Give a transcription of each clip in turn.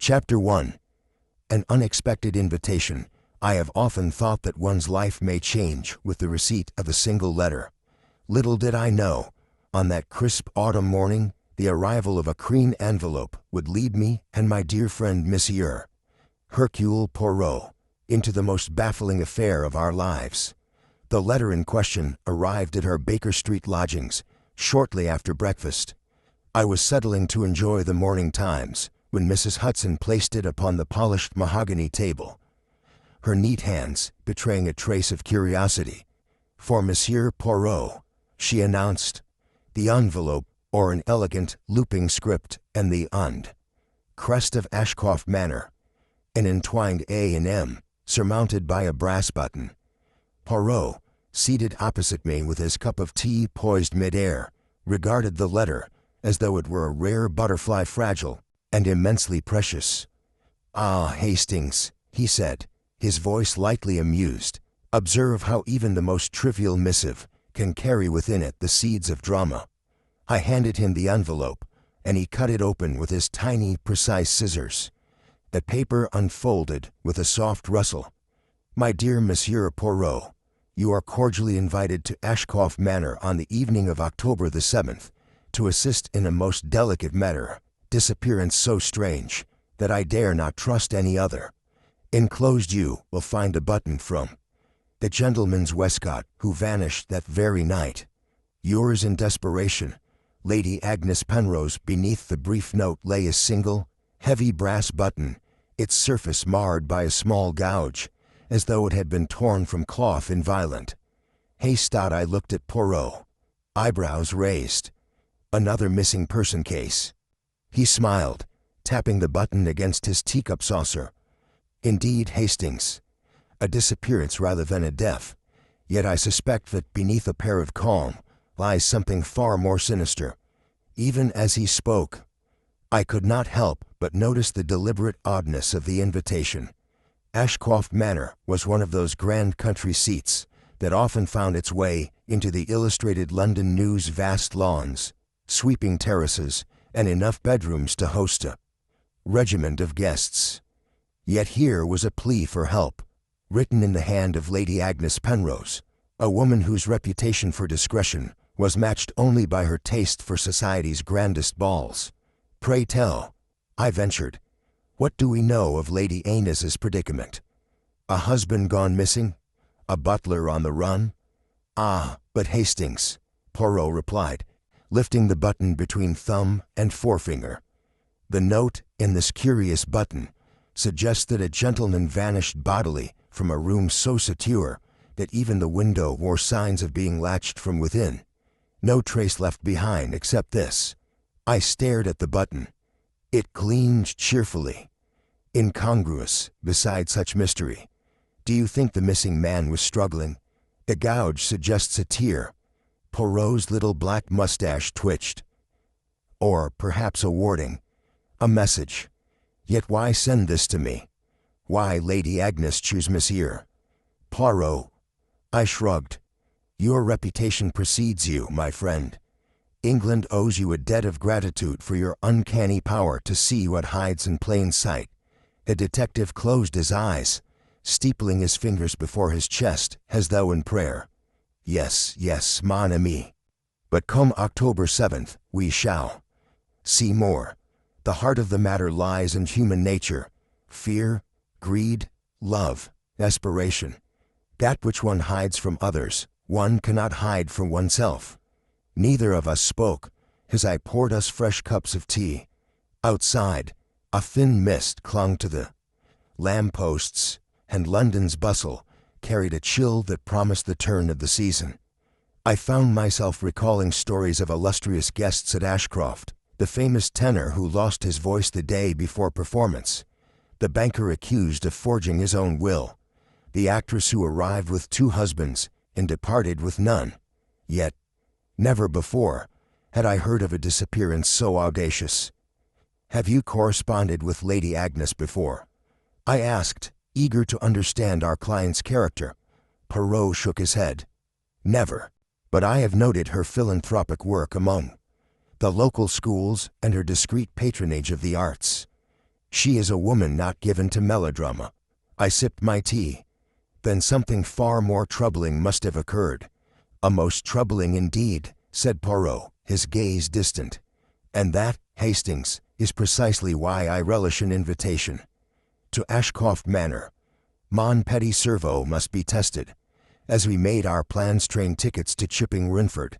Chapter 1. An unexpected invitation. I have often thought that one's life may change with the receipt of a single letter. Little did I know, on that crisp autumn morning, the arrival of a green envelope would lead me and my dear friend Monsieur Hercule Poirot into the most baffling affair of our lives. The letter in question arrived at our Baker Street lodgings shortly after breakfast. I was settling to enjoy the morning Times when Mrs. Hudson placed it upon the polished mahogany table, her neat hands betraying a trace of curiosity. "For Monsieur Poirot," she announced. The envelope bore an elegant looping script and the crest of Ashcroft Manor, an entwined A and M surmounted by a brass button. Poirot, seated opposite me with his cup of tea poised mid-air, regarded the letter as though it were a rare butterfly, fragile and immensely precious. "Ah, Hastings," he said, his voice lightly amused, "observe how even the most trivial missive can carry within it the seeds of drama." I handed him the envelope, and he cut it open with his tiny, precise scissors. The paper unfolded with a soft rustle. "My dear Monsieur Poirot, you are cordially invited to Ashcroft Manor on the evening of October the 7th, to assist in a most delicate matter, disappearance so strange that I dare not trust any other. Enclosed you will find a button from the gentleman's waistcoat who vanished that very night. Yours in desperation, Lady Agnes Penrose." Beneath the brief note lay a single, heavy brass button, its surface marred by a small gouge, as though it had been torn from cloth in violent haste. I looked at Poirot, eyebrows raised. "Another missing person case." He smiled, tapping the button against his teacup saucer. "Indeed, Hastings, a disappearance rather than a death. Yet I suspect that beneath a pair of calm lies something far more sinister." Even as he spoke, I could not help but notice the deliberate oddness of the invitation. Ashcroft Manor was one of those grand country seats that often found its way into the Illustrated London News' vast lawns, sweeping terraces, and enough bedrooms to host a regiment of guests. Yet here was a plea for help, written in the hand of Lady Agnes Penrose, a woman whose reputation for discretion was matched only by her taste for society's grandest balls. "Pray tell," I ventured, "what do we know of Lady Agnes's predicament? A husband gone missing? A butler on the run?" "Ah, but Hastings," Poirot replied, lifting the button between thumb and forefinger. "The note in this curious button suggests that a gentleman vanished bodily from a room so secure that even the window bore signs of being latched from within. No trace left behind except this." I stared at the button. It gleamed cheerfully, incongruous beside such mystery. "Do you think the missing man was struggling? The gouge suggests a tear." Poirot's little black mustache twitched. "Or perhaps a warning, a message. Yet why send this to me? Why Lady Agnes choose Monsieur Poirot?" I shrugged. "Your reputation precedes you, my friend. England owes you a debt of gratitude for your uncanny power to see what hides in plain sight." The detective closed his eyes, steepling his fingers before his chest as though in prayer. "Yes, yes, mon ami. But come October 7th, we shall see more. The heart of the matter lies in human nature: fear, greed, love, desperation. That which one hides from others, one cannot hide from oneself." Neither of us spoke as I poured us fresh cups of tea. Outside, a thin mist clung to the lampposts, and London's bustle carried a chill that promised the turn of the season. I found myself recalling stories of illustrious guests at Ashcroft: the famous tenor who lost his voice the day before performance, the banker accused of forging his own will, the actress who arrived with 2 husbands and departed with none. Yet, never before had I heard of a disappearance so audacious. "Have you corresponded with Lady Agnes before?" I asked, eager to understand our client's character. Poirot shook his head. "Never. But I have noted her philanthropic work among the local schools and her discreet patronage of the arts." She is a woman not given to melodrama. I sipped my tea. Then something far more troubling must have occurred. A most troubling indeed, said Poirot, his gaze distant. And that, Hastings, is precisely why I relish an invitation. To Ashcroft Manor. Mon petit cerveau must be tested. As we made our plans, train tickets to Chipping Rinford,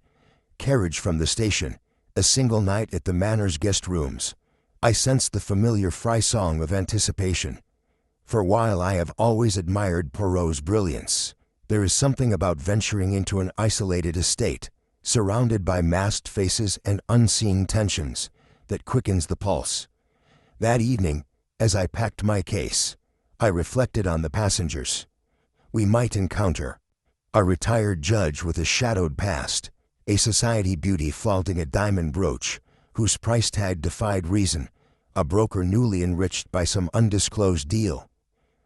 carriage from the station, a single night at the Manor's guest rooms, I sensed the familiar frisson of anticipation. For while I have always admired Poirot's brilliance, there is something about venturing into an isolated estate, surrounded by masked faces and unseen tensions, that quickens the pulse. That evening, as I packed my case, I reflected on the passengers. We might encounter a retired judge with a shadowed past, a society beauty flaunting a diamond brooch, whose price tag defied reason, a broker newly enriched by some undisclosed deal,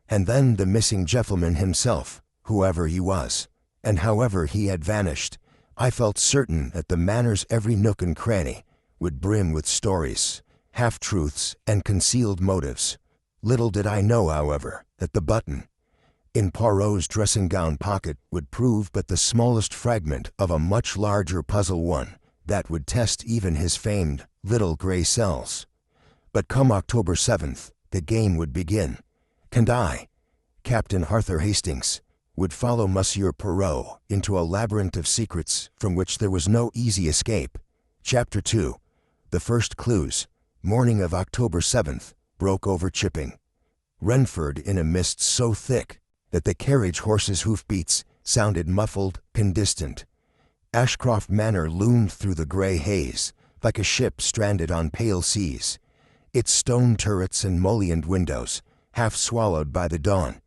and then the missing gentleman himself, whoever he was, and however he had vanished. I felt certain that the Manor's every nook and cranny would brim with stories, half-truths, and concealed motives. Little did I know, however, that the button in Poirot's dressing-gown pocket would prove but the smallest fragment of a much larger puzzle, one that would test even his famed little gray cells. But come October 7th, the game would begin, and I, Captain Arthur Hastings, would follow Monsieur Poirot into a labyrinth of secrets from which there was no easy escape. Chapter 2. The first clues, morning of October 7th, broke over Chipping Rinford in a mist so thick that the carriage horses' hoofbeats sounded muffled and distant. Ashcroft Manor loomed through the gray haze, like a ship stranded on pale seas, its stone turrets and mullioned windows half swallowed by the dawn.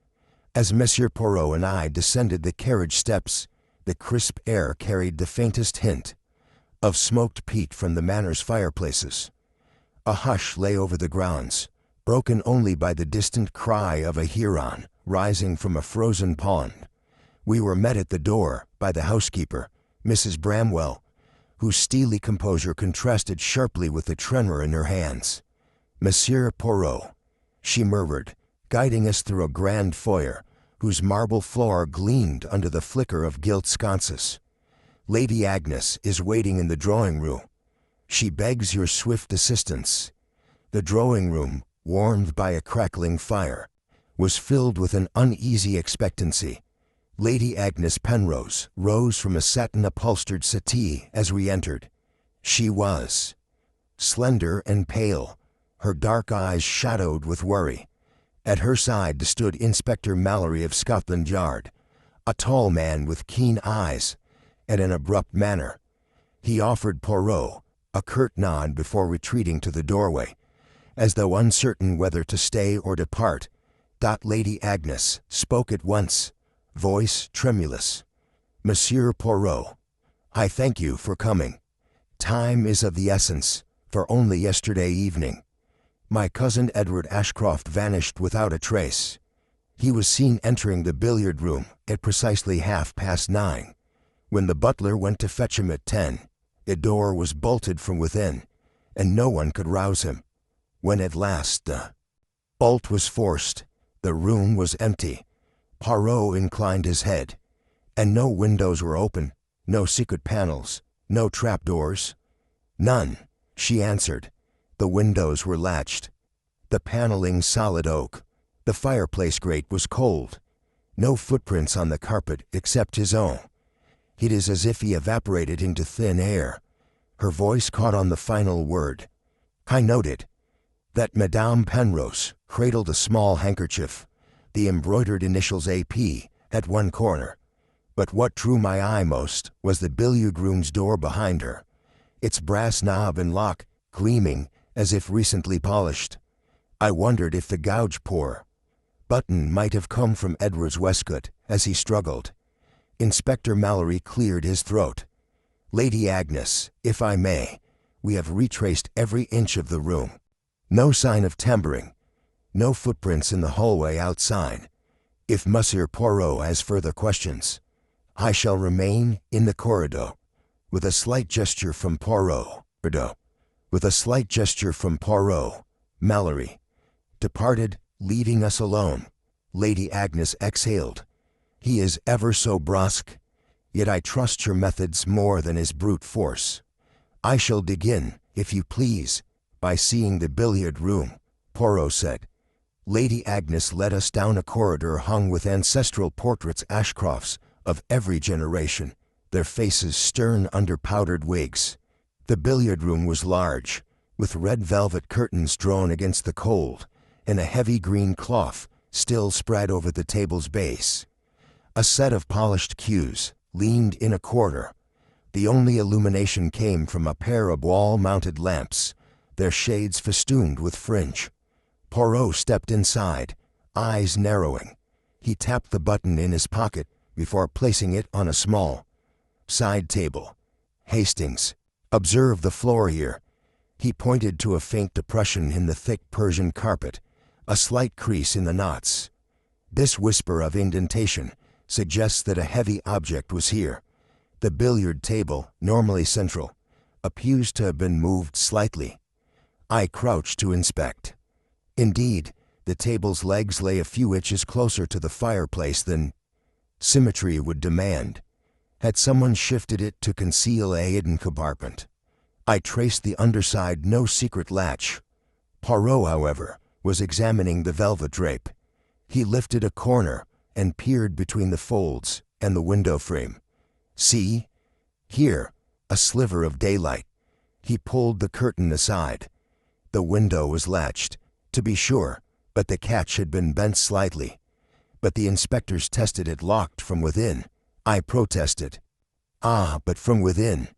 As Monsieur Poirot and I descended the carriage steps, the crisp air carried the faintest hint of smoked peat from the Manor's fireplaces. A hush lay over the grounds, broken only by the distant cry of a heron rising from a frozen pond. We were met at the door by the housekeeper, Mrs. Bramwell, whose steely composure contrasted sharply with the tremor in her hands. Monsieur Poirot, she murmured, guiding us through a grand foyer, whose marble floor gleamed under the flicker of gilt sconces. Lady Agnes is waiting in the drawing-room. She begs your swift assistance. The drawing-room, warmed by a crackling fire, was filled with an uneasy expectancy. Lady Agnes Penrose rose from a satin-upholstered settee as we entered. She was slender and pale, her dark eyes shadowed with worry. At her side stood Inspector Mallory of Scotland Yard, a tall man with keen eyes and an abrupt manner. He offered Poirot a curt nod before retreating to the doorway, as though uncertain whether to stay or depart. Lady Agnes spoke at once, voice tremulous. Monsieur Poirot, I thank you for coming. Time is of the essence, for only yesterday evening my cousin Edward Ashcroft vanished without a trace. He was seen entering the billiard room at precisely 9:30. When the butler went to fetch him at 10, the door was bolted from within, and no one could rouse him. When at last the bolt was forced, the room was empty. Poirot inclined his head, and no windows were open, no secret panels, no trapdoors. None, she answered. The windows were latched, the paneling solid oak. The fireplace grate was cold. No footprints on the carpet except his own. It is as if he evaporated into thin air. Her voice caught on the final word. I noted that Madame Penrose cradled a small handkerchief, the embroidered initials AP, at one corner. But what drew my eye most was the billiard room's door behind her, its brass knob and lock gleaming as if recently polished. I wondered if the gouge-poor button might have come from Edward's waistcoat as he struggled. Inspector Mallory cleared his throat. Lady Agnes, if I may, we have retraced every inch of the room. No sign of tampering, no footprints in the hallway outside. If Monsieur Poirot has further questions, I shall remain in the corridor. With a slight gesture from Poirot, Mallory departed, leaving us alone. Lady Agnes exhaled. He is ever so brusque, yet I trust your methods more than his brute force. I shall begin, if you please, by seeing the billiard room, Poirot said. Lady Agnes led us down a corridor hung with ancestral portraits, Ashcrofts of every generation, their faces stern under powdered wigs. The billiard room was large, with red velvet curtains drawn against the cold, and a heavy green cloth still spread over the table's base. A set of polished cues leaned in a corner. The only illumination came from a pair of wall-mounted lamps, their shades festooned with fringe. Poirot stepped inside, eyes narrowing. He tapped the button in his pocket before placing it on a small side table. Hastings, observe the floor here. He pointed to a faint depression in the thick Persian carpet, a slight crease in the knots. This whisper of indentation suggests that a heavy object was here. The billiard table, normally central, appears to have been moved slightly. I crouched to inspect. Indeed, the table's legs lay a few inches closer to the fireplace than symmetry would demand. Had someone shifted it to conceal a hidden compartment? I traced the underside, no secret latch. Poirot, however, was examining the velvet drape. He lifted a corner and peered between the folds and the window frame. See? Here, a sliver of daylight. He pulled the curtain aside. The window was latched, to be sure, but the catch had been bent slightly. But the inspectors tested it locked from within. I protested. Ah, but from within,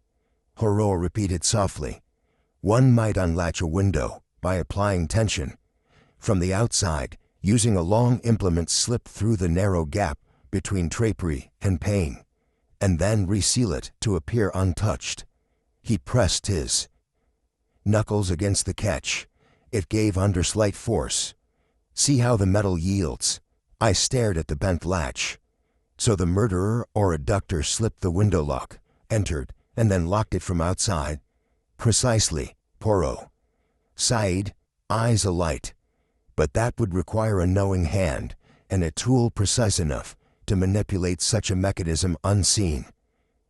Poirot repeated softly. One might unlatch a window by applying tension. From the outside, using a long implement, slip through the narrow gap between drapery and pane, and then reseal it to appear untouched. He pressed his knuckles against the catch. It gave under slight force. See how the metal yields. I stared at the bent latch. So the murderer or abductor slipped the window lock, entered, and then locked it from outside? Precisely, Poirot sighed, eyes alight. But that would require a knowing hand, and a tool precise enough to manipulate such a mechanism unseen.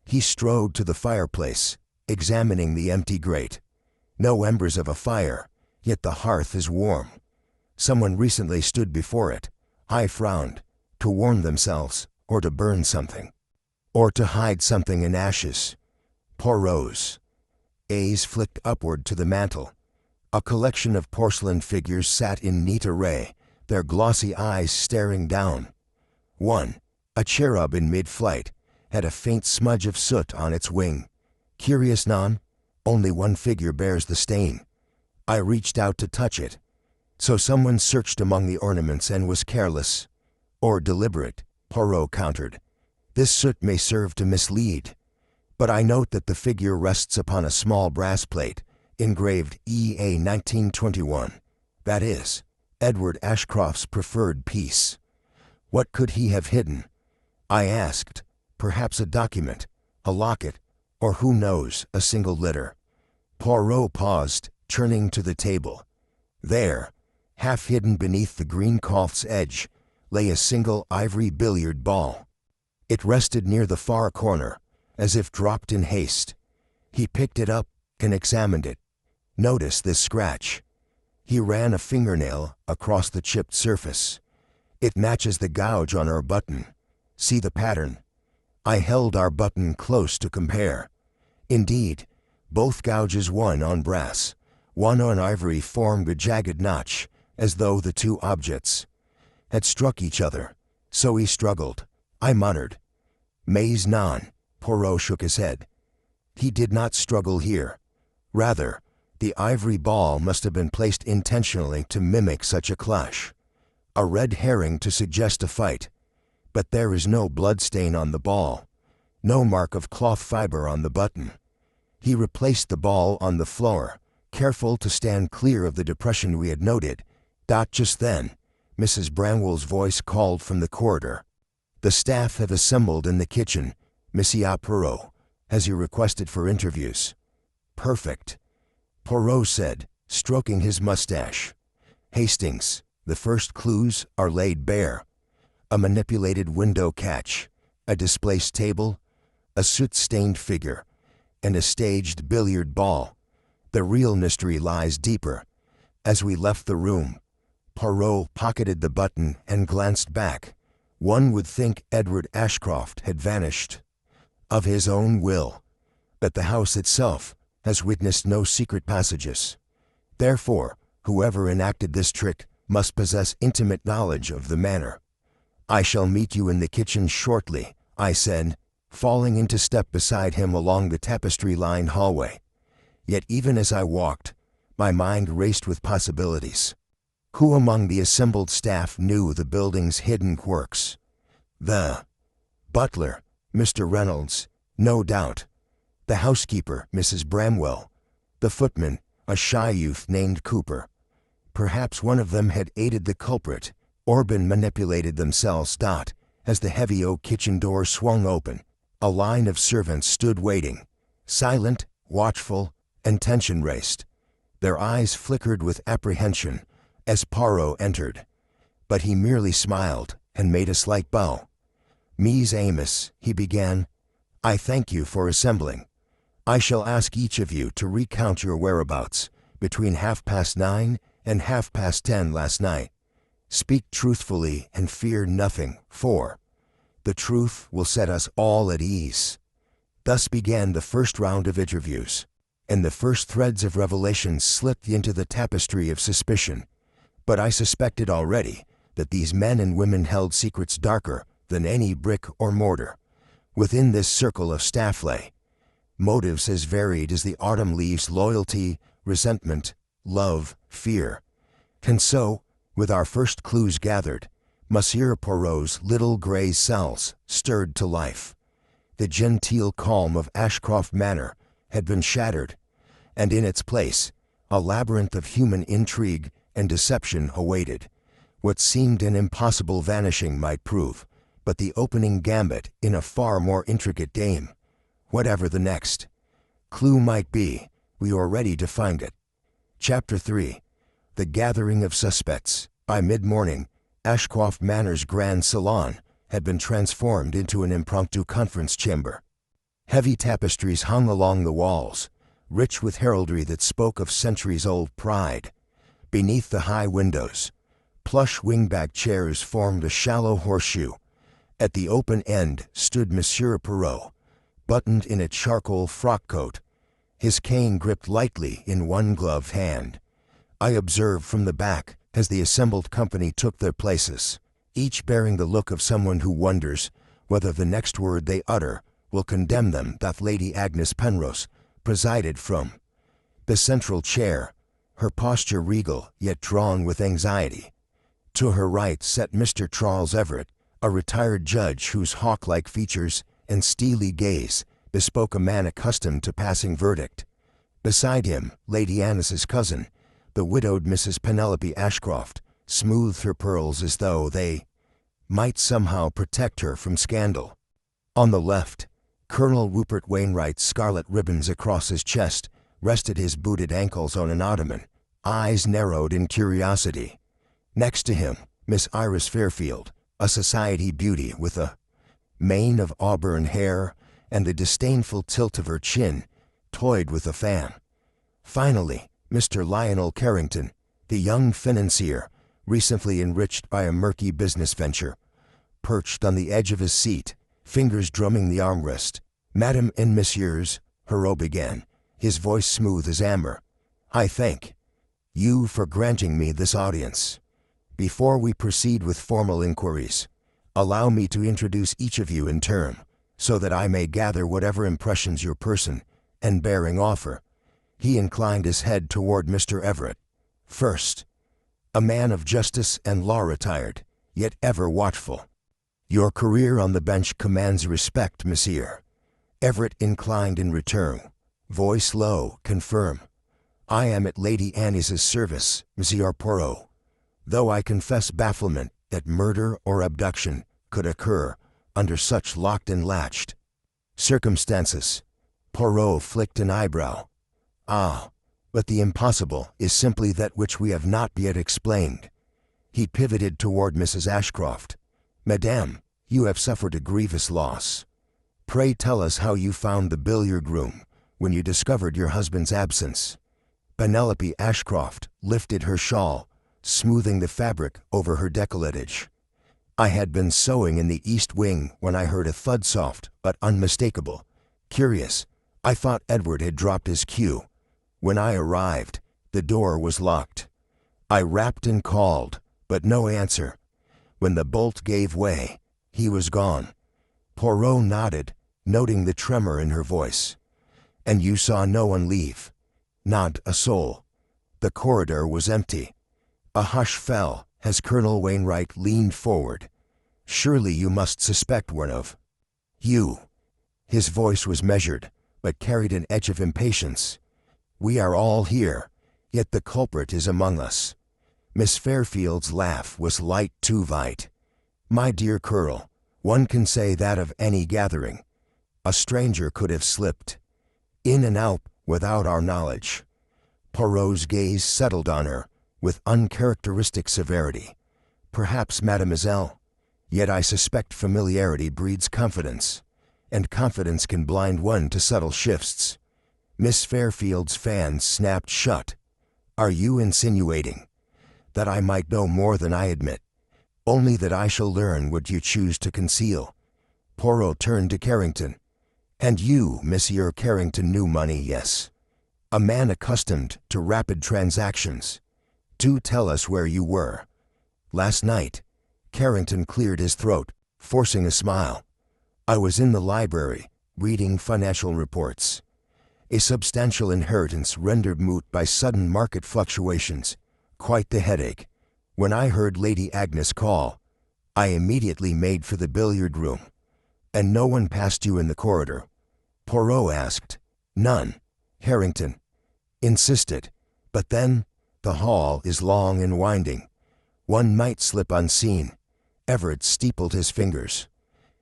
He strode to the fireplace, examining the empty grate. No embers of a fire, yet the hearth is warm. Someone recently stood before it. I frowned. To warm themselves, or to burn something, or to hide something in ashes. Poirot's gaze flicked upward to the mantel. A collection of porcelain figures sat in neat array, their glossy eyes staring down. One, a cherub in mid-flight, had a faint smudge of soot on its wing. Curious none, only one figure bears the stain. I reached out to touch it. So someone searched among the ornaments and was careless. Or deliberate, Poirot countered. This soot may serve to mislead. But I note that the figure rests upon a small brass plate, engraved EA 1921. That is, Edward Ashcroft's preferred piece. What could he have hidden? I asked. Perhaps a document, a locket, or who knows, a single letter. Poirot paused, turning to the table. There, half hidden beneath the green cloth's edge, lay a single ivory billiard ball. It rested near the far corner, as if dropped in haste. He picked it up and examined it. Notice this scratch. He ran a fingernail across the chipped surface. It matches the gouge on our button. See the pattern? I held our button close to compare. Indeed, both gouges, one on brass, one on ivory, formed a jagged notch, as though the two objects had struck each other. So he struggled. I muttered. Mais non. Poirot shook his head. He did not struggle here. Rather, the ivory ball must have been placed intentionally to mimic such a clash. A red herring to suggest a fight. But there is no blood stain on the ball. No mark of cloth fiber on the button. He replaced the ball on the floor, careful to stand clear of the depression we had noted. Just then, Mrs. Branwell's voice called from the corridor. The staff have assembled in the kitchen, Monsieur Poirot, as you requested for interviews. Perfect, Poirot said, stroking his mustache. Hastings, the first clues are laid bare. A manipulated window catch, a displaced table, a soot-stained figure, and a staged billiard ball. The real mystery lies deeper. As we left the room, Poirot pocketed the button and glanced back. One would think Edward Ashcroft had vanished of his own will, but the house itself has witnessed no secret passages. Therefore, whoever enacted this trick must possess intimate knowledge of the manor. "I shall meet you in the kitchen shortly," I said, falling into step beside him along the tapestry-lined hallway. Yet even as I walked, my mind raced with possibilities. Who among the assembled staff knew the building's hidden quirks? The butler, Mr. Reynolds, no doubt. The housekeeper, Mrs. Bramwell. The footman, a shy youth named Cooper. Perhaps one of them had aided the culprit, or been manipulated themselves. As the heavy oak kitchen door swung open, a line of servants stood waiting, silent, watchful, and tension raced. Their eyes flickered with apprehension as Poirot entered, but he merely smiled and made a slight bow. "Mies Amos," he began, "I thank you for assembling. I shall ask each of you to recount your whereabouts between 9:30 and 10:30 last night. Speak truthfully and fear nothing, for the truth will set us all at ease." Thus began the first round of interviews, and the first threads of revelation slipped into the tapestry of suspicion. But I suspected already that these men and women held secrets darker than any brick or mortar. Within this circle of staff lay motives as varied as the autumn leaves: loyalty, resentment, love, fear. And so, with our first clues gathered, Monsieur Poirot's little grey cells stirred to life. The genteel calm of Ashcroft Manor had been shattered, and in its place, a labyrinth of human intrigue and deception awaited. What seemed an impossible vanishing might prove but the opening gambit in a far more intricate game. Whatever the next clue might be, we were ready to find it. Chapter 3. The Gathering of Suspects. By mid-morning, Ashcroft Manor's grand salon had been transformed into an impromptu conference chamber. Heavy tapestries hung along the walls, rich with heraldry that spoke of centuries-old pride. Beneath the high windows, plush wingback chairs formed a shallow horseshoe. At the open end stood Monsieur Poirot, buttoned in a charcoal frock-coat, his cane gripped lightly in one gloved hand. I observed from the back as the assembled company took their places, each bearing the look of someone who wonders whether the next word they utter will condemn them. That Lady Agnes Penrose presided from the central chair, her posture regal yet drawn with anxiety. To her right sat Mr. Charles Everett, a retired judge whose hawk-like features and steely gaze bespoke a man accustomed to passing verdict. Beside him, Lady Annis's cousin, the widowed Mrs. Penelope Ashcroft, smoothed her pearls as though they might somehow protect her from scandal. On the left, Colonel Rupert Wainwright's scarlet ribbons across his chest rested his booted ankles on an ottoman, eyes narrowed in curiosity. Next to him, Miss Iris Fairfield, a society beauty with a mane of auburn hair and the disdainful tilt of her chin, toyed with a fan. Finally, Mr. Lionel Carrington, the young financier, recently enriched by a murky business venture, perched on the edge of his seat, fingers drumming the armrest. "Madam and Messieurs," Poirot began, his voice smooth as amber, "I thank you for granting me this audience. Before we proceed with formal inquiries, allow me to introduce each of you in turn, so that I may gather whatever impressions your person and bearing offer." He inclined his head toward Mr. Everett. "First, a man of justice and law, retired, yet ever watchful. Your career on the bench commands respect, monsieur." Everett inclined in return, voice low, confirm. "I am at Lady Annis's service, Monsieur Poirot, though I confess bafflement that murder or abduction could occur under such locked and latched circumstances." Poirot flicked an eyebrow. "Ah, But the impossible is simply that which we have not yet explained. He pivoted toward Mrs. Ashcroft. Madame, you have suffered a grievous loss. Pray tell us how you found the billiard room when you discovered your husband's absence. Penelope Ashcroft lifted her shawl, smoothing the fabric over her décolletage. I had been sewing in the east wing when I heard a thud, soft but unmistakable. Curious, I thought Edward had dropped his cue. When I arrived, the door was locked. I rapped and called, but no answer. When the bolt gave way, he was gone. Poirot nodded, noting the tremor in her voice. And you saw no one leave? Not a soul. The corridor was empty. A hush fell as Colonel Wainwright leaned forward. Surely you must suspect one of you. His voice was measured, but carried an edge of impatience. We are all here, yet the culprit is among us. Miss Fairfield's laugh was light too light. My dear Colonel, one can say that of any gathering. A stranger could have slipped in and out without our knowledge. Poirot's gaze settled on her with uncharacteristic severity. Perhaps, mademoiselle, yet I suspect familiarity breeds confidence, and confidence can blind one to subtle shifts. Miss Fairfield's fan snapped shut. Are you insinuating that I might know more than I admit? Only that I shall learn what you choose to conceal. Poirot turned to Carrington. And you, Monsieur Carrington, knew money, yes? A man accustomed to rapid transactions. Do tell us where you were. Last night. Carrington cleared his throat, forcing a smile. I was in the library, reading financial reports. A substantial inheritance rendered moot by sudden market fluctuations. Quite the headache. When I heard Lady Agnes call, I immediately made for the billiard room. And no one passed you in the corridor? Poirot asked. None. Harrington insisted. But then, the hall is long and winding. One might slip unseen. Everett steepled his fingers.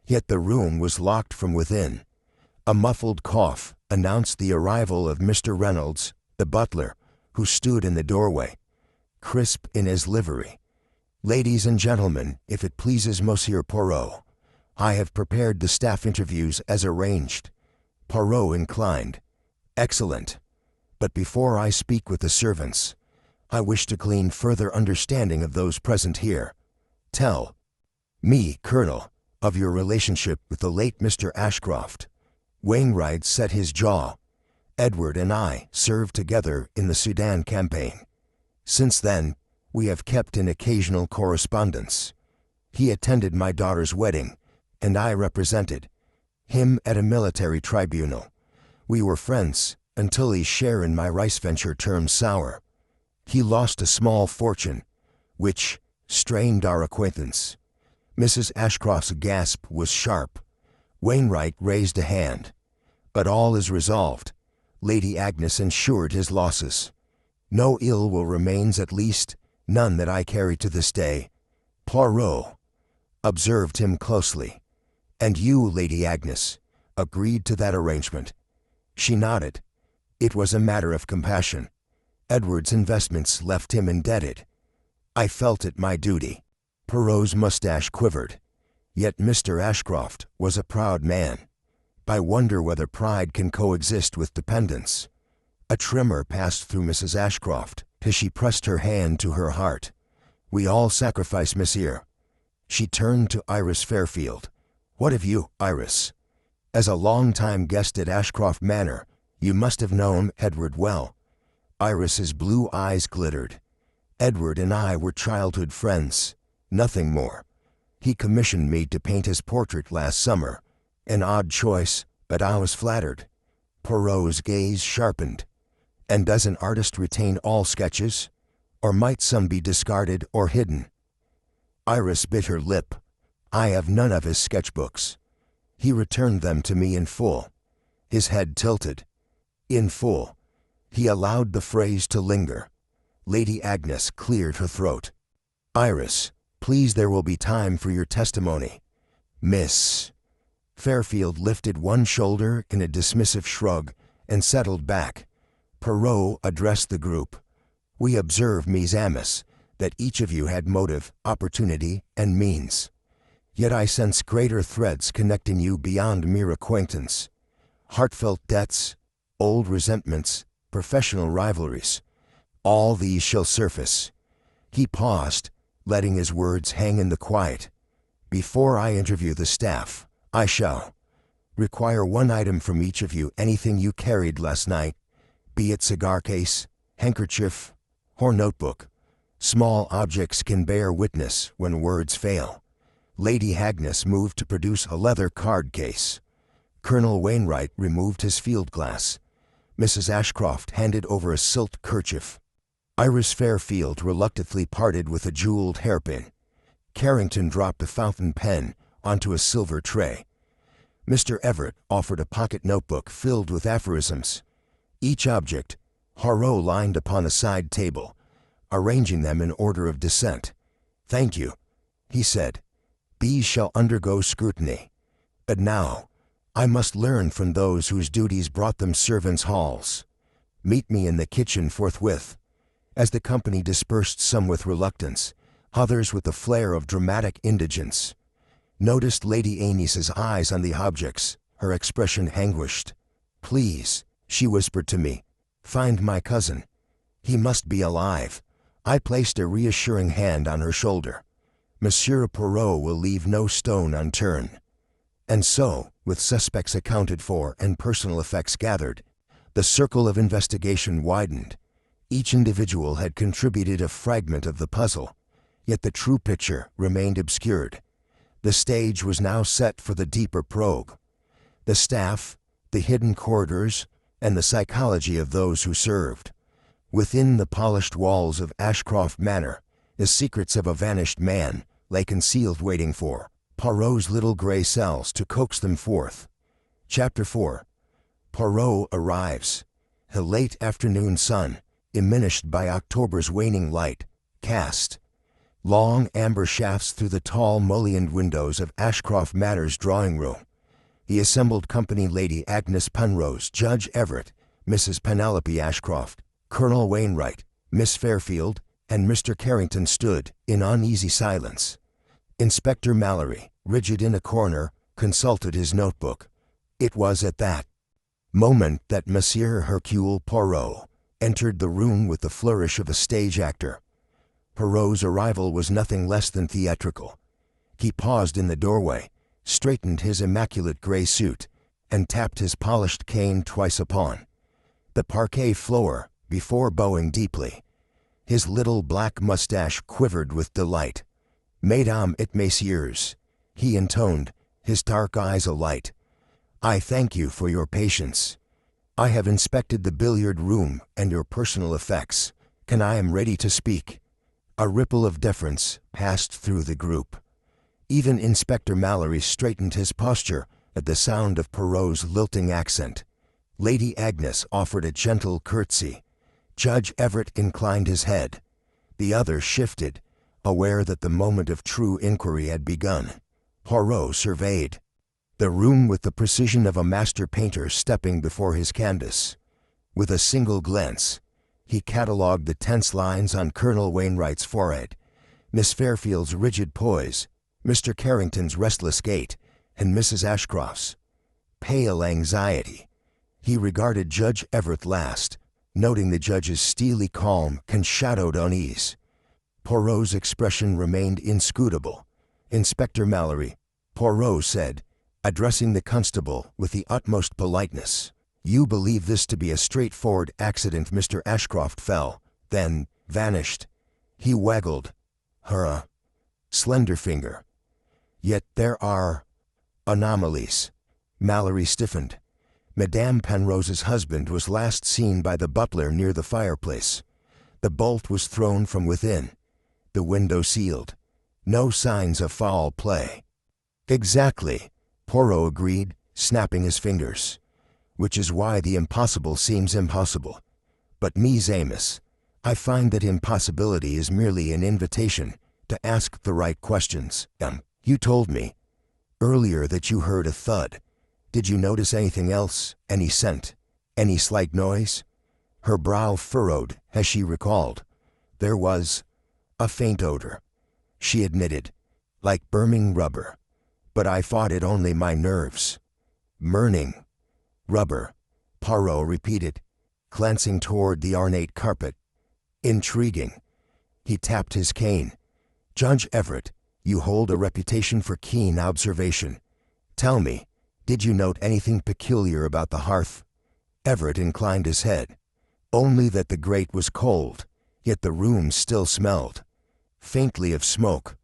Yet the room was locked from within. A muffled cough announced the arrival of Mr. Reynolds, the butler, who stood in the doorway, crisp in his livery. Ladies and gentlemen, if it pleases Monsieur Poirot, I have prepared the staff interviews as arranged. Poirot inclined. Excellent. But before I speak with the servants, I wish to glean further understanding of those present here. Tell me, Colonel, of your relationship with the late Mr. Ashcroft. Wainwright set his jaw. Edward and I served together in the Sudan campaign. Since then, we have kept in occasional correspondence. He attended my daughter's wedding, and I represented him at a military tribunal. We were friends until his share in my rice venture turned sour. He lost a small fortune, which strained our acquaintance. Mrs. Ashcroft's gasp was sharp. Wainwright raised a hand. But all is resolved. Lady Agnes insured his losses. No ill will remains, at least none that I carry to this day. Poirot observed him closely. And you, Lady Agnes, agreed to that arrangement? She nodded. It was a matter of compassion. Edward's investments left him indebted. I felt it my duty. Poirot's mustache quivered. Yet Mr. Ashcroft was a proud man. I wonder whether pride can coexist with dependence. A tremor passed through Mrs. Ashcroft as she pressed her hand to her heart. We all sacrifice, monsieur. She turned to Iris Fairfield. What of you, Iris? As a long-time guest at Ashcroft Manor, you must have known Edward well. Iris's blue eyes glittered. Edward and I were childhood friends, nothing more. He commissioned me to paint his portrait last summer. An odd choice, but I was flattered. Poirot's gaze sharpened. And does an artist retain all sketches? Or might some be discarded or hidden? Iris bit her lip. I have none of his sketchbooks. He returned them to me in full. His head tilted. In full. He allowed the phrase to linger. Lady Agnes cleared her throat. Iris, please, there will be time for your testimony. Miss Fairfield lifted one shoulder in a dismissive shrug and settled back. Poirot addressed the group. We observe, mes amis, that each of you had motive, opportunity, and means. Yet I sense greater threads connecting you beyond mere acquaintance. Heartfelt debts, old resentments, professional rivalries. All these shall surface. He paused, letting his words hang in the quiet. Before I interview the staff, I shall require one item from each of you, anything you carried last night, be it cigar case, handkerchief, or notebook. Small objects can bear witness when words fail. Lady Agnes moved to produce a leather card case. Colonel Wainwright removed his field glass. Mrs. Ashcroft handed over a silk kerchief. Iris Fairfield reluctantly parted with a jeweled hairpin. Carrington dropped a fountain pen onto a silver tray. Mr. Everett offered a pocket notebook filled with aphorisms. Each object, Poirot lined upon a side table, arranging them in order of descent. "Thank you," he said. "These shall undergo scrutiny. But now, I must learn from those whose duties brought them servants' halls. Meet me in the kitchen forthwith." As the company dispersed, some with reluctance, others with the flair of dramatic indigence, noticed Lady Amy's eyes on the objects, her expression anguished. "Please," she whispered to me, "find my cousin. He must be alive." I placed a reassuring hand on her shoulder. Monsieur Poirot will leave no stone unturned. And so, with suspects accounted for and personal effects gathered, the circle of investigation widened. Each individual had contributed a fragment of the puzzle, yet the true picture remained obscured. The stage was now set for the deeper probe. The staff, the hidden corridors, and the psychology of those who served. Within the polished walls of Ashcroft Manor, the secrets of a vanished man lay concealed, waiting for Poirot's little gray cells to coax them forth. Chapter 4. Poirot arrives. The late afternoon sun, diminished by October's waning light, cast long amber shafts through the tall mullioned windows of Ashcroft Manor's drawing room. The assembled company, Lady Agnes Penrose, Judge Everett, Mrs. Penelope Ashcroft, Colonel Wainwright, Miss Fairfield, and Mr. Carrington, stood in uneasy silence. Inspector Mallory, rigid in a corner, consulted his notebook. It was at that moment that Monsieur Hercule Poirot entered the room with the flourish of a stage actor. Poirot's arrival was nothing less than theatrical. He paused in the doorway, straightened his immaculate gray suit, and tapped his polished cane twice upon the parquet floor before bowing deeply. His little black mustache quivered with delight. "Mesdames et messieurs," he intoned, his dark eyes alight, "I thank you for your patience. I have inspected the billiard room and your personal effects, and I am ready to speak." A ripple of deference passed through the group. Even Inspector Mallory straightened his posture at the sound of Poirot's lilting accent. Lady Agnes offered a gentle curtsy. Judge Everett inclined his head. The other shifted, aware that the moment of true inquiry had begun. Poirot surveyed the room with the precision of a master painter stepping before his canvas. With a single glance, he catalogued the tense lines on Colonel Wainwright's forehead, Miss Fairfield's rigid poise, Mr. Carrington's restless gait, and Mrs. Ashcroft's pale anxiety. He regarded Judge Everett last, noting the judge's steely calm and shadowed unease. Poirot's expression remained inscrutable. "Inspector Mallory," Poirot said, addressing the constable with the utmost politeness, "you believe this to be a straightforward accident? Mr. Ashcroft fell, then vanished." He waggled her slender finger. "Yet there are anomalies." Mallory stiffened. Madame Penrose's husband was last seen by the butler near the fireplace. The bolt was thrown from within. The window sealed. No signs of foul play. "Exactly," Poirot agreed, snapping his fingers. "Which is why the impossible seems impossible. But, mes amis, I find that impossibility is merely an invitation to ask the right questions. You told me earlier that you heard a thud. Did you notice anything else? Any scent? Any slight noise?" Her brow furrowed as she recalled. There was a faint odor, she admitted, like burning rubber. But I thought it only my nerves. Burning rubber, Poirot repeated, glancing toward the ornate carpet. Intriguing. He tapped his cane. Judge Everett, you hold a reputation for keen observation. Tell me, did you note anything peculiar about the hearth? Everett inclined his head. Only that the grate was cold, yet the room still smelled faintly of smoke.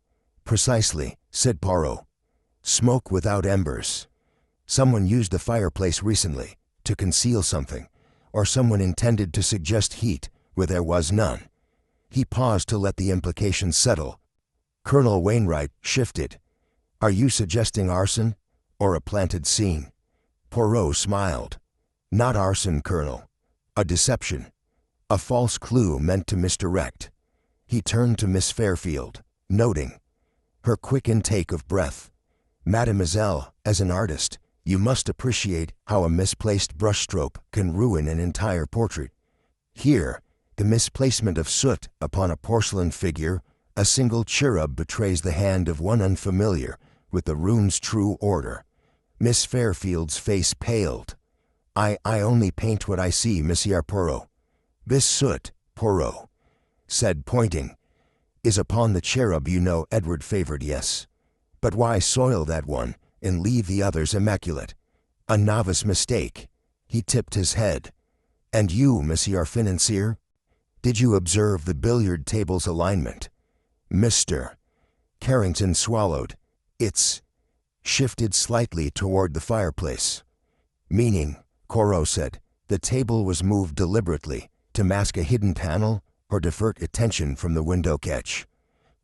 Precisely, said Poirot. Smoke without embers. Someone used the fireplace recently to conceal something, or someone intended to suggest heat where there was none. He paused to let the implication settle. Colonel Wainwright shifted. Are you suggesting arson, or a planted scene? Poirot smiled. Not arson, Colonel. A deception. A false clue meant to misdirect. He turned to Miss Fairfield, noting her quick intake of breath. Mademoiselle, as an artist, you must appreciate how a misplaced brushstroke can ruin an entire portrait. Here, the misplacement of soot upon a porcelain figure, a single cherub betrays the hand of one unfamiliar with the room's true order. Miss Fairfield's face paled. I only paint what I see, Monsieur Poirot. This soot, Poirot said, pointing, is upon the cherub you know Edward favored, yes. But why soil that one and leave the others immaculate? A novice mistake. He tipped his head. And you, Monsieur Financier? Did you observe the billiard table's alignment? Mr. Carrington swallowed. It's shifted slightly toward the fireplace. Meaning, Poirot said, the table was moved deliberately to mask a hidden panel or divert attention from the window catch.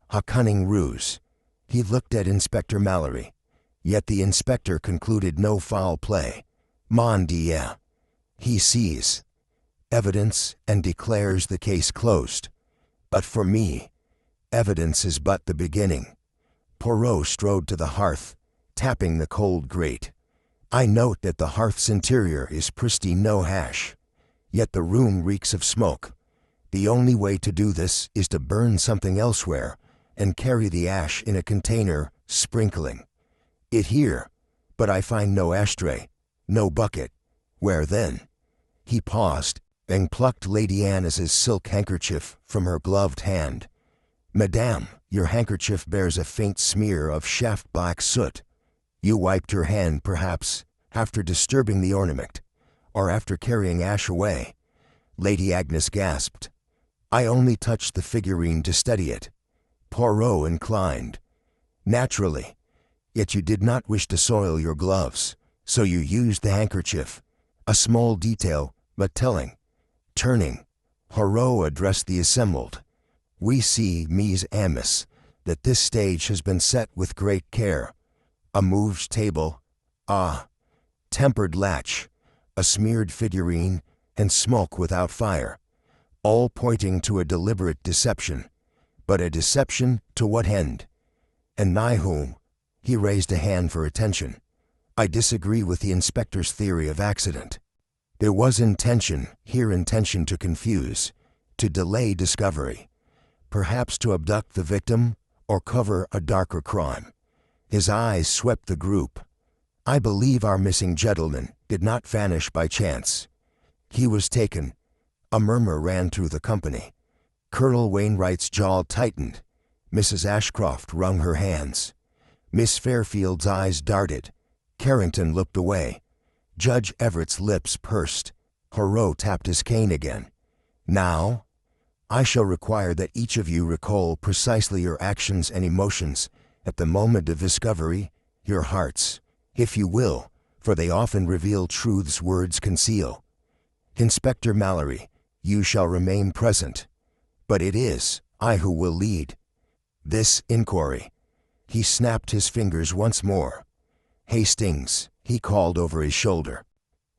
A cunning ruse. He looked at Inspector Mallory. Yet the inspector concluded no foul play. Mon Dieu. He sees evidence and declares the case closed. But for me, evidence is but the beginning. Poirot strode to the hearth, tapping the cold grate. I note that the hearth's interior is pristine, no hash. Yet the room reeks of smoke. The only way to do this is to burn something elsewhere and carry the ash in a container, sprinkling it here. But I find no ashtray, no bucket. Where then? He paused and plucked Lady Anne's silk handkerchief from her gloved hand. Madame, your handkerchief bears a faint smear of shaft-black soot. You wiped your hand, perhaps, after disturbing the ornament, or after carrying ash away. Lady Agnes gasped. I only touched the figurine to steady it. Poirot inclined. Naturally. Yet you did not wish to soil your gloves, so you used the handkerchief. A small detail, but telling. Turning, Poirot addressed the assembled. We see, mes amis, that this stage has been set with great care. A moved table, tempered latch, a smeared figurine, and smoke without fire, all pointing to a deliberate deception. But a deception to what end? And nigh whom? He raised a hand for attention. I disagree with the inspector's theory of accident. There was intention, here intention to confuse, to delay discovery, perhaps to abduct the victim or cover a darker crime. His eyes swept the group. I believe our missing gentleman did not vanish by chance. He was taken. A murmur ran through the company. Colonel Wainwright's jaw tightened. Mrs. Ashcroft wrung her hands. Miss Fairfield's eyes darted. Carrington looked away. Judge Everett's lips pursed. Poirot tapped his cane again. Now, I shall require that each of you recall precisely your actions and emotions at the moment of discovery, your hearts, if you will, for they often reveal truths words conceal. Inspector Mallory, you shall remain present, but it is I who will lead this inquiry. He snapped his fingers once more. Hastings, he called over his shoulder.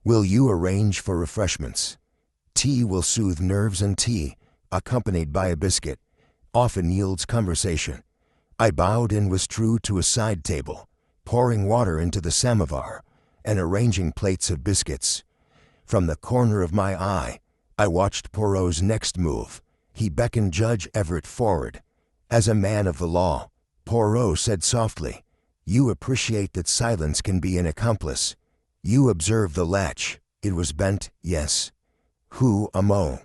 Will you arrange for refreshments? Tea will soothe nerves, and tea, accompanied by a biscuit, often yields conversation. I bowed and was true to a side table, pouring water into the samovar and arranging plates of biscuits. From the corner of my eye, I watched Poirot's next move. He beckoned Judge Everett forward. As a man of the law, Poirot said softly, "You appreciate that silence can be an accomplice. You observe the latch. It was bent, yes. Who amo?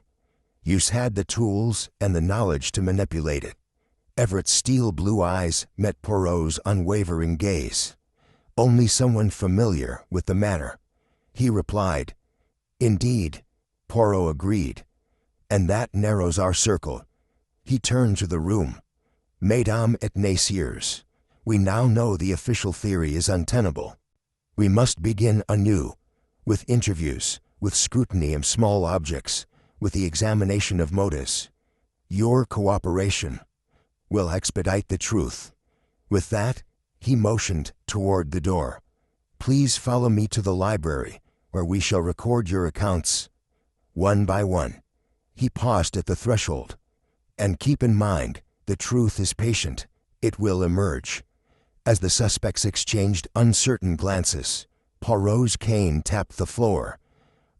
You've had the tools and the knowledge to manipulate it." Everett's steel blue eyes met Poirot's unwavering gaze. "Only someone familiar with the matter," he replied. "Indeed," Poirot agreed. "And that narrows our circle." He turned to the room. "Mesdames et messieurs, we now know the official theory is untenable. We must begin anew, with interviews, with scrutiny of small objects, with the examination of motives. Your cooperation will expedite the truth." With that, he motioned toward the door. "Please follow me to the library, where we shall record your accounts, one by one." He paused at the threshold. "And keep in mind, the truth is patient. It will emerge." As the suspects exchanged uncertain glances, Poirot's cane tapped the floor.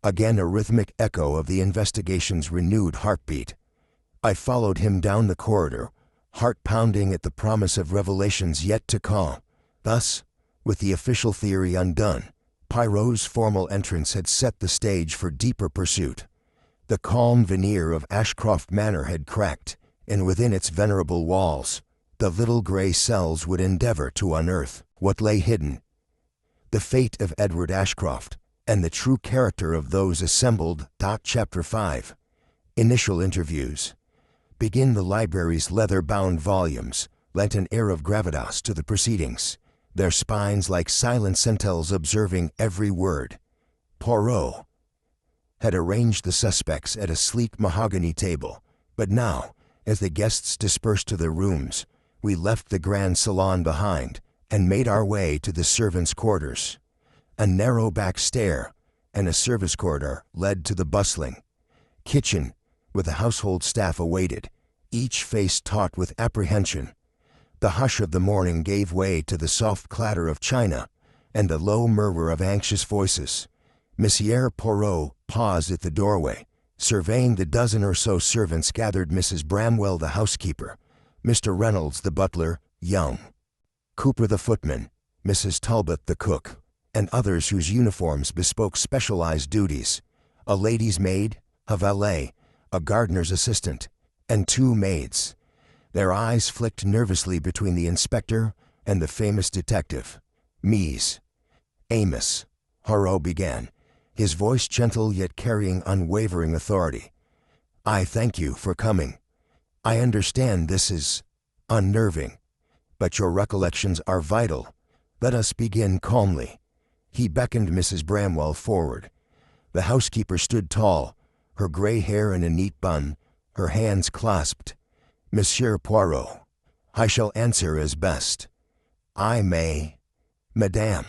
Again a rhythmic echo of the investigation's renewed heartbeat. I followed him down the corridor, heart pounding at the promise of revelations yet to come. Thus, with the official theory undone, Poirot's formal entrance had set the stage for deeper pursuit. The calm veneer of Ashcroft Manor had cracked, and within its venerable walls, the little gray cells would endeavor to unearth what lay hidden. The fate of Edward Ashcroft, and the true character of those assembled. Chapter 5. Initial Interviews. Begin. The library's leather-bound volumes lent an air of gravitas to the proceedings, their spines like silent sentinels observing every word. Poirot had arranged the suspects at a sleek mahogany table, but now, as the guests dispersed to their rooms, we left the grand salon behind and made our way to the servants' quarters. A narrow back stair and a service corridor led to the bustling kitchen, where the household staff awaited, each face taut with apprehension. The hush of the morning gave way to the soft clatter of china and the low murmur of anxious voices. Monsieur Poirot paused at the doorway, surveying the dozen or so servants gathered. Mrs. Bramwell, the housekeeper; Mr. Reynolds, the butler; young Cooper, the footman; Mrs. Talbot, the cook, and others whose uniforms bespoke specialized duties: a lady's maid, a valet, a gardener's assistant, and 2 maids. Their eyes flicked nervously between the inspector and the famous detective. "Mies. Amos," Poirot began, his voice gentle yet carrying unwavering authority. "I thank you for coming. I understand this is unnerving, but your recollections are vital. Let us begin calmly." He beckoned Mrs. Bramwell forward. The housekeeper stood tall, her gray hair in a neat bun, her hands clasped. "Monsieur Poirot, I shall answer as best I may." "Madame,"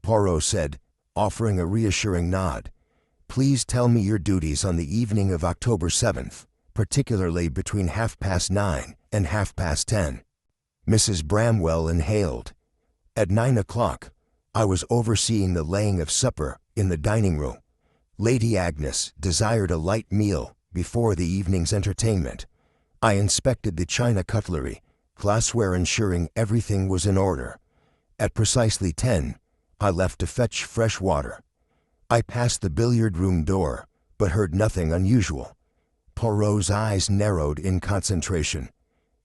Poirot said, offering a reassuring nod, "please tell me your duties on the evening of October 7th, particularly between 9:30 and 10:30. Mrs. Bramwell inhaled. "At 9 o'clock, I was overseeing the laying of supper in the dining room. Lady Agnes desired a light meal before the evening's entertainment. I inspected the china cutlery, glassware, ensuring everything was in order. At precisely 10, I left to fetch fresh water. I passed the billiard room door, but heard nothing unusual." Poirot's eyes narrowed in concentration.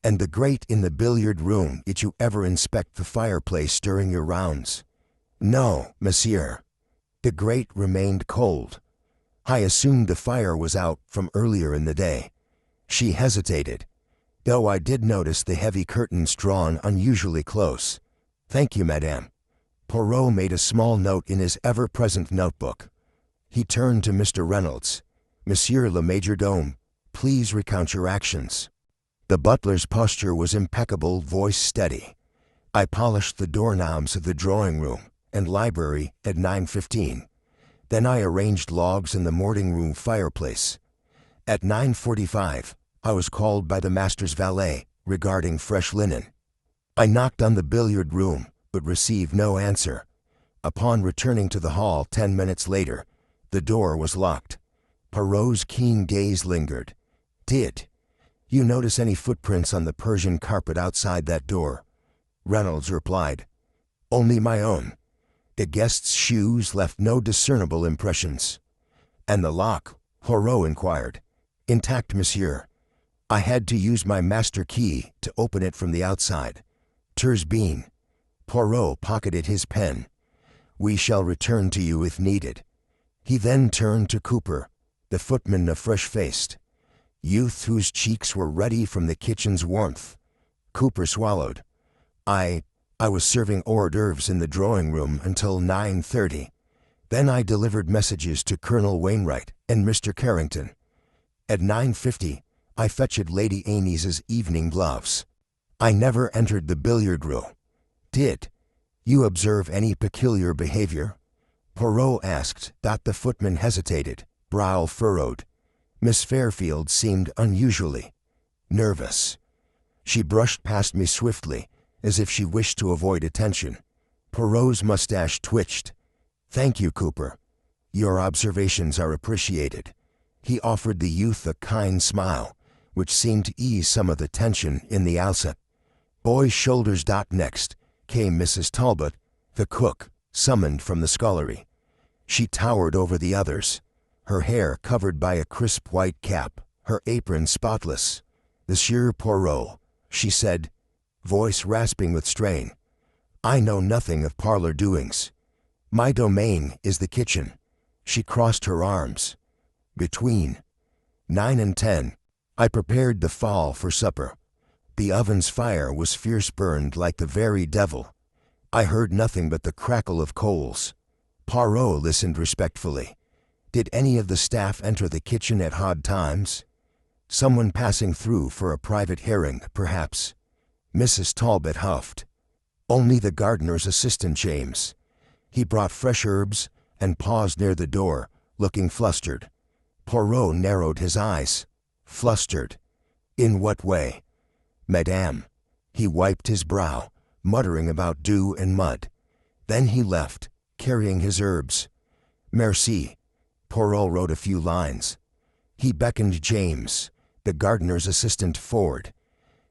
"And the grate in the billiard room, did you ever inspect the fireplace during your rounds?" "No, monsieur. The grate remained cold. I assumed the fire was out from earlier in the day." She hesitated, though I did notice the heavy curtains drawn unusually close. "Thank you, madame." Poirot made a small note in his ever-present notebook. He turned to Mr. Reynolds. "Monsieur le majordome, please recount your actions." The butler's posture was impeccable, voice steady. "I polished the doorknobs of the drawing room and library at 9:15. Then I arranged logs in the morning room fireplace. At 9:45, I was called by the master's valet regarding fresh linen. I knocked on the billiard room, but received no answer. Upon returning to the hall 10 minutes later, the door was locked." Poirot's keen gaze lingered. Did you notice any footprints on the Persian carpet outside that door? Reynolds replied. Only my own. The guest's shoes left no discernible impressions. And the lock? Poirot inquired. Intact, monsieur. I had to use my master key to open it from the outside. Turs bien. Poirot pocketed his pen. We shall return to you if needed. He then turned to Cooper, the footman, a fresh-faced youth whose cheeks were ruddy from the kitchen's warmth. Cooper swallowed. I was serving hors d'oeuvres in the drawing-room until 9:30. Then I delivered messages to Colonel Wainwright and Mr. Carrington. At 9:50, I fetched Lady Amy's evening gloves. I never entered the billiard room. Did you observe any peculiar behavior? Poirot asked. The footman hesitated, brow furrowed. Miss Fairfield seemed unusually nervous. She brushed past me swiftly, as if she wished to avoid attention. Poirot's mustache twitched. Thank you, Cooper. Your observations are appreciated. He offered the youth a kind smile, which seemed to ease some of the tension in the outset. Boy's shoulders. Next came Mrs. Talbot, the cook, summoned from the scullery. She towered over the others, her hair covered by a crisp white cap, her apron spotless. Monsieur Poirot, she said, voice rasping with strain. I know nothing of parlor doings. My domain is the kitchen. She crossed her arms. Between 9 and 10, I prepared the fowl for supper. The oven's fire was fierce, burned like the very devil. I heard nothing but the crackle of coals. Poirot listened respectfully. Did any of the staff enter the kitchen at odd times? Someone passing through for a private hearing, perhaps. Mrs. Talbot huffed. Only the gardener's assistant, James. He brought fresh herbs and paused near the door, looking flustered. Poirot narrowed his eyes. Flustered? In what way? Madame. He wiped his brow, muttering about dew and mud. Then he left, carrying his herbs. Merci. Poirot wrote a few lines. He beckoned James, the gardener's assistant, forward.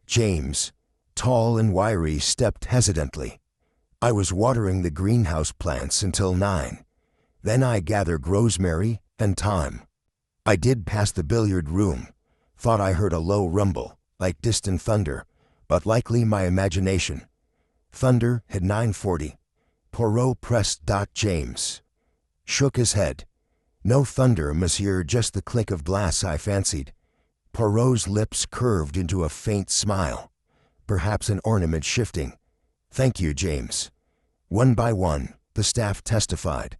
James, tall and wiry, stepped hesitantly. I was watering the greenhouse plants until 9. Then I gathered rosemary and thyme. I did pass the billiard room. Thought I heard a low rumble, like distant thunder, but likely my imagination. Thunder at 9:40. Poirot pressed. James shook his head. No thunder, monsieur, just the clink of glass, I fancied. Poirot's lips curved into a faint smile. Perhaps an ornament shifting. Thank you, James. One by one, the staff testified.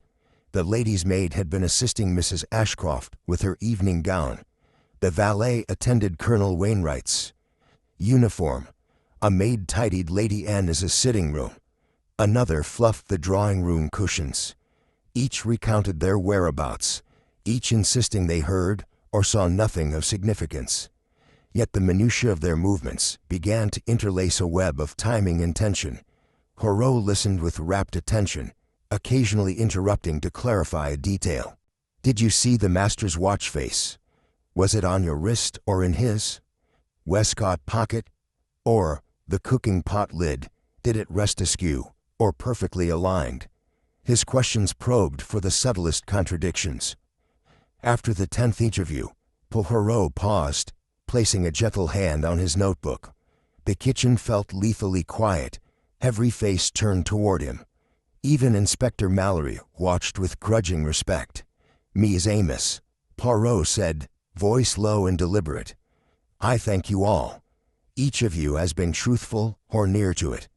The lady's maid had been assisting Mrs. Ashcroft with her evening gown. The valet attended Colonel Wainwright's uniform. A maid tidied Lady Anne's sitting room. Another fluffed the drawing-room cushions. Each recounted their whereabouts, each insisting they heard or saw nothing of significance. Yet the minutiae of their movements began to interlace a web of timing and tension. Poirot listened with rapt attention, occasionally interrupting to clarify a detail. Did you see the master's watch face? Was it on your wrist or in his waistcoat pocket? Or the cooking pot lid, did it rest askew or perfectly aligned? His questions probed for the subtlest contradictions. After the 10th interview, Poirot paused, placing a gentle hand on his notebook. The kitchen felt lethally quiet, every face turned toward him. Even Inspector Mallory watched with grudging respect. Ms. Amos, Poirot said, voice low and deliberate. I thank you all. Each of you has been truthful or near to it.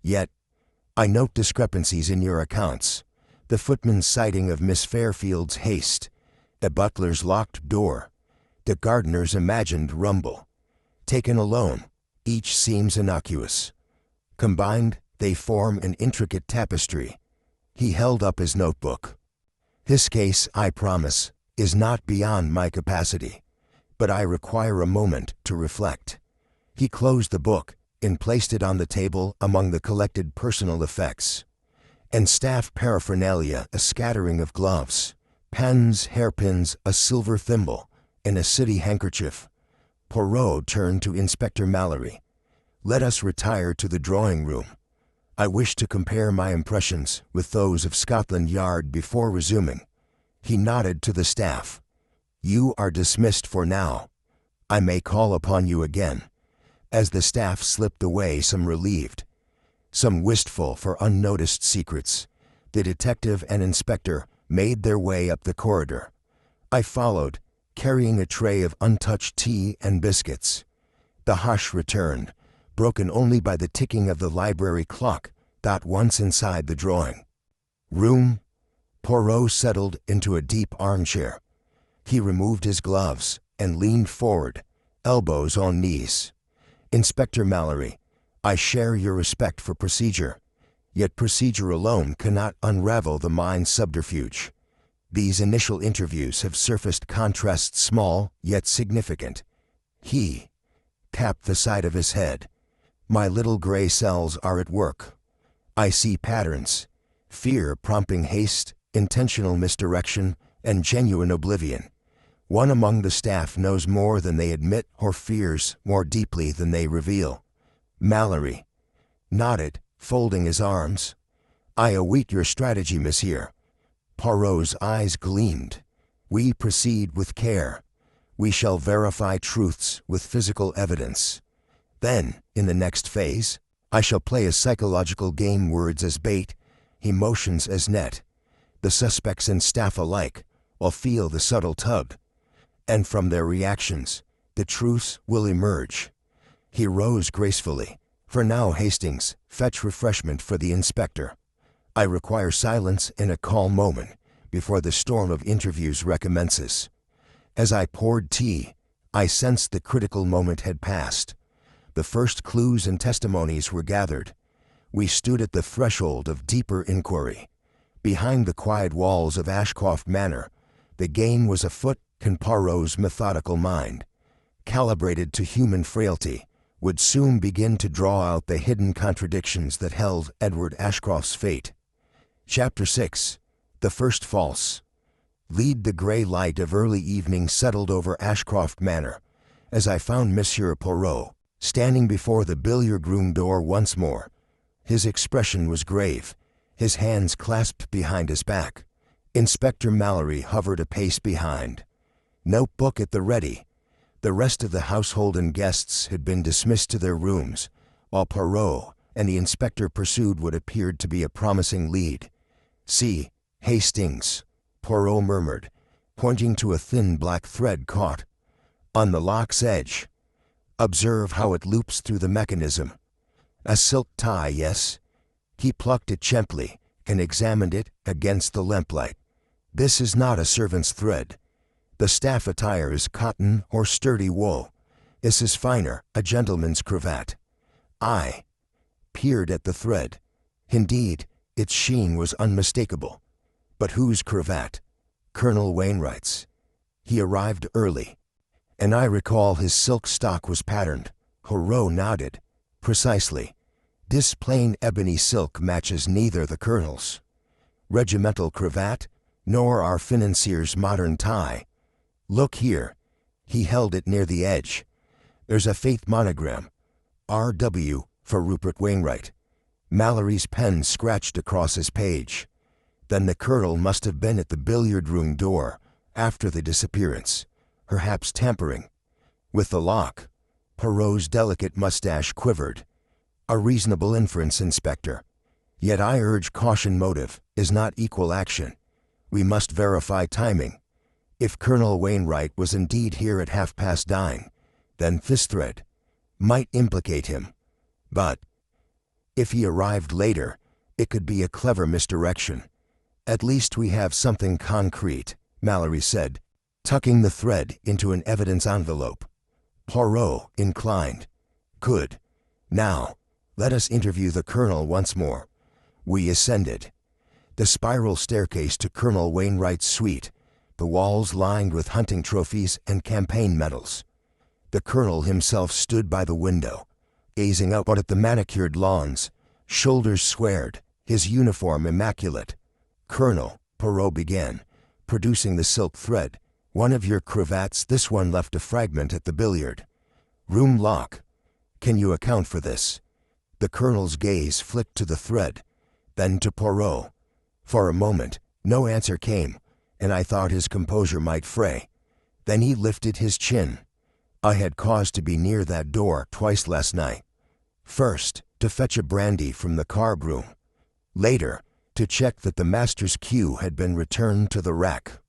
Yet, I note discrepancies in your accounts. The footman's citing of Miss Fairfield's haste, the butler's locked door, the gardener's imagined rumble. Taken alone, each seems innocuous. Combined, they form an intricate tapestry. He held up his notebook. This case, I promise, is not beyond my capacity, but I require a moment to reflect. He closed the book and placed it on the table among the collected personal effects and staff paraphernalia, a scattering of gloves, Pens, hairpins, a silver thimble, and a city handkerchief. Poirot turned to Inspector Mallory. "Let us retire to the drawing room. I wish to compare my impressions with those of Scotland Yard before resuming." He nodded to the staff. "You are dismissed for now. I may call upon you again." As the staff slipped away, some relieved, some wistful for unnoticed secrets, the detective and inspector made their way up the corridor. I followed, carrying a tray of untouched tea and biscuits. The hush returned, broken only by the ticking of the library clock. Once inside the drawing room, Poirot settled into a deep armchair. He removed his gloves and leaned forward, elbows on knees. "Inspector Mallory, I share your respect for procedure, yet procedure alone cannot unravel the mind's subterfuge. These initial interviews have surfaced contrasts small yet significant." He tapped the side of his head. "My little gray cells are at work. I see patterns, fear prompting haste, intentional misdirection, and genuine oblivion. One among the staff knows more than they admit or fears more deeply than they reveal." Mallory nodded, folding his arms. "I await your strategy, monsieur." Poirot's eyes gleamed. "We proceed with care. We shall verify truths with physical evidence. Then, in the next phase, I shall play a psychological game, words as bait, emotions as net. The suspects and staff alike will feel the subtle tug, and from their reactions, the truths will emerge." He rose gracefully. "For now, Hastings, fetch refreshment for the inspector. I require silence in a calm moment before the storm of interviews recommences." As I poured tea, I sensed the critical moment had passed. The first clues and testimonies were gathered. We stood at the threshold of deeper inquiry. Behind the quiet walls of Ashcroft Manor, the game was afoot, and Poirot's methodical mind, calibrated to human frailty, would soon begin to draw out the hidden contradictions that held Edward Ashcroft's fate. Chapter 6. The First False. The gray light of early evening settled over Ashcroft Manor as I found Monsieur Poirot standing before the billiard room door once more. His expression was grave, his hands clasped behind his back. Inspector Mallory hovered a pace behind, notebook at the ready. The rest of the household and guests had been dismissed to their rooms, while Poirot and the inspector pursued what appeared to be a promising lead. "See, Hastings," Poirot murmured, pointing to a thin black thread caught on the lock's edge. "Observe how it loops through the mechanism. A silk tie, yes?" He plucked it gently and examined it against the lamplight. "This is not a servant's thread. The staff attire is cotton or sturdy wool. This is finer, a gentleman's cravat." I peered at the thread. Indeed, its sheen was unmistakable. But whose cravat? Colonel Wainwright's. He arrived early, and I recall his silk stock was patterned. Poirot nodded. "Precisely. This plain ebony silk matches neither the colonel's regimental cravat nor our financier's modern tie. Look here." He held it near the edge. "There's a faith monogram, R.W. for Rupert Wainwright." Mallory's pen scratched across his page. "Then the colonel must have been at the billiard room door after the disappearance, perhaps tampering with the lock." Poirot's delicate mustache quivered. "A reasonable inference, Inspector. Yet I urge caution. Motive is not equal action. We must verify timing. If Colonel Wainwright was indeed here at 9:30, then this thread might implicate him. But if he arrived later, it could be a clever misdirection. At least we have something concrete," Mallory said, tucking the thread into an evidence envelope. Poirot inclined. "Good. Now, let us interview the colonel once more." We ascended the spiral staircase to Colonel Wainwright's suite, the walls lined with hunting trophies and campaign medals. The colonel himself stood by the window, gazing up at the manicured lawns, shoulders squared, his uniform immaculate. "Colonel," Poirot began, producing the silk thread. One of your cravats, this one left a fragment at the billiard room lock. Can you account for this? The colonel's gaze flicked to the thread, then to Poirot. For a moment, no answer came, and I thought his composure might fray. Then he lifted his chin. I had cause to be near that door twice last night. First, to fetch a brandy from the card room. Later, to check that the master's cue had been returned to the rack.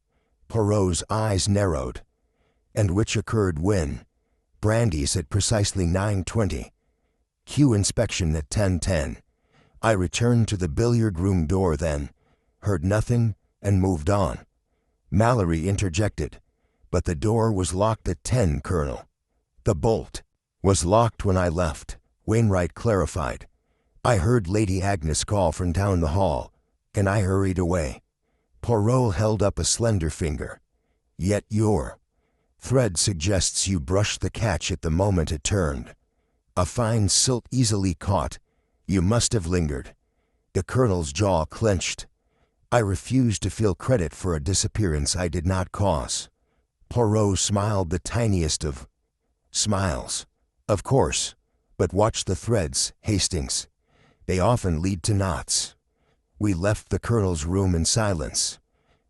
Poirot's eyes narrowed. And which occurred when? Brandy's at precisely 9:20. Cue inspection at 10:10. I returned to the billiard room door then, heard nothing, and moved on. Mallory interjected. But the door was locked at 10, Colonel. The bolt was locked when I left, Wainwright clarified. I heard Lady Agnes call from down the hall, and I hurried away. Poirot held up a slender finger. Yet your thread suggests you brushed the catch at the moment it turned. A fine silt easily caught. You must have lingered. The colonel's jaw clenched. I refused to feel credit for a disappearance I did not cause. Poirot smiled the tiniest of smiles. Of course, but watch the threads, Hastings. They often lead to knots. We left the colonel's room in silence.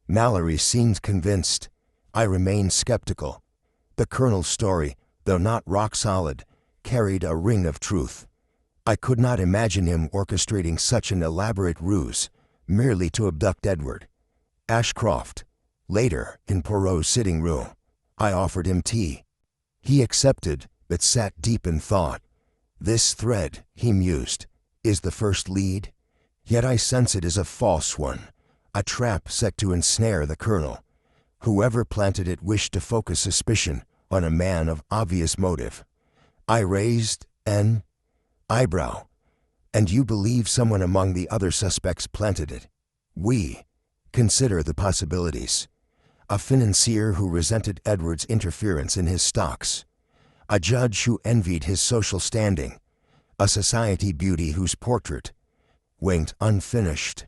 Mallory seemed convinced. I remained skeptical. The colonel's story, though not rock solid, carried a ring of truth. I could not imagine him orchestrating such an elaborate ruse, merely to abduct Edward Ashcroft. Later, in Poirot's sitting room, I offered him tea. He accepted, but sat deep in thought. This thread, he mused, is the first lead. Yet I sense it is a false one, a trap set to ensnare the colonel. Whoever planted it wished to focus suspicion on a man of obvious motive. I raised an eyebrow. And you believe someone among the other suspects planted it? We consider the possibilities. A financier who resented Edward's interference in his stocks. A judge who envied his social standing. A society beauty whose portrait went unfinished.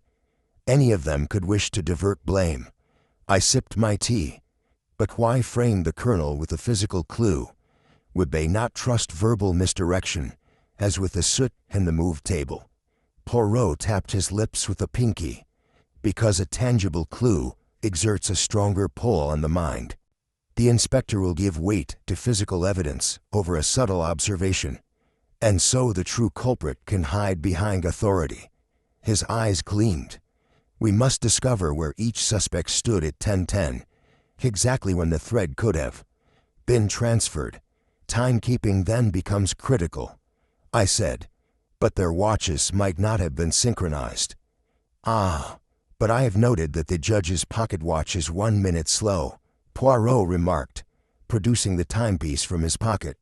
Any of them could wish to divert blame. I sipped my tea. But why frame the colonel with a physical clue? Would they not trust verbal misdirection, as with the soot and the moved table? Poirot tapped his lips with a pinky. Because a tangible clue exerts a stronger pull on the mind. The inspector will give weight to physical evidence over a subtle observation. And so the true culprit can hide behind authority. His eyes gleamed. We must discover where each suspect stood at 10:10, exactly when the thread could have been transferred. Timekeeping then becomes critical. I said, but their watches might not have been synchronized. Ah, but I have noted that the judge's pocket watch is 1 minute slow, Poirot remarked, producing the timepiece from his pocket.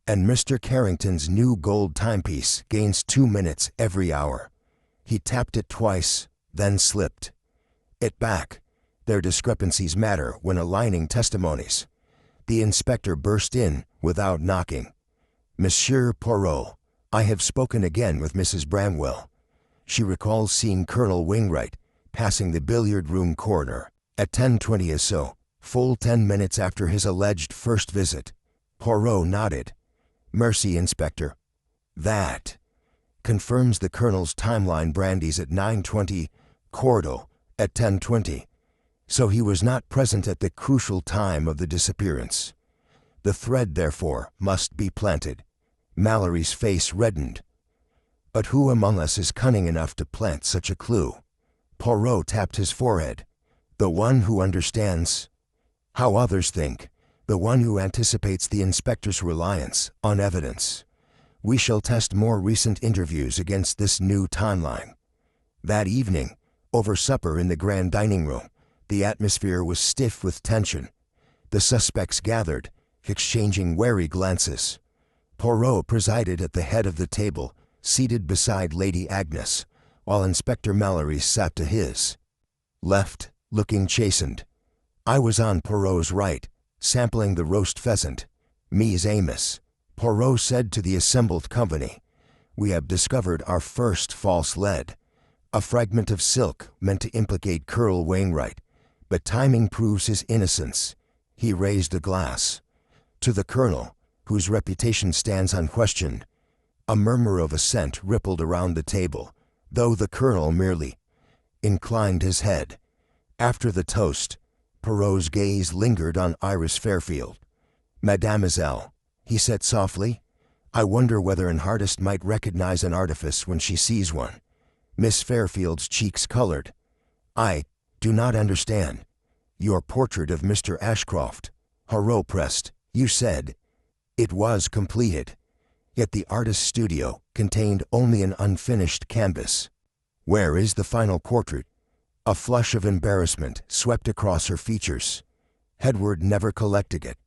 And Mr. Carrington's new gold timepiece gains 2 minutes every hour. He tapped it twice, then slipped it back. Their discrepancies matter when aligning testimonies. The inspector burst in without knocking. Monsieur Poirot, I have spoken again with Mrs. Bramwell. She recalls seeing Colonel Wainwright passing the billiard room corner at 10:20 or so, full 10 minutes after his alleged first visit. Poirot nodded. Mercy, Inspector. That confirms the colonel's timeline. Brandy's at 9:20, Cordo at 10:20. So he was not present at the crucial time of the disappearance. The thread, therefore, must be planted. Mallory's face reddened. But who among us is cunning enough to plant such a clue? Poirot tapped his forehead. The one who understands how others think, the one who anticipates the inspector's reliance on evidence. We shall test more recent interviews against this new timeline. That evening, over supper in the grand dining room, the atmosphere was stiff with tension. The suspects gathered, exchanging wary glances. Poirot presided at the head of the table, seated beside Lady Agnes, while Inspector Mallory sat to his left, looking chastened. I was on Poirot's right, sampling the roast pheasant. Mise Amos, Poirot said to the assembled company, we have discovered our first false lead. A fragment of silk meant to implicate Colonel Wainwright, But timing proves his innocence. He raised a glass. To the Colonel, whose reputation stands unquestioned. A murmur of assent rippled around the table, though the Colonel merely inclined his head. After the toast, Poirot's gaze lingered on Iris Fairfield. "Mademoiselle," he said softly, "I wonder whether an artist might recognize an artifice when she sees one." Miss Fairfield's cheeks colored. "I do not understand." "Your portrait of Mr. Ashcroft," Poirot pressed. "You said it was completed. Yet the artist's studio contained only an unfinished canvas. Where is the final portrait?" A flush of embarrassment swept across her features. "Edward never collected it.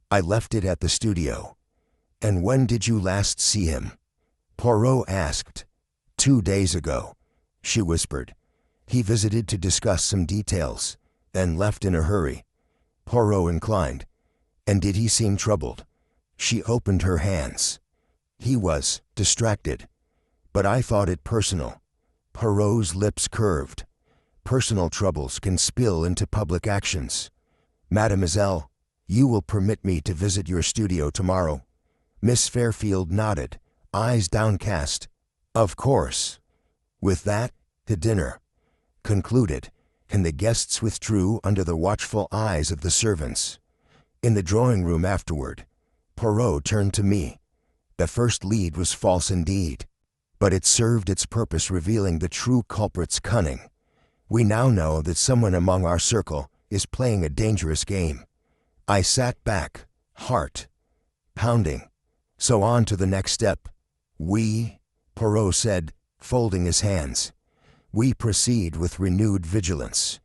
I left it at the studio." "And when did you last see him?" Poirot asked. "2 days ago," she whispered. "He visited to discuss some details, then left in a hurry." Poirot inclined. "And did he seem troubled?" She opened her hands. "He was distracted. But I thought it personal." Poirot's lips curved. "Personal troubles can spill into public actions. Mademoiselle, you will permit me to visit your studio tomorrow?" Miss Fairfield nodded, eyes downcast. "Of course." With that, the dinner concluded, and the guests withdrew under the watchful eyes of the servants. In the drawing room afterward, Poirot turned to me. "The first lead was false indeed, but it served its purpose, revealing the true culprit's cunning. We now know that someone among our circle is playing a dangerous game." I sat back, heart pounding. "So on to the next step." Poirot said, folding his hands. "We proceed with renewed vigilance.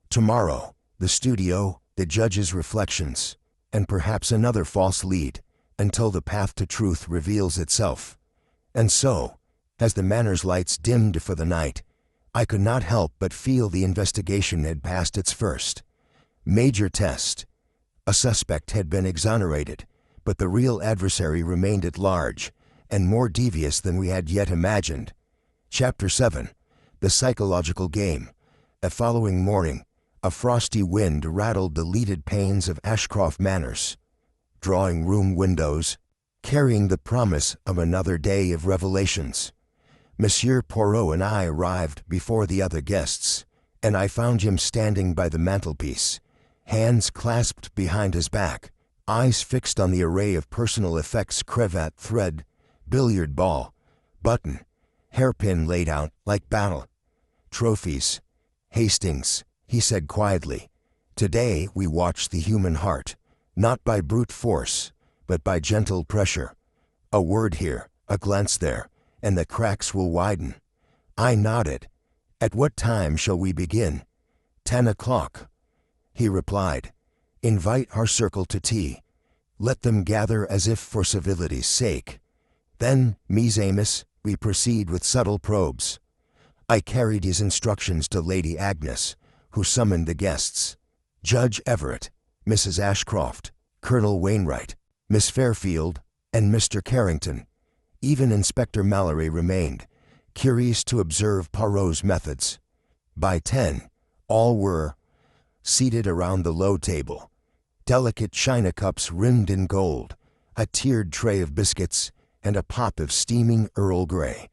Tomorrow, the studio, the judge's reflections, and perhaps another false lead, until the path to truth reveals itself." And so, as the manor's lights dimmed for the night, I could not help but feel the investigation had passed its first major test. A suspect had been exonerated, but the real adversary remained at large, and more devious than we had yet imagined. Chapter 7. The Psychological Game. The following morning, a frosty wind rattled the leaded panes of Ashcroft Manor's drawing-room windows, carrying the promise of another day of revelations. Monsieur Poirot and I arrived before the other guests, and I found him standing by the mantelpiece, hands clasped behind his back, eyes fixed on the array of personal effects: cravat, thread, billiard ball, button, hairpin laid out like battle trophies. "Hastings," he said quietly, "today we watch the human heart, not by brute force, but by gentle pressure. A word here, a glance there, and the cracks will widen." I nodded. "At what time shall we begin?" 10 o'clock. He replied. "Invite our circle to tea. Let them gather as if for civility's sake. Then, Ms. Amos, we proceed with subtle probes." I carried his instructions to Lady Agnes, who summoned the guests. Judge Everett, Mrs. Ashcroft, Colonel Wainwright, Miss Fairfield, and Mr. Carrington. Even Inspector Mallory remained, curious to observe Poirot's methods. By 10, all were seated around the low table. Delicate china cups rimmed in gold, a tiered tray of biscuits, and a pot of steaming Earl Grey.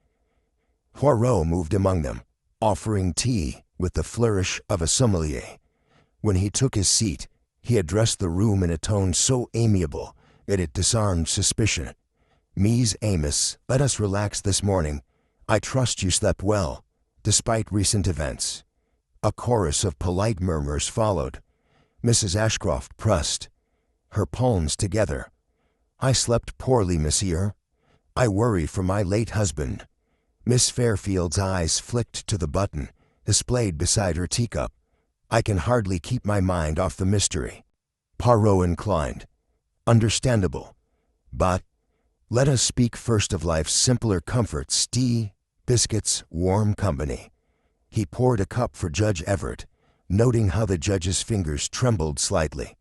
Poirot moved among them, offering tea with the flourish of a sommelier. When he took his seat, he addressed the room in a tone so amiable that it disarmed suspicion. "Ms. Amos, let us relax this morning. I trust you slept well, despite recent events." A chorus of polite murmurs followed. Mrs. Ashcroft pressed her palms together. "I slept poorly, monsieur. I worry for my late husband." Miss Fairfield's eyes flicked to the button displayed beside her teacup. "I can hardly keep my mind off the mystery." Poirot inclined. "Understandable. But let us speak first of life's simpler comforts: tea, biscuits, warm company." He poured a cup for Judge Everett, noting how the judge's fingers trembled slightly.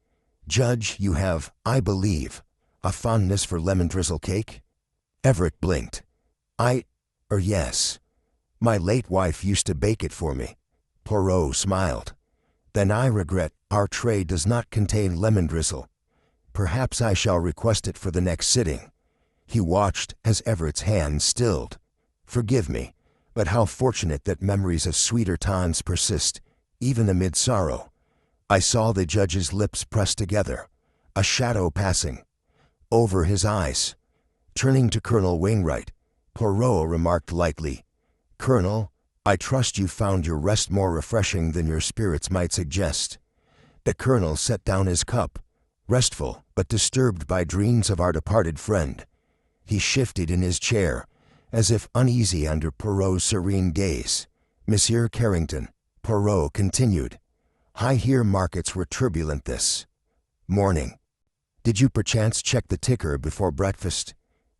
"Judge, you have, I believe, a fondness for lemon drizzle cake?" Everett blinked. Yes. My late wife used to bake it for me." Poirot smiled. Then I regret our tray does not contain lemon drizzle. Perhaps I shall request it for the next sitting." He watched as Everett's hand stilled. "Forgive me, but how fortunate that memories of sweeter times persist, even amid sorrow." I saw the judge's lips press together, a shadow passing over his eyes. Turning to Colonel Wainwright, Poirot remarked lightly, "Colonel, I trust you found your rest more refreshing than your spirits might suggest." The colonel set down his cup, restful but disturbed by dreams of our departed friend. He shifted in his chair, as if uneasy under Poirot's serene gaze. "Monsieur Carrington," Poirot continued, "I hear markets were turbulent this morning. Did you perchance check the ticker before breakfast?"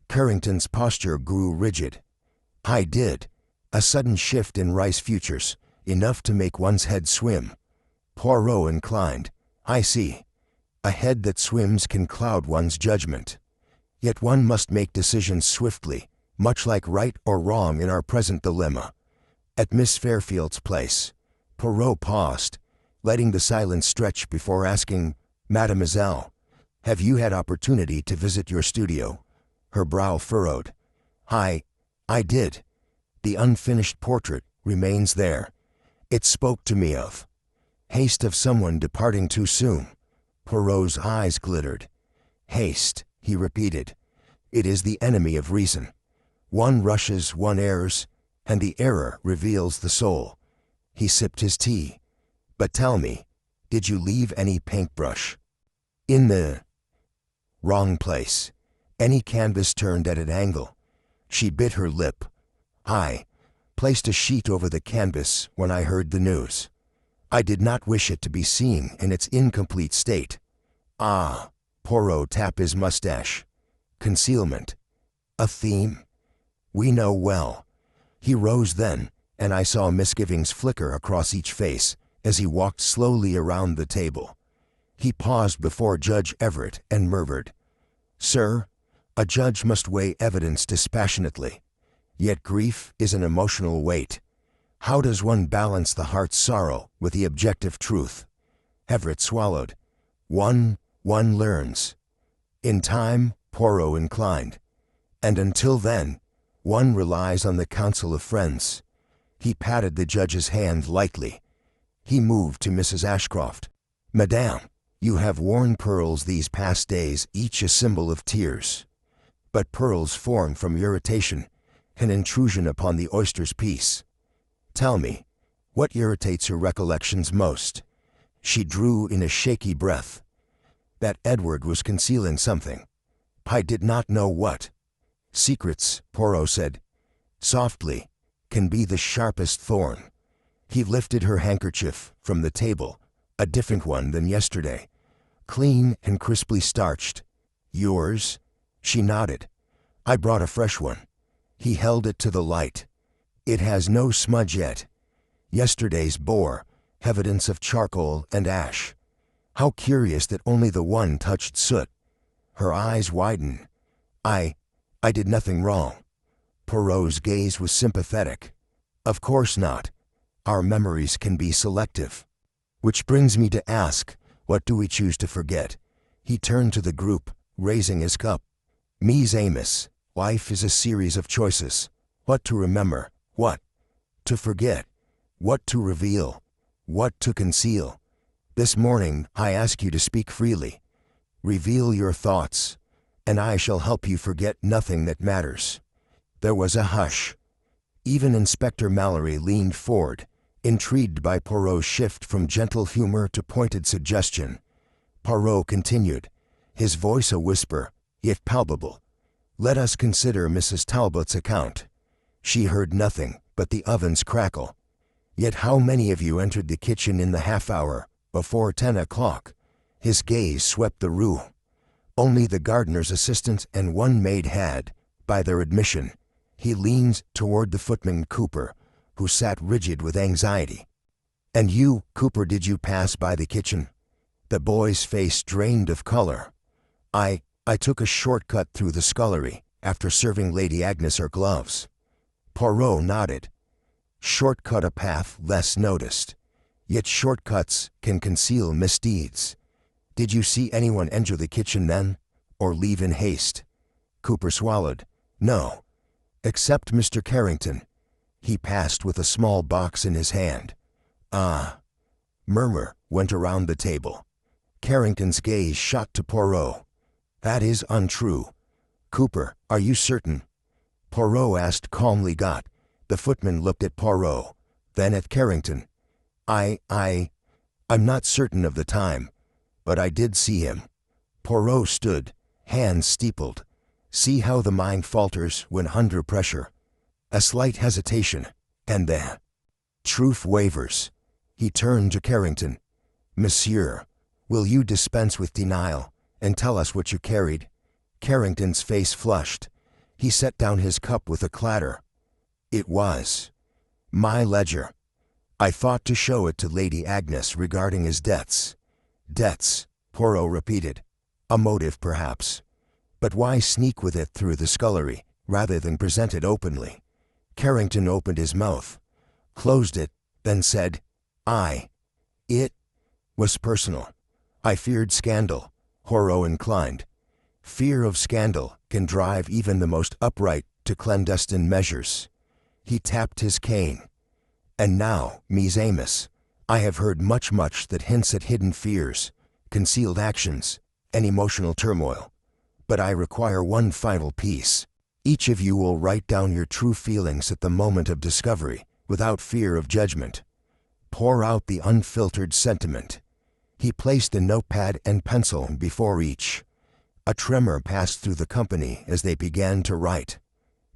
Carrington's posture grew rigid. "I did. A sudden shift in rice futures, enough to make one's head swim." Poirot inclined. "I see. A head that swims can cloud one's judgment. Yet one must make decisions swiftly, much like right or wrong in our present dilemma." At Miss Fairfield's place, Poirot paused, letting the silence stretch before asking, "Mademoiselle, have you had opportunity to visit your studio?" Her brow furrowed. I did. The unfinished portrait remains there. It spoke to me of haste, of someone departing too soon." Poirot's eyes glittered. "Haste," he repeated. "It is the enemy of reason. One rushes, one errs, and the error reveals the soul." He sipped his tea. "But tell me, did you leave any paintbrush in the wrong place? Any canvas turned at an angle?" She bit her lip. "I placed a sheet over the canvas when I heard the news. I did not wish it to be seen in its incomplete state." "Ah," Poirot tapped his mustache. "Concealment. A theme we know well." He rose then, and I saw misgivings flicker across each face as he walked slowly around the table. He paused before Judge Everett and murmured, "Sir, a judge must weigh evidence dispassionately. Yet grief is an emotional weight. How does one balance the heart's sorrow with the objective truth?" Everett swallowed. One learns. "In time," Poirot inclined. "And until then, one relies on the counsel of friends." He patted the judge's hand lightly. He moved to Mrs. Ashcroft. "Madame, you have worn pearls these past days, each a symbol of tears. But pearls form from irritation, an intrusion upon the oyster's peace. Tell me, what irritates your recollections most?" She drew in a shaky breath. "That Edward was concealing something. I did not know what." "Secrets," Poirot said, softly, "can be the sharpest thorn." He lifted her handkerchief from the table, a different one than yesterday, clean and crisply starched. "Yours?" She nodded. "I brought a fresh one." He held it to the light. "It has no smudge yet. Yesterday's bore evidence of charcoal and ash. How curious that only the one touched soot." Her eyes widened. I did nothing wrong." Poirot's gaze was sympathetic. "Of course not. Our memories can be selective. Which brings me to ask, what do we choose to forget?" He turned to the group, raising his cup. "Mise Amos, life is a series of choices. What to remember, what to forget, what to reveal, what to conceal. This morning I ask you to speak freely. Reveal your thoughts, and I shall help you forget nothing that matters." There was a hush. Even Inspector Mallory leaned forward, intrigued by Poirot's shift from gentle humor to pointed suggestion. Poirot continued, his voice a whisper, yet palpable. "Let us consider Mrs. Talbot's account. She heard nothing but the oven's crackle. Yet how many of you entered the kitchen in the half-hour before 10 o'clock?" His gaze swept the room. Only the gardener's assistant and one maid had, by their admission. He leaned toward the footman Cooper, who sat rigid with anxiety. "And you, Cooper, did you pass by the kitchen?" The boy's face drained of color. I took a shortcut through the scullery after serving Lady Agnes her gloves." Poirot nodded. "Shortcut a path less noticed. Yet shortcuts can conceal misdeeds. Did you see anyone enter the kitchen then, or leave in haste? Cooper swallowed. No. Except Mr. Carrington. He passed with a small box in his hand. Ah. Murmur went around the table. Carrington's gaze shot to Poirot. That is untrue. Cooper, are you certain? Poirot asked calmly. The footman looked at Poirot, then at Carrington. I'm not certain of the time, but I did see him. Poirot stood, hands steepled. See how the mind falters when under pressure. A slight hesitation, and then truth wavers. He turned to Carrington. Monsieur, will you dispense with denial and tell us what you carried? Carrington's face flushed. He set down his cup with a clatter. It was my ledger. I thought to show it to Lady Agnes regarding his debts. Debts, Poirot repeated. A motive, perhaps. But why sneak with it through the scullery, rather than present it openly? Carrington opened his mouth, closed it, then said, It was personal. I feared scandal. Poirot inclined. Fear of scandal can drive even the most upright to clandestine measures. He tapped his cane. And now, Mies Amos, I have heard much that hints at hidden fears, concealed actions, and emotional turmoil. But I require one final piece. Each of you will write down your true feelings at the moment of discovery, without fear of judgment. Pour out the unfiltered sentiment. He placed a notepad and pencil before each. A tremor passed through the company as they began to write.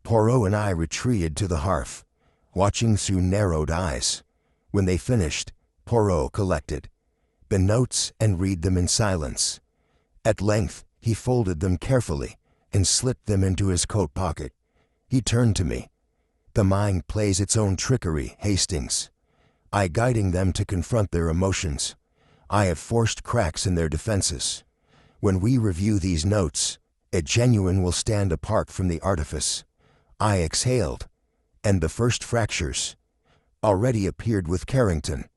Poirot and I retreated to the hearth, watching through narrowed eyes. When they finished, Poirot collected the notes and read them in silence. At length, he folded them carefully and slipped them into his coat pocket. He turned to me. The mind plays its own trickery, Hastings. I guiding them to confront their emotions. I have forced cracks in their defenses. When we review these notes, a genuine will stand apart from the artifice. I exhaled, and the first fractures already appeared with Carrington.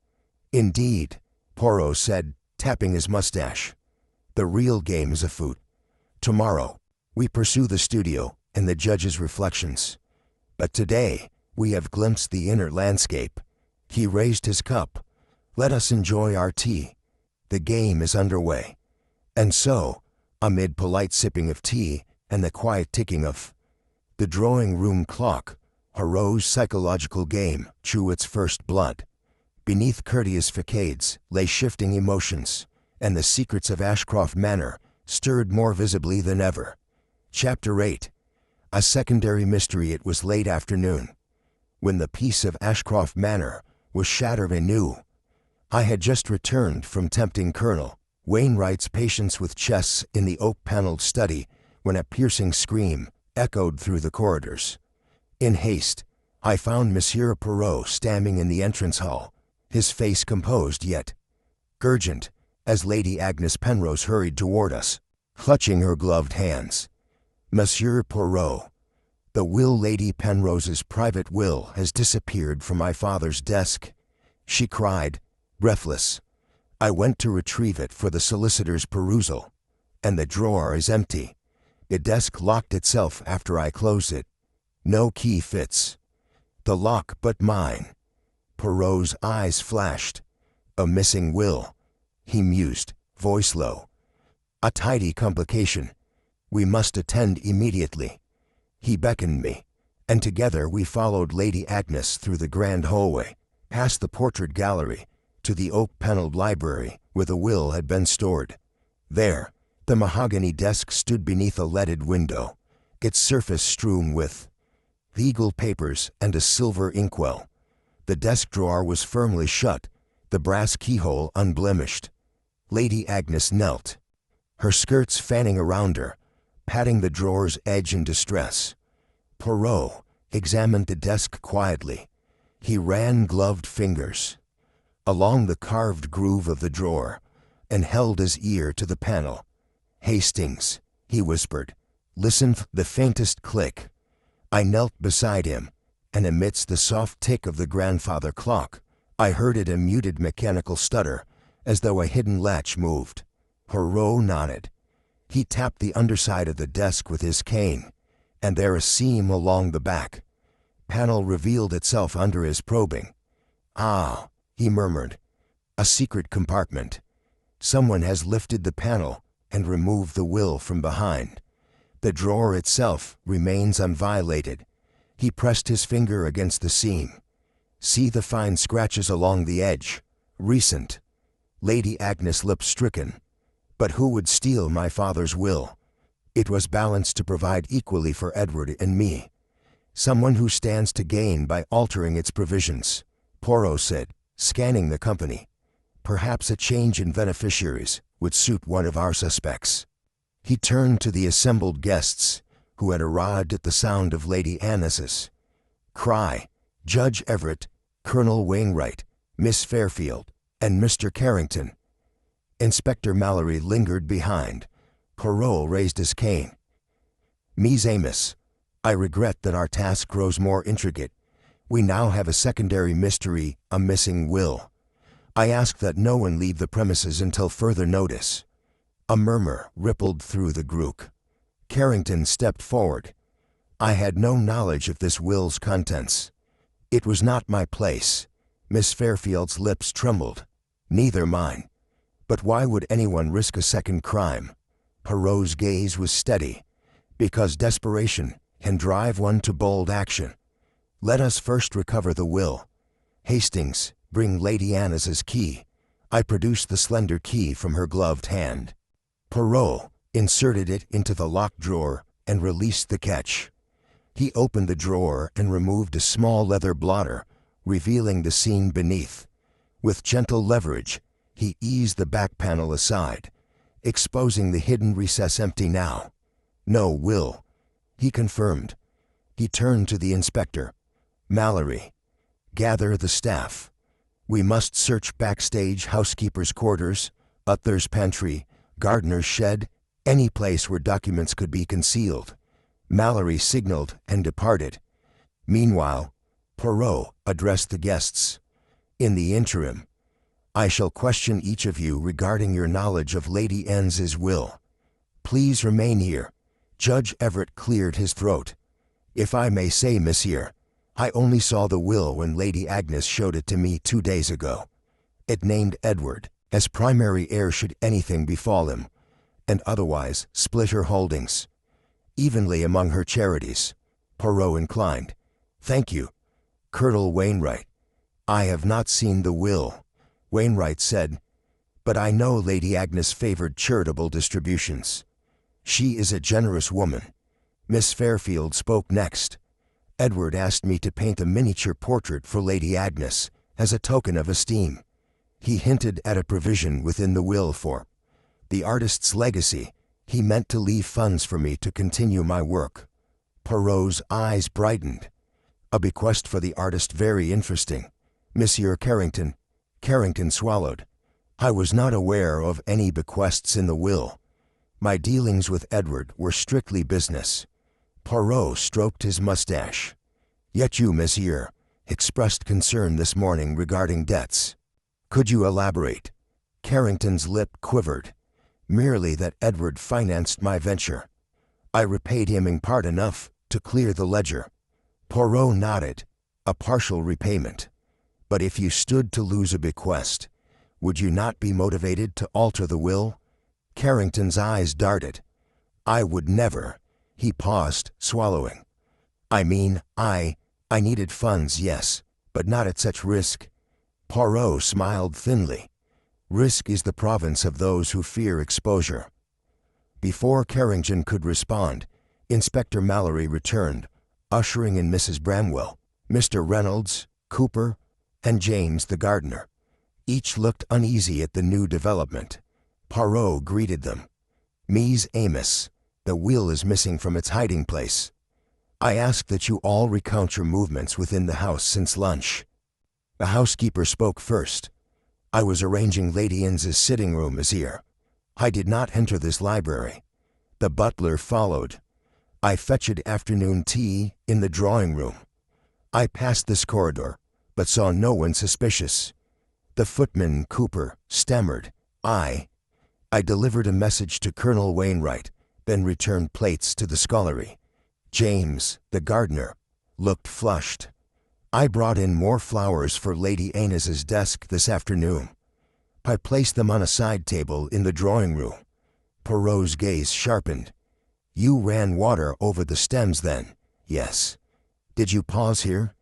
Indeed, Poirot said, tapping his mustache. The real game is afoot. Tomorrow, we pursue the studio and the judge's reflections. But today, we have glimpsed the inner landscape. He raised his cup. Let us enjoy our tea. The game is underway. And so, amid polite sipping of tea and the quiet ticking of the drawing-room clock, Poirot's psychological game drew its first blood. Beneath courteous facades lay shifting emotions, and the secrets of Ashcroft Manor stirred more visibly than ever. Chapter 8. A secondary mystery. It was late afternoon, when the peace of Ashcroft Manor was shattered anew. I had just returned from tempting Colonel Wainwright's patience with chess in the oak-paneled study when a piercing scream echoed through the corridors. In haste, I found Monsieur Poirot standing in the entrance hall, his face composed yet urgent, as Lady Agnes Penrose hurried toward us, clutching her gloved hands. Monsieur Poirot, the will, Lady Penrose's private will, has disappeared from my father's desk, she cried, breathless. I went to retrieve it for the solicitor's perusal, and the drawer is empty. The desk locked itself after I closed it. No key fits. The lock but mine. Poirot's eyes flashed. A missing will, he mused, voice low. A tidy complication. We must attend immediately. He beckoned me, and together we followed Lady Agnes through the grand hallway, past the portrait gallery, to the oak-paneled library where the will had been stored. There, the mahogany desk stood beneath a leaded window, its surface strewn with legal papers and a silver inkwell. The desk drawer was firmly shut, the brass keyhole unblemished. Lady Agnes knelt, her skirts fanning around her, patting the drawer's edge in distress. Poirot examined the desk quietly. He ran gloved fingers along the carved groove of the drawer and held his ear to the panel. Hastings, he whispered, listen for the faintest click. I knelt beside him, and amidst the soft tick of the grandfather clock, I heard it a muted mechanical stutter, as though a hidden latch moved. Poirot nodded. He tapped the underside of the desk with his cane, and there a seam along the back panel revealed itself under his probing. "Ah," he murmured, "a secret compartment. Someone has lifted the panel and removed the will from behind. The drawer itself remains unviolated." He pressed his finger against the seam. "See the fine scratches along the edge? Recent." Lady Agnes' lips stricken. "But who would steal my father's will? It was balanced to provide equally for Edward and me. Someone who stands to gain by altering its provisions," Poirot said, scanning the company. "Perhaps a change in beneficiaries would suit one of our suspects." He turned to the assembled guests, who had arrived at the sound of Lady Agnes's cry. Judge Everett, Colonel Wainwright, Miss Fairfield, and Mr. Carrington. Inspector Mallory lingered behind. Poirot raised his cane. "Ms. Amos, I regret that our task grows more intricate. We now have a secondary mystery, a missing will. I ask that no one leave the premises until further notice." A murmur rippled through the group. Carrington stepped forward. "I had no knowledge of this will's contents. It was not my place." Miss Fairfield's lips trembled. "Neither mine. But why would anyone risk a second crime?" Poirot's gaze was steady. "Because desperation can drive one to bold action. Let us first recover the will. Hastings, bring Lady Agnes's key." I produced the slender key from her gloved hand. Poirot inserted it into the locked drawer and released the catch. He opened the drawer and removed a small leather blotter, revealing the scene beneath. With gentle leverage, he eased the back panel aside, exposing the hidden recess empty now. "No will," he confirmed. He turned to the inspector. "Mallory, gather the staff. We must search backstage, housekeeper's quarters, butler's pantry, gardener's shed, any place where documents could be concealed." Mallory signaled and departed. Meanwhile, Poirot addressed the guests. "In the interim, I shall question each of you regarding your knowledge of Lady Agnes's will. Please remain here." Judge Everett cleared his throat. "If I may say, monsieur, I only saw the will when Lady Agnes showed it to me 2 days ago. It named Edward as primary heir should anything befall him, and otherwise split her holdings evenly among her charities." Poirot inclined. "Thank you, Colonel Wainwright. I have not seen the will," Wainwright said, "but I know Lady Agnes favored charitable distributions. She is a generous woman." Miss Fairfield spoke next. "Edward asked me to paint a miniature portrait for Lady Agnes as a token of esteem. He hinted at a provision within the will for the artist's legacy. He meant to leave funds for me to continue my work." Poirot's eyes brightened. "A bequest for the artist very interesting, Monsieur Carrington." Carrington swallowed. "I was not aware of any bequests in the will. My dealings with Edward were strictly business." Poirot stroked his mustache. "Yet you, monsieur, expressed concern this morning regarding debts. Could you elaborate?" Carrington's lip quivered. "Merely that Edward financed my venture. I repaid him in part enough to clear the ledger." Poirot nodded. "A partial repayment. But if you stood to lose a bequest, would you not be motivated to alter the will?" Carrington's eyes darted. "I would never." He paused, swallowing. "I mean, I needed funds, yes, but not at such risk." Poirot smiled thinly. "Risk is the province of those who fear exposure." Before Carrington could respond, Inspector Mallory returned, ushering in Mrs. Bramwell, Mr. Reynolds, Cooper, and James the gardener. Each looked uneasy at the new development. Poirot greeted them. "Ms. Amos, the will is missing from its hiding place. I ask that you all recount your movements within the house since lunch." The housekeeper spoke first. "I was arranging Lady Agnes's sitting room, monsieur. I did not enter this library." The butler followed. "I fetched afternoon tea in the drawing room. I passed this corridor, but saw no one suspicious. The footman, Cooper, stammered, I delivered a message to Colonel Wainwright, then returned plates to the scullery. James, the gardener, looked flushed. I brought in more flowers for Lady Aines's desk this afternoon. I placed them on a side table in the drawing room. Poirot's gaze sharpened. You ran water over the stems then? Yes. Did you pause here?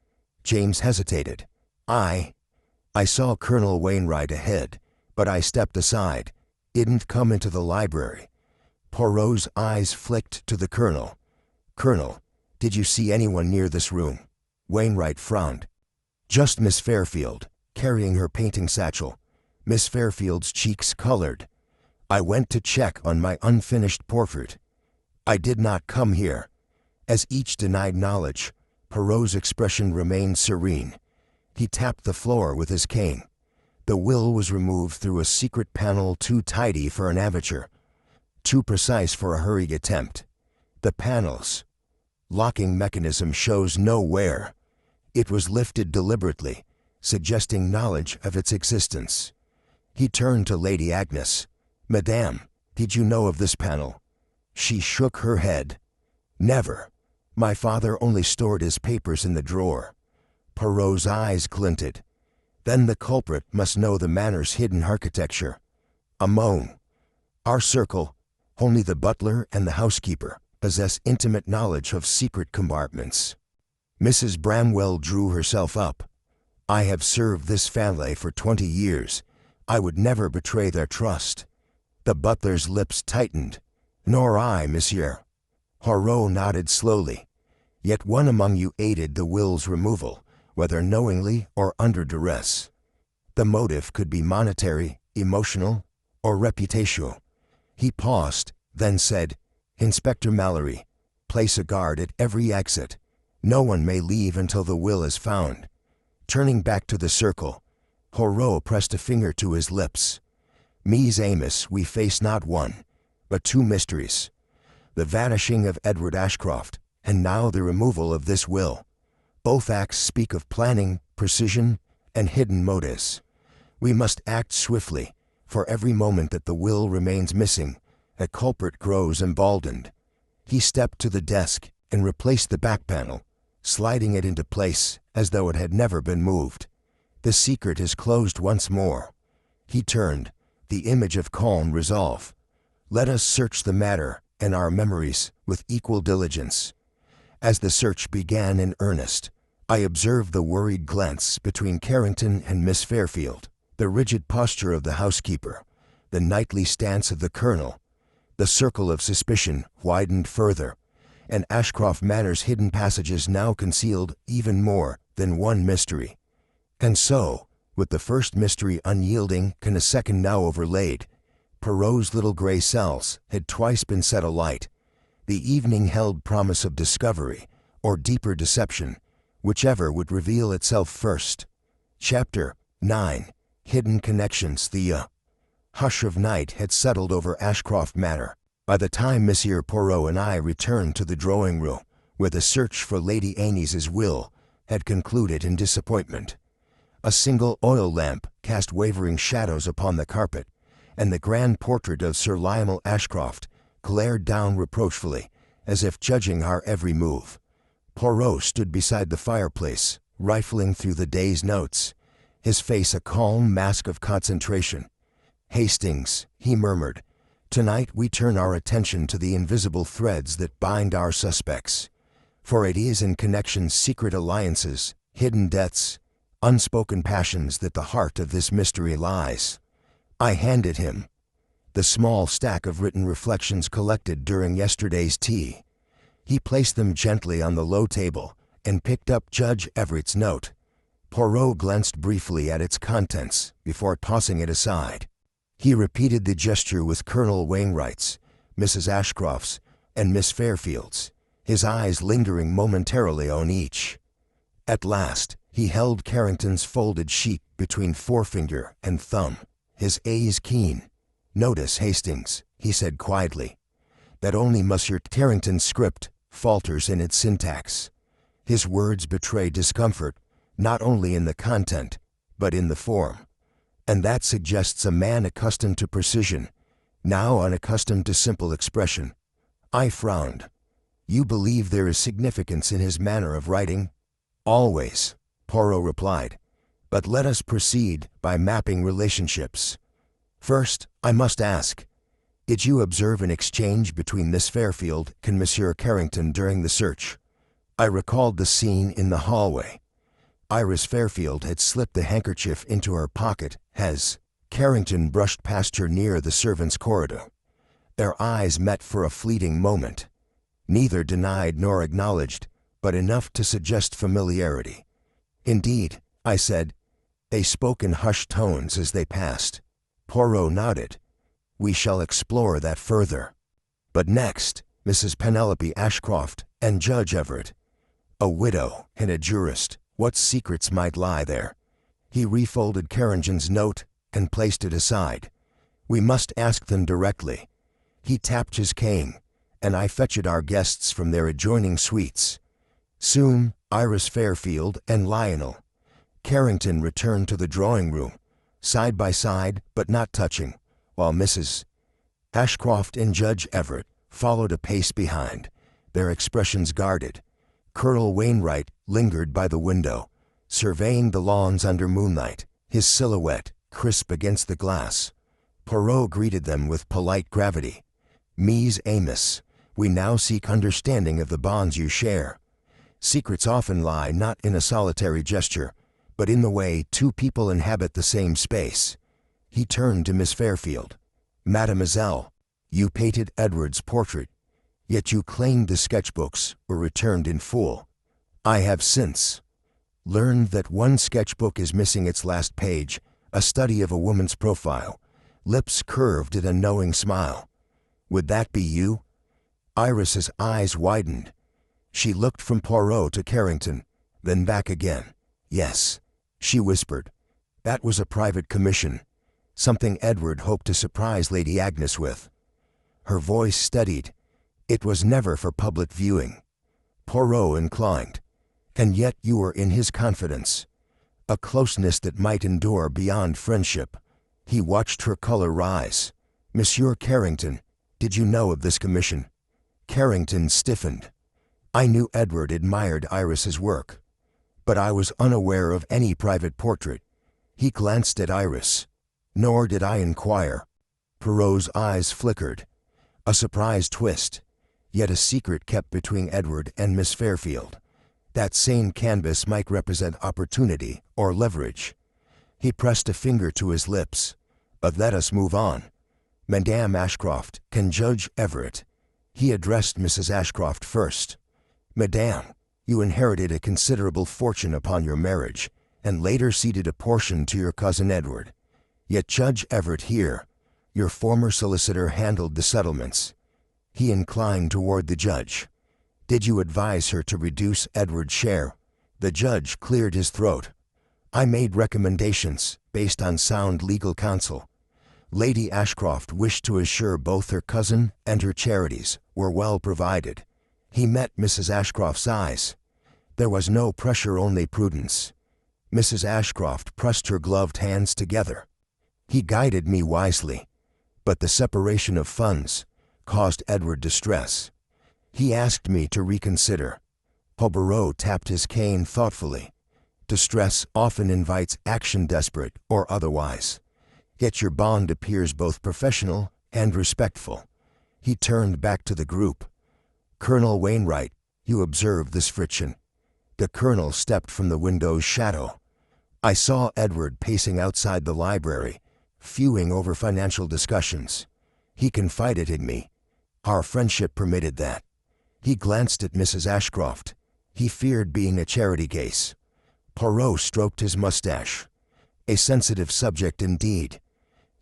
James hesitated. I saw Colonel Wainwright ahead, but I stepped aside, didn't come into the library. Poirot's eyes flicked to the colonel. Colonel, did you see anyone near this room? Wainwright frowned. Just Miss Fairfield, carrying her painting satchel. Miss Fairfield's cheeks colored. I went to check on my unfinished portrait. I did not come here. As each denied knowledge, Poirot's expression remained serene. He tapped the floor with his cane. The will was removed through a secret panel too tidy for an amateur, too precise for a hurried attempt. The panel's locking mechanism shows no wear. It was lifted deliberately, suggesting knowledge of its existence. He turned to Lady Agnes. Madame, did you know of this panel? She shook her head. Never. My father only stored his papers in the drawer. Poirot's eyes glinted. Then the culprit must know the manor's hidden architecture. A moan. Our circle, only the butler and the housekeeper, possess intimate knowledge of secret compartments. Mrs. Bramwell drew herself up. I have served this family for 20 years. I would never betray their trust. The butler's lips tightened. Nor I, monsieur. Poirot nodded slowly. Yet one among you aided the will's removal, whether knowingly or under duress. The motive could be monetary, emotional, or reputational. He paused, then said, Inspector Mallory, place a guard at every exit. No one may leave until the will is found. Turning back to the circle, Poirot pressed a finger to his lips. Mies Amos, we face not one, but two mysteries. The vanishing of Edward Ashcroft, and now the removal of this will. Both acts speak of planning, precision, and hidden motives. We must act swiftly, for every moment that the will remains missing, a culprit grows emboldened. He stepped to the desk and replaced the back panel, sliding it into place as though it had never been moved. The secret is closed once more. He turned, the image of calm resolve. Let us search the matter and our memories with equal diligence. As the search began in earnest, I observed the worried glance between Carrington and Miss Fairfield, the rigid posture of the housekeeper, the knightly stance of the colonel. The circle of suspicion widened further, and Ashcroft Manor's hidden passages now concealed even more than one mystery. And so, with the first mystery unyielding and a second now overlaid, Poirot's little gray cells had twice been set alight. The evening held promise of discovery, or deeper deception, whichever would reveal itself first. Chapter 9. Hidden Connections. The hush of night had settled over Ashcroft Manor by the time Monsieur Poirot and I returned to the drawing room, where the search for Lady Aines's will had concluded in disappointment. A single oil lamp cast wavering shadows upon the carpet, and the grand portrait of Sir Lionel Ashcroft glared down reproachfully, as if judging our every move. Poirot stood beside the fireplace, rifling through the day's notes, his face a calm mask of concentration. Hastings, he murmured, tonight we turn our attention to the invisible threads that bind our suspects. For it is in connections, secret alliances, hidden deaths, unspoken passions that the heart of this mystery lies. I handed him the small stack of written reflections collected during yesterday's tea. He placed them gently on the low table and picked up Judge Everett's note. Poirot glanced briefly at its contents before tossing it aside. He repeated the gesture with Colonel Wainwright's, Mrs. Ashcroft's, and Miss Fairfield's, his eyes lingering momentarily on each. At last, he held Carrington's folded sheet between forefinger and thumb, his gaze keen. Notice, Hastings, he said quietly, that only Monsieur Carrington's script falters in its syntax. His words betray discomfort, not only in the content, but in the form. And that suggests a man accustomed to precision, now unaccustomed to simple expression. I frowned. You believe there is significance in his manner of writing? Always, Poirot replied. But let us proceed by mapping relationships. First, I must ask, did you observe an exchange between Miss Fairfield and Monsieur Carrington during the search? I recalled the scene in the hallway. Iris Fairfield had slipped the handkerchief into her pocket as Carrington brushed past her near the servants' corridor. Their eyes met for a fleeting moment. Neither denied nor acknowledged, but enough to suggest familiarity. Indeed, I said. They spoke in hushed tones as they passed. Poirot nodded. We shall explore that further. But next, Mrs. Penelope Ashcroft and Judge Everett. A widow and a jurist, what secrets might lie there? He refolded Carrington's note and placed it aside. We must ask them directly. He tapped his cane, and I fetched our guests from their adjoining suites. Soon, Iris Fairfield and Lionel Carrington returned to the drawing room, side by side but not touching, while Mrs. Ashcroft and Judge Everett followed a pace behind, their expressions guarded. Colonel Wainwright lingered by the window, surveying the lawns under moonlight, his silhouette crisp against the glass. Poirot greeted them with polite gravity. Mies Amos, we now seek understanding of the bonds you share. Secrets often lie not in a solitary gesture, but in the way two people inhabit the same space. He turned to Miss Fairfield. Mademoiselle, you painted Edward's portrait, yet you claimed the sketchbooks were returned in full. I have since learned that one sketchbook is missing its last page, a study of a woman's profile, lips curved in a knowing smile. Would that be you? Iris's eyes widened. She looked from Poirot to Carrington, then back again. Yes, she whispered. That was a private commission, something Edward hoped to surprise Lady Agnes with. Her voice steadied. It was never for public viewing. Poirot inclined. And yet you were in his confidence. A closeness that might endure beyond friendship. He watched her color rise. Monsieur Carrington, did you know of this commission? Carrington stiffened. I knew Edward admired Iris's work, but I was unaware of any private portrait. He glanced at Iris. Nor did I inquire. Poirot's eyes flickered. A surprise twist, yet a secret kept between Edward and Miss Fairfield. That same canvas might represent opportunity or leverage. He pressed a finger to his lips. But let us move on. Madame Ashcroft and Judge Everett. He addressed Mrs. Ashcroft first. Madame, you inherited a considerable fortune upon your marriage, and later ceded a portion to your cousin Edward. Yet Judge Everett here, your former solicitor, handled the settlements. He inclined toward the judge. Did you advise her to reduce Edward's share? The judge cleared his throat. I made recommendations based on sound legal counsel. Lady Ashcroft wished to assure both her cousin and her charities were well provided. He met Mrs. Ashcroft's eyes. There was no pressure, only prudence. Mrs. Ashcroft pressed her gloved hands together. He guided me wisely, but the separation of funds caused Edward distress. He asked me to reconsider. Poirot tapped his cane thoughtfully. Distress often invites action, desperate or otherwise. Yet your bond appears both professional and respectful. He turned back to the group. Colonel Wainwright, you observed this friction. The colonel stepped from the window's shadow. I saw Edward pacing outside the library, fuming over financial discussions. He confided in me. Our friendship permitted that. He glanced at Mrs. Ashcroft. He feared being a charity case. Poirot stroked his mustache. A sensitive subject indeed.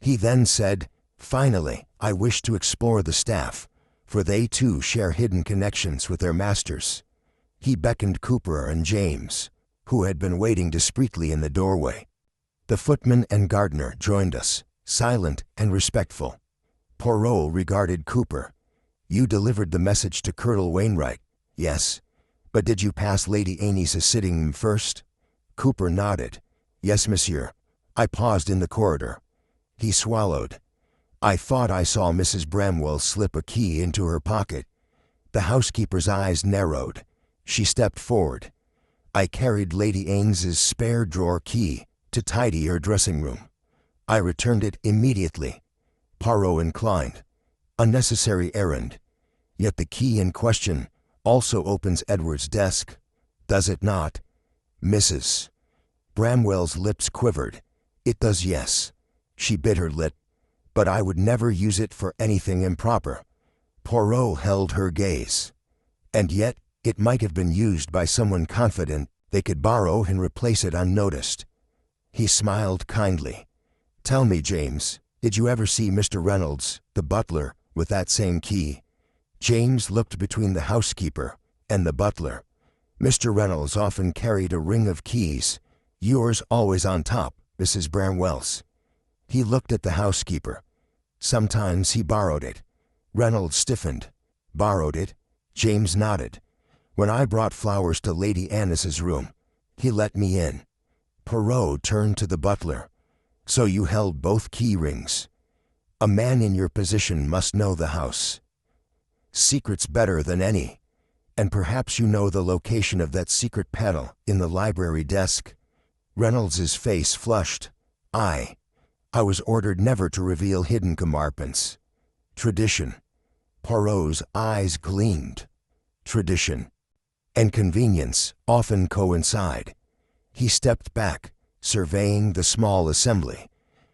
He then said, finally, I wish to explore the staff, for they too share hidden connections with their masters. He beckoned Cooper and James, who had been waiting discreetly in the doorway. The footman and gardener joined us, silent and respectful. Poirot regarded Cooper. You delivered the message to Colonel Wainwright, yes, but did you pass Lady Amy's sitting room first? Cooper nodded. Yes, monsieur. I paused in the corridor. He swallowed. I thought I saw Mrs. Bramwell slip a key into her pocket. The housekeeper's eyes narrowed. She stepped forward. I carried Lady Ames's spare drawer key to tidy her dressing room. I returned it immediately. Poirot inclined. A necessary errand. Yet the key in question also opens Edward's desk, does it not? Mrs. Bramwell's lips quivered. It does, yes. She bit her lip. But I would never use it for anything improper. Poirot held her gaze. And yet, it might have been used by someone confident they could borrow and replace it unnoticed. He smiled kindly. Tell me, James, did you ever see Mr. Reynolds, the butler, with that same key? James looked between the housekeeper and the butler. Mr. Reynolds often carried a ring of keys, yours always on top, Mrs. Bramwell's. He looked at the housekeeper. Sometimes he borrowed it. Reynolds stiffened. Borrowed it? James nodded. When I brought flowers to Lady Annis's room, he let me in. Poirot turned to the butler. So you held both key rings. A man in your position must know the house. Secrets better than any. And perhaps you know the location of that secret panel in the library desk. Reynolds's face flushed. I was ordered never to reveal hidden compartments. Tradition. Poirot's eyes gleamed. Tradition and convenience often coincide. He stepped back, surveying the small assembly.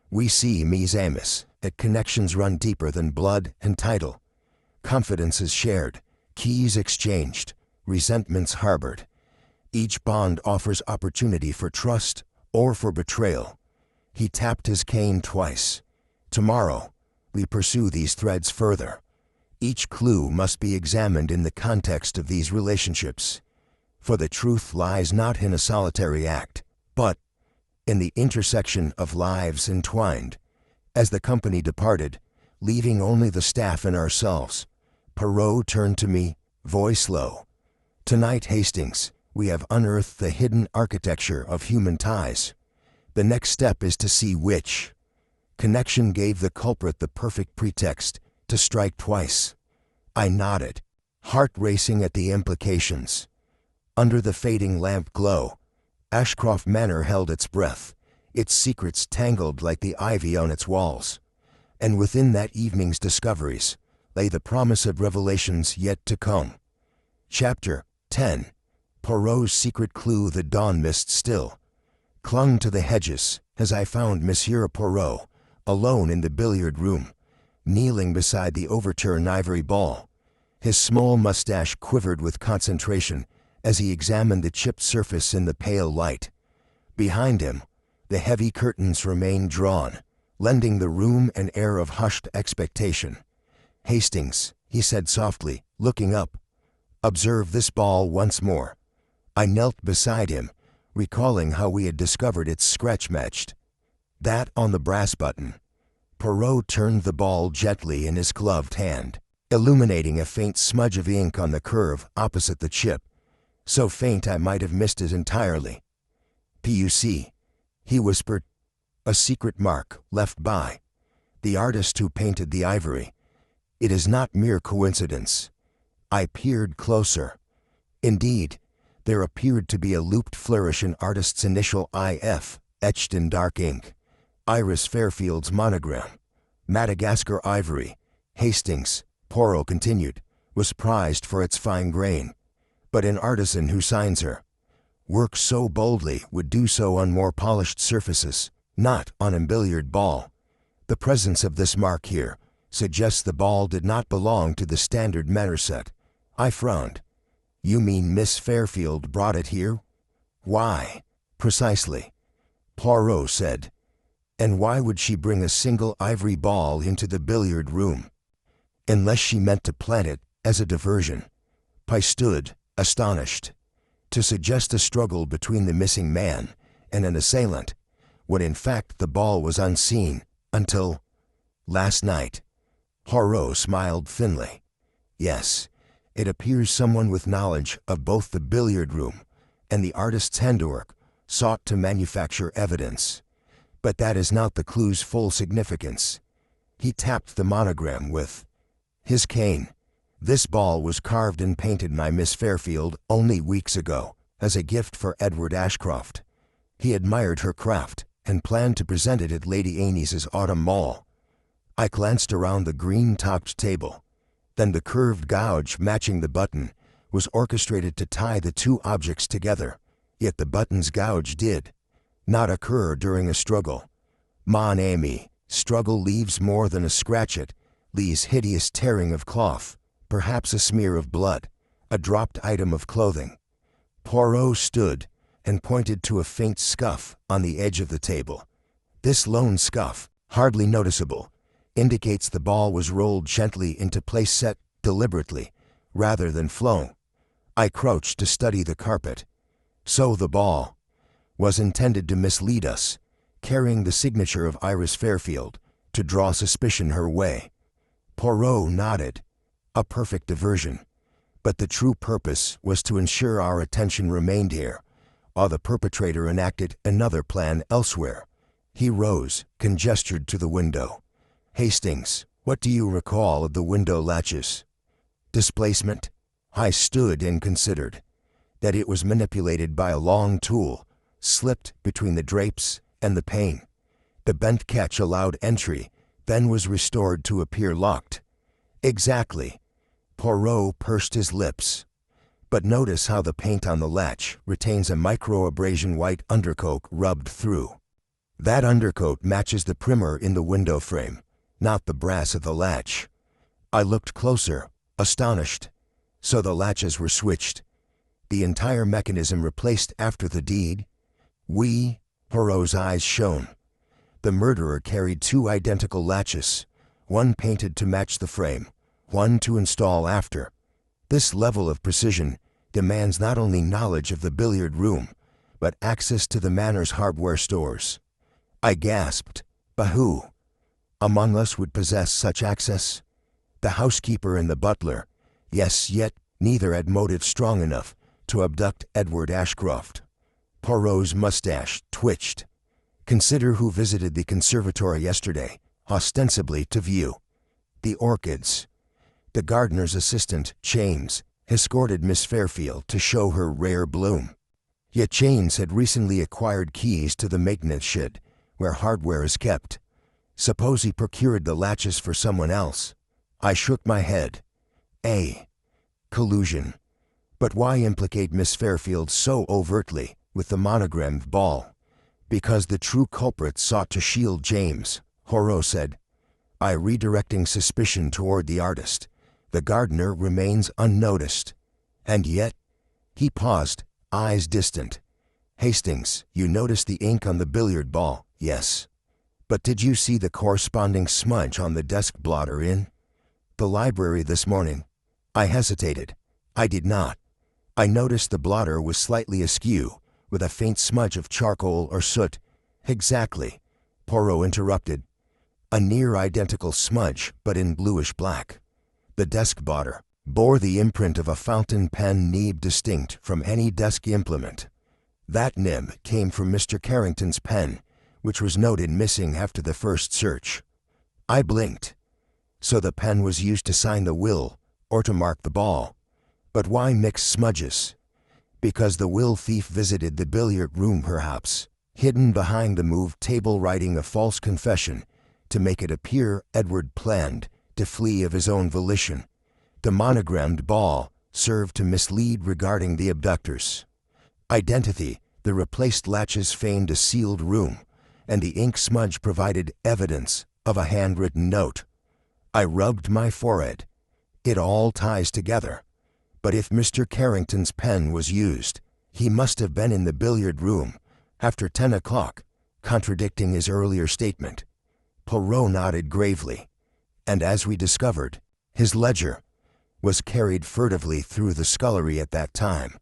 We see, Ms. Amos, that connections run deeper than blood and title. Confidences shared, keys exchanged, resentments harbored. Each bond offers opportunity for trust or for betrayal. He tapped his cane twice. Tomorrow, we pursue these threads further. Each clue must be examined in the context of these relationships. For the truth lies not in a solitary act, but in the intersection of lives entwined. As the company departed, leaving only the staff and ourselves, Poirot turned to me, voice low. Tonight, Hastings, we have unearthed the hidden architecture of human ties. The next step is to see which connection gave the culprit the perfect pretext to strike twice. I nodded, heart racing at the implications. Under the fading lamp glow, Ashcroft Manor held its breath, its secrets tangled like the ivy on its walls. And within that evening's discoveries lay the promise of revelations yet to come. Chapter 10. Poirot's secret clue. The dawn mist still clung to the hedges as I found Monsieur Poirot alone in the billiard room, kneeling beside the overturned ivory ball. His small mustache quivered with concentration as he examined the chipped surface in the pale light. Behind him, the heavy curtains remained drawn, lending the room an air of hushed expectation. Hastings, he said softly, looking up. Observe this ball once more. I knelt beside him, recalling how we had discovered its scratch-matched. That on the brass button. Poirot turned the ball gently in his gloved hand, illuminating a faint smudge of ink on the curve opposite the chip, so faint I might have missed it entirely. P.U.C., he whispered, a secret mark left by the artist who painted the ivory. It is not mere coincidence. I peered closer. Indeed, there appeared to be a looped flourish in artist's initial I.F., etched in dark ink. Iris Fairfield's monogram. Madagascar ivory, Hastings, Poirot continued, was prized for its fine grain. But an artisan who signs her work so boldly would do so on more polished surfaces, not on a billiard ball. The presence of this mark here suggests the ball did not belong to the standard manner set. I frowned. You mean Miss Fairfield brought it here? Why? Precisely. Poirot said. And why would she bring a single ivory ball into the billiard room? Unless she meant to plant it as a diversion. I stood, astonished. To suggest a struggle between the missing man and an assailant, when in fact the ball was unseen until last night. Poirot smiled thinly. Yes, it appears someone with knowledge of both the billiard room and the artist's handiwork sought to manufacture evidence. But that is not the clue's full significance. He tapped the monogram with his cane. This ball was carved and painted by Miss Fairfield only weeks ago as a gift for Edward Ashcroft. He admired her craft and planned to present it at Lady Amy's autumn ball. I glanced around the green-topped table. Then the curved gouge matching the button was orchestrated to tie the two objects together, yet the button's gouge did not occur during a struggle. Mon ami, struggle leaves more than a scratch, it leaves hideous tearing of cloth, perhaps a smear of blood, a dropped item of clothing. Poirot stood and pointed to a faint scuff on the edge of the table. This lone scuff, hardly noticeable, indicates the ball was rolled gently into place, set deliberately, rather than flown. I crouched to study the carpet. So the ball was intended to mislead us, carrying the signature of Iris Fairfield, to draw suspicion her way. Poirot nodded. A perfect diversion. But the true purpose was to ensure our attention remained here, while the perpetrator enacted another plan elsewhere. He rose, gestured to the window. Hastings, what do you recall of the window latches? Displacement? I stood and considered that it was manipulated by a long tool, slipped between the drapes and the pane. The bent catch allowed entry, then was restored to appear locked. Exactly. Poirot pursed his lips. But notice how the paint on the latch retains a micro-abrasion white undercoat rubbed through. That undercoat matches the primer in the window frame, not the brass of the latch. I looked closer, astonished. So the latches were switched. The entire mechanism replaced after the deed? Poirot's eyes shone. The murderer carried two identical latches, one painted to match the frame, one to install after. This level of precision demands not only knowledge of the billiard room, but access to the Manor's hardware stores. I gasped. But who among us would possess such access? The housekeeper and the butler. Yes, yet neither had motive strong enough to abduct Edward Ashcroft. Poirot's mustache twitched. Consider who visited the conservatory yesterday, ostensibly to view the orchids. The gardener's assistant, James, escorted Miss Fairfield to show her rare bloom. Yet James had recently acquired keys to the maintenance shed, where hardware is kept. Suppose he procured the latches for someone else? I shook my head. Collusion. But why implicate Miss Fairfield so overtly with the monogrammed ball? Because the true culprit sought to shield James, Poirot said. By redirecting suspicion toward the artist, the gardener remains unnoticed. And yet, he paused, eyes distant. Hastings, you noticed the ink on the billiard ball, yes. But did you see the corresponding smudge on the desk blotter in the library this morning? I hesitated. I did not. I noticed the blotter was slightly askew, with a faint smudge of charcoal or soot. Exactly, Poirot interrupted. A near-identical smudge, but in bluish-black. The desk blotter bore the imprint of a fountain pen nib distinct from any desk implement. That nib came from Mr. Carrington's pen, which was noted missing after the first search. I blinked. So the pen was used to sign the will, or to mark the ball. But why mix smudges? Because the will thief visited the billiard room perhaps, hidden behind the moved table writing a false confession, to make it appear Edward planned to flee of his own volition. The monogrammed ball served to mislead regarding the abductors. Identity, the replaced latches feigned a sealed room, and the ink smudge provided evidence of a handwritten note. I rubbed my forehead. It all ties together. But if Mr. Carrington's pen was used, he must have been in the billiard room after 10 o'clock, contradicting his earlier statement. Poirot nodded gravely. And as we discovered, his ledger was carried furtively through the scullery at that time.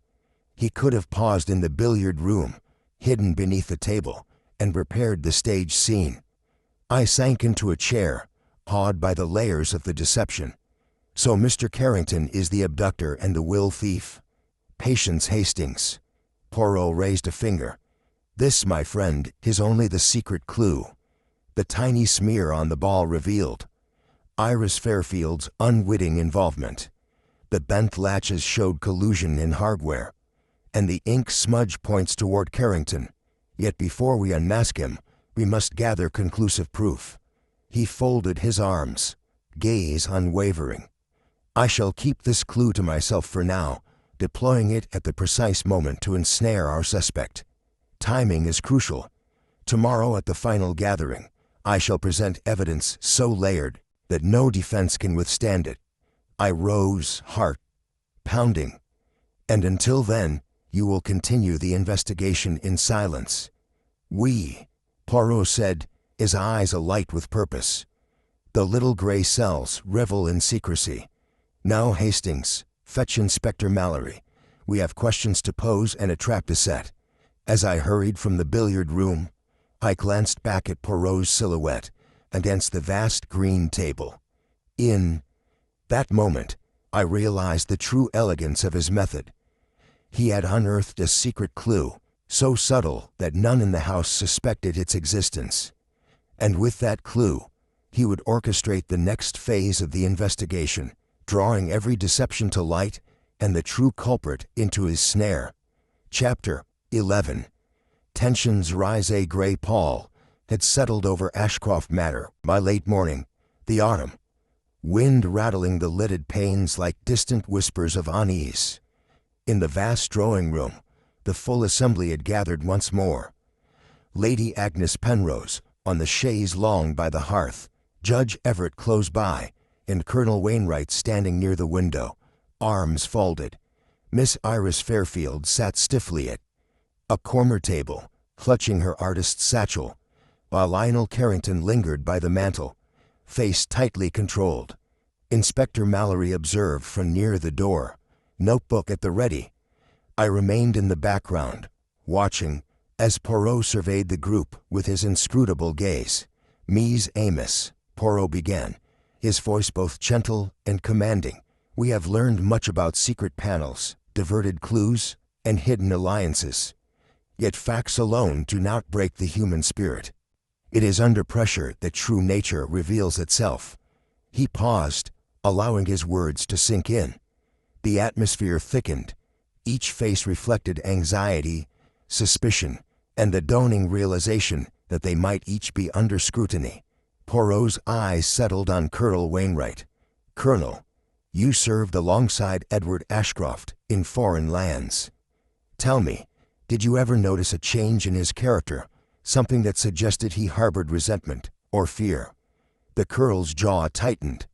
He could have paused in the billiard room, hidden beneath the table, and prepared the stage scene. I sank into a chair, awed by the layers of the deception. So Mr. Carrington is the abductor and the will thief. Patience, Hastings. Poirot raised a finger. This, my friend, is only the secret clue. The tiny smear on the ball revealed Iris Fairfield's unwitting involvement. The bent latches showed collusion in hardware, and the ink smudge points toward Carrington. Yet before we unmask him, we must gather conclusive proof. He folded his arms, gaze unwavering. I shall keep this clue to myself for now, deploying it at the precise moment to ensnare our suspect. Timing is crucial. Tomorrow at the final gathering, I shall present evidence so layered that no defense can withstand it. I rose, heart pounding. And until then, you will continue the investigation in silence. We, Poirot said, his eyes alight with purpose. The little gray cells revel in secrecy. Now, Hastings, fetch Inspector Mallory. We have questions to pose and a trap to set. As I hurried from the billiard room, I glanced back at Poirot's silhouette against the vast green table. In that moment, I realized the true elegance of his method. He had unearthed a secret clue, so subtle that none in the house suspected its existence. And with that clue, he would orchestrate the next phase of the investigation, drawing every deception to light and the true culprit into his snare. Chapter 11. Tensions rise. A gray pall had settled over Ashcroft Manor by late morning, the autumn, wind rattling the lidded panes like distant whispers of unease. In the vast drawing room, the full assembly had gathered once more. Lady Agnes Penrose on the chaise longue by the hearth, Judge Everett close by, and Colonel Wainwright standing near the window, arms folded. Miss Iris Fairfield sat stiffly at a corner table, clutching her artist's satchel, while Lionel Carrington lingered by the mantel, face tightly controlled. Inspector Mallory observed from near the door, notebook at the ready. I remained in the background, watching, as Poirot surveyed the group with his inscrutable gaze. Ms. Amos, Poirot began, his voice both gentle and commanding. We have learned much about secret panels, diverted clues, and hidden alliances. Yet facts alone do not break the human spirit. It is under pressure that true nature reveals itself. He paused, allowing his words to sink in. The atmosphere thickened. Each face reflected anxiety, suspicion, and the dawning realization that they might each be under scrutiny. Poirot's eyes settled on Colonel Wainwright. Colonel, you served alongside Edward Ashcroft in foreign lands. Tell me, did you ever notice a change in his character, something that suggested he harbored resentment or fear? The Colonel's jaw tightened.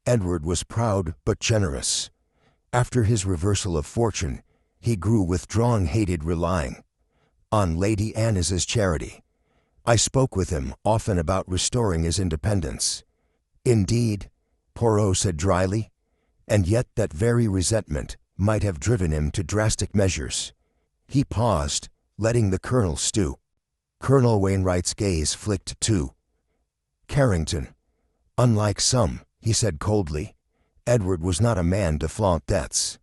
Edward was proud but generous. After his reversal of fortune, he grew withdrawn, hated relying on Lady Anna's charity. I spoke with him often about restoring his independence. Indeed, Poirot said dryly, and yet that very resentment might have driven him to drastic measures. He paused, letting the Colonel stew. Colonel Wainwright's gaze flicked to Carrington. Unlike some, he said coldly, Edward was not a man to flaunt debts.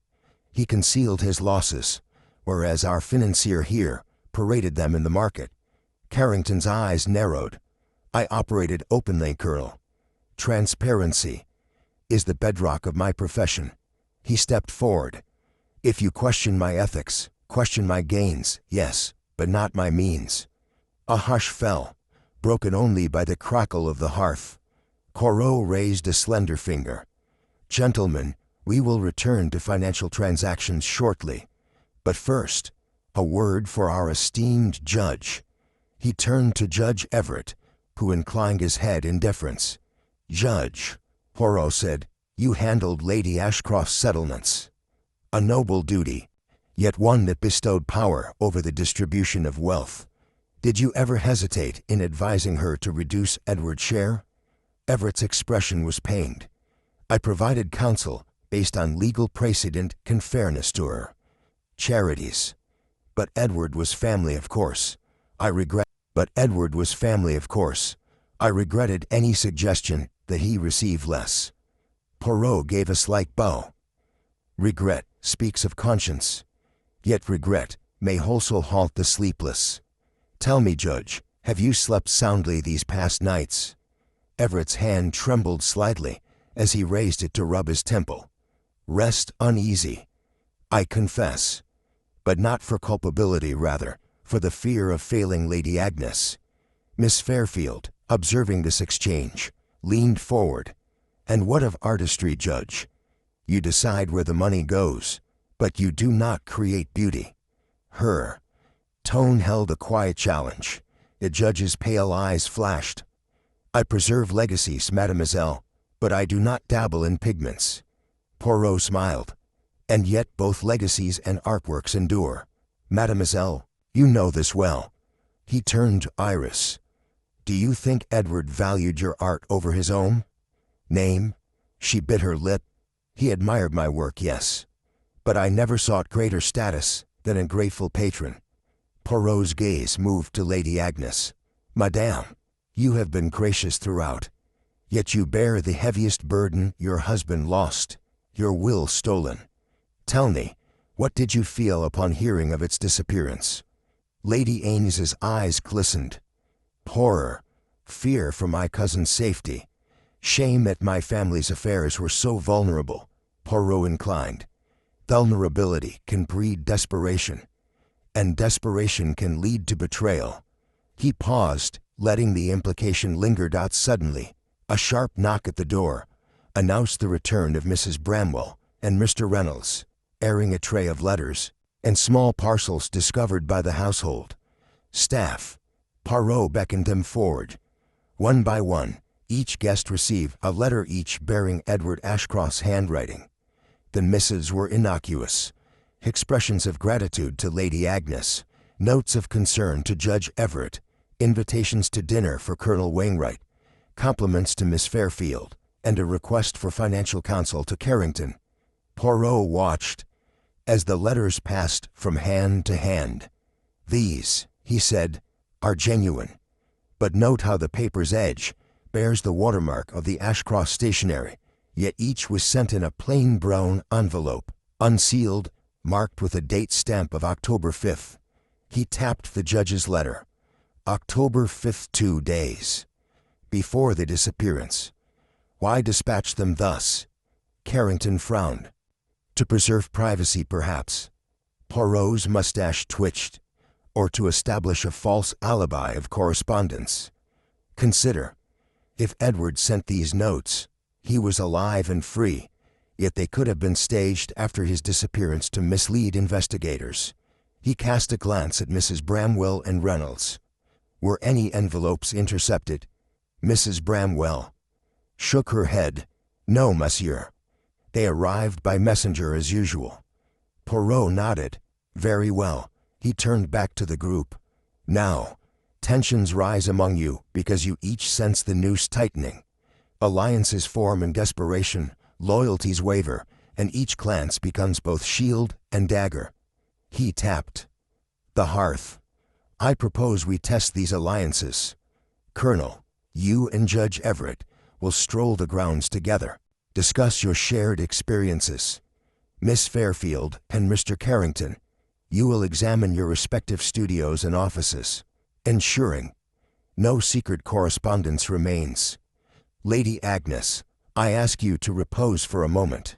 He concealed his losses, whereas our financier here paraded them in the market. Carrington's eyes narrowed. I operated openly, Colonel. Transparency is the bedrock of my profession. He stepped forward. If you question my ethics, question my gains, yes, but not my means. A hush fell, broken only by the crackle of the hearth. Poirot raised a slender finger. Gentlemen, we will return to financial transactions shortly. But first, a word for our esteemed judge. He turned to Judge Everett, who inclined his head in deference. Judge, Poirot said, you handled Lady Ashcroft's settlements. A noble duty, yet one that bestowed power over the distribution of wealth. Did you ever hesitate in advising her to reduce Edward's share? Everett's expression was pained. I provided counsel based on legal precedent and fairness to her. Charities. But Edward was family, of course. I regretted any suggestion that he receive less. Poirot gave a slight bow. Regret speaks of conscience. Yet regret may also haunt the sleepless. Tell me, Judge, have you slept soundly these past nights? Everett's hand trembled slightly as he raised it to rub his temple. Rest uneasy, I confess, but not for culpability, rather, for the fear of failing Lady Agnes. Miss Fairfield, observing this exchange, leaned forward. And what of artistry, Judge? You decide where the money goes, but you do not create beauty. Her tone held a quiet challenge. The judge's pale eyes flashed. I preserve legacies, mademoiselle, but I do not dabble in pigments. Poirot smiled. And yet both legacies and artworks endure. Mademoiselle, you know this well. He turned to Iris. Do you think Edward valued your art over his own name? She bit her lip. He admired my work, yes. But I never sought greater status than a grateful patron. Poirot's gaze moved to Lady Agnes. Madame, you have been gracious throughout. Yet you bear the heaviest burden, your husband lost, your will stolen. Tell me, what did you feel upon hearing of its disappearance? Lady Ames's eyes glistened. Horror, fear for my cousin's safety, shame at my family's affairs were so vulnerable. Poirot inclined. Vulnerability can breed desperation, and desperation can lead to betrayal. He paused, letting the implication linger. Suddenly, a sharp knock at the door announced the return of Mrs. Bramwell and Mr. Reynolds, airing a tray of letters and small parcels discovered by the household staff. Poirot beckoned them forward. One by one, each guest received a letter, each bearing Edward Ashcroft's handwriting. The missives were innocuous. Expressions of gratitude to Lady Agnes, notes of concern to Judge Everett, invitations to dinner for Colonel Wainwright, compliments to Miss Fairfield, and a request for financial counsel to Carrington. Poirot watched as the letters passed from hand to hand. These, he said, are genuine. But note how the paper's edge bears the watermark of the Ashcroft stationery, yet each was sent in a plain brown envelope, unsealed, marked with a date stamp of October 5th. He tapped the judge's letter. October 5th, 2 days before the disappearance. Why dispatch them thus? Carrington frowned. To preserve privacy, perhaps. Poirot's mustache twitched. Or to establish a false alibi of correspondence. Consider, if Edward sent these notes, he was alive and free, yet they could have been staged after his disappearance to mislead investigators. He cast a glance at Mrs. Bramwell and Reynolds. Were any envelopes intercepted? Mrs. Bramwell shook her head. No, monsieur. They arrived by messenger as usual. Poirot nodded. Very well. He turned back to the group. Now, tensions rise among you because you each sense the noose tightening. Alliances form in desperation, loyalties waver, and each glance becomes both shield and dagger. He tapped the hearth. I propose we test these alliances. Colonel, you and Judge Everett will stroll the grounds together. Discuss your shared experiences. Miss Fairfield and Mr. Carrington, you will examine your respective studios and offices, ensuring no secret correspondence remains. Lady Agnes, I ask you to repose for a moment.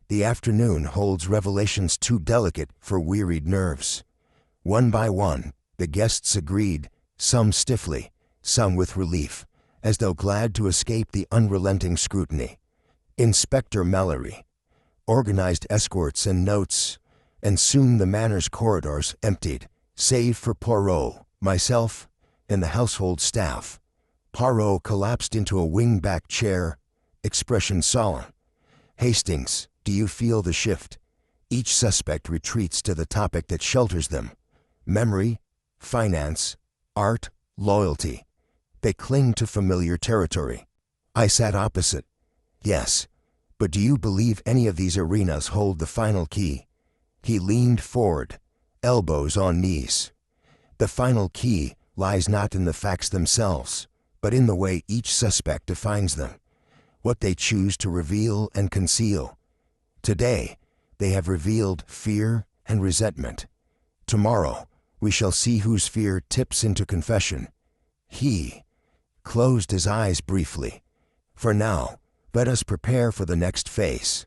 The afternoon holds revelations too delicate for wearied nerves. One by one, the guests agreed, some stiffly, some with relief, as though glad to escape the unrelenting scrutiny. Inspector Mallory organized escorts and notes, and soon the manor's corridors emptied, save for Poirot, myself, and the household staff. Poirot collapsed into a wing-back chair, expression solemn. Hastings, do you feel the shift? Each suspect retreats to the topic that shelters them. Memory, finance, art, loyalty. They cling to familiar territory. I sat opposite. Yes, but do you believe any of these arenas hold the final key? He leaned forward, elbows on knees. The final key lies not in the facts themselves, but in the way each suspect defines them, what they choose to reveal and conceal. Today, they have revealed fear and resentment. Tomorrow, We shall see whose fear tips into confession. He closed his eyes briefly. For now, let us prepare for the next phase.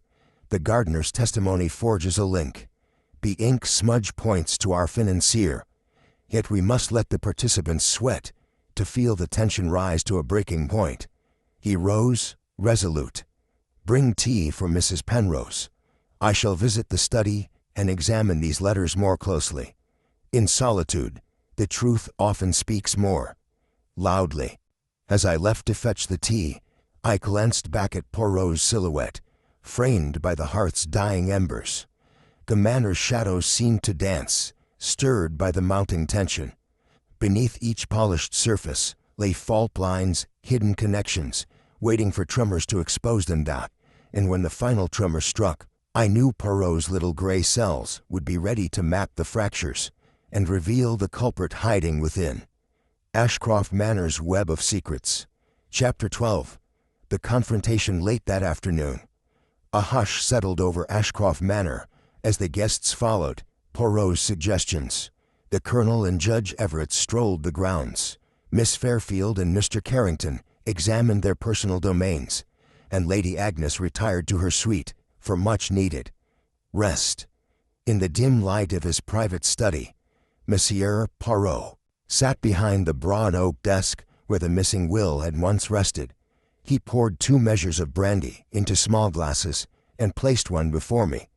The gardener's testimony forges a link. The ink smudge points to our financier. Yet we must let the participants sweat to feel the tension rise to a breaking point. He rose, resolute. Bring tea for Mrs. Penrose. I shall visit the study and examine these letters more closely. In solitude, the truth often speaks more loudly. As I left to fetch the tea, I glanced back at Poirot's silhouette, framed by the hearth's dying embers. The manor's shadows seemed to dance, stirred by the mounting tension. Beneath each polished surface lay fault lines, hidden connections, waiting for tremors to expose them. And when the final tremor struck, I knew Poirot's little gray cells would be ready to map the fractures and reveal the culprit hiding within. Ashcroft Manor's Web of Secrets. Chapter 12. The confrontation late that afternoon. A hush settled over Ashcroft Manor as the guests followed Poirot's suggestions. The Colonel and Judge Everett strolled the grounds. Miss Fairfield and Mr. Carrington examined their personal domains, and Lady Agnes retired to her suite for much-needed rest. In the dim light of his private study, Monsieur Poirot sat behind the broad oak desk where the missing will had once rested. He poured 2 measures of brandy into small glasses and placed one before me.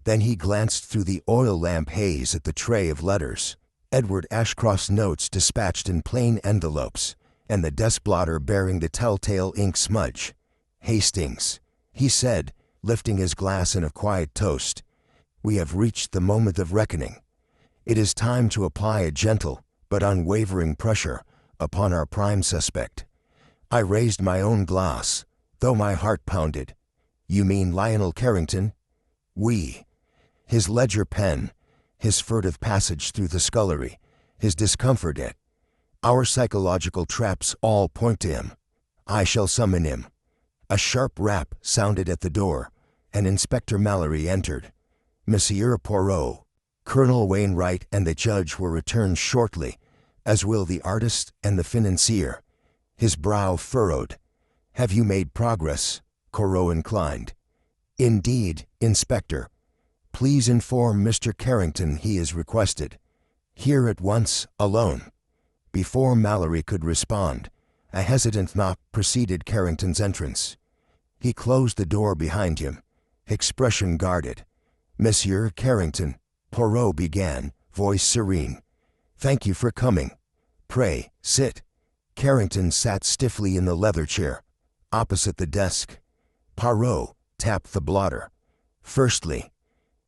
Then he glanced through the oil lamp haze at the tray of letters, Edward Ashcroft's notes dispatched in plain envelopes, and the desk blotter bearing the telltale ink smudge. "Hastings," he said, lifting his glass in a quiet toast, "we have reached the moment of reckoning. It is time to apply a gentle but unwavering pressure upon our prime suspect." I raised my own glass, though my heart pounded. "You mean Lionel Carrington?" "Oui." His ledger pen, his furtive passage through the scullery, his discomfort at our psychological traps all point to him. I shall summon him. A sharp rap sounded at the door, and Inspector Mallory entered. Monsieur Poirot, Colonel Wainwright and the judge will return shortly, as will the artist and the financier. His brow furrowed. "Have you made progress?" Poirot inclined. "Indeed, Inspector. Please inform Mr. Carrington he is requested here at once, alone." Before Mallory could respond, a hesitant knock preceded Carrington's entrance. He closed the door behind him, expression guarded. "Monsieur Carrington," Poirot began, voice serene. "Thank you for coming. Pray, sit." Carrington sat stiffly in the leather chair, opposite the desk. Poirot tapped the blotter. "Firstly,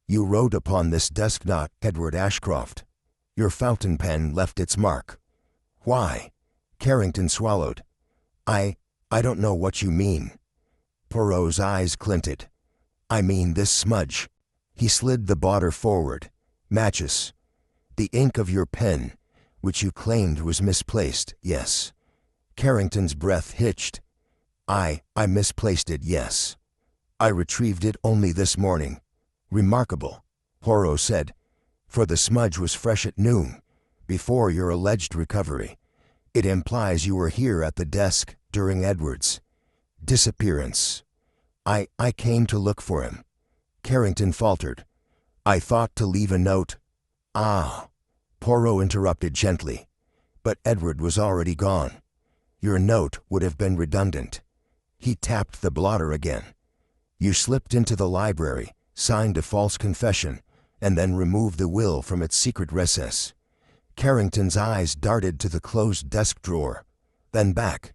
you wrote upon this desk not Edward Ashcroft. Your fountain pen left its mark." "Why?" Carrington swallowed. I don't know what you mean." Poirot's eyes glinted. "I mean this smudge." He slid the blotter forward. "Matches. The ink of your pen, which you claimed was misplaced, yes." Carrington's breath hitched. I misplaced it, yes. I retrieved it only this morning." "Remarkable," Poirot said, "for the smudge was fresh at noon, before your alleged recovery. It implies you were here at the desk during Edward's disappearance." I came to look for him." Carrington faltered. "I thought to leave a note." "Ah," Poirot interrupted gently, "but Edward was already gone. Your note would have been redundant." He tapped the blotter again. "You slipped into the library, signed a false confession, and then removed the will from its secret recess." Carrington's eyes darted to the closed desk drawer, then back.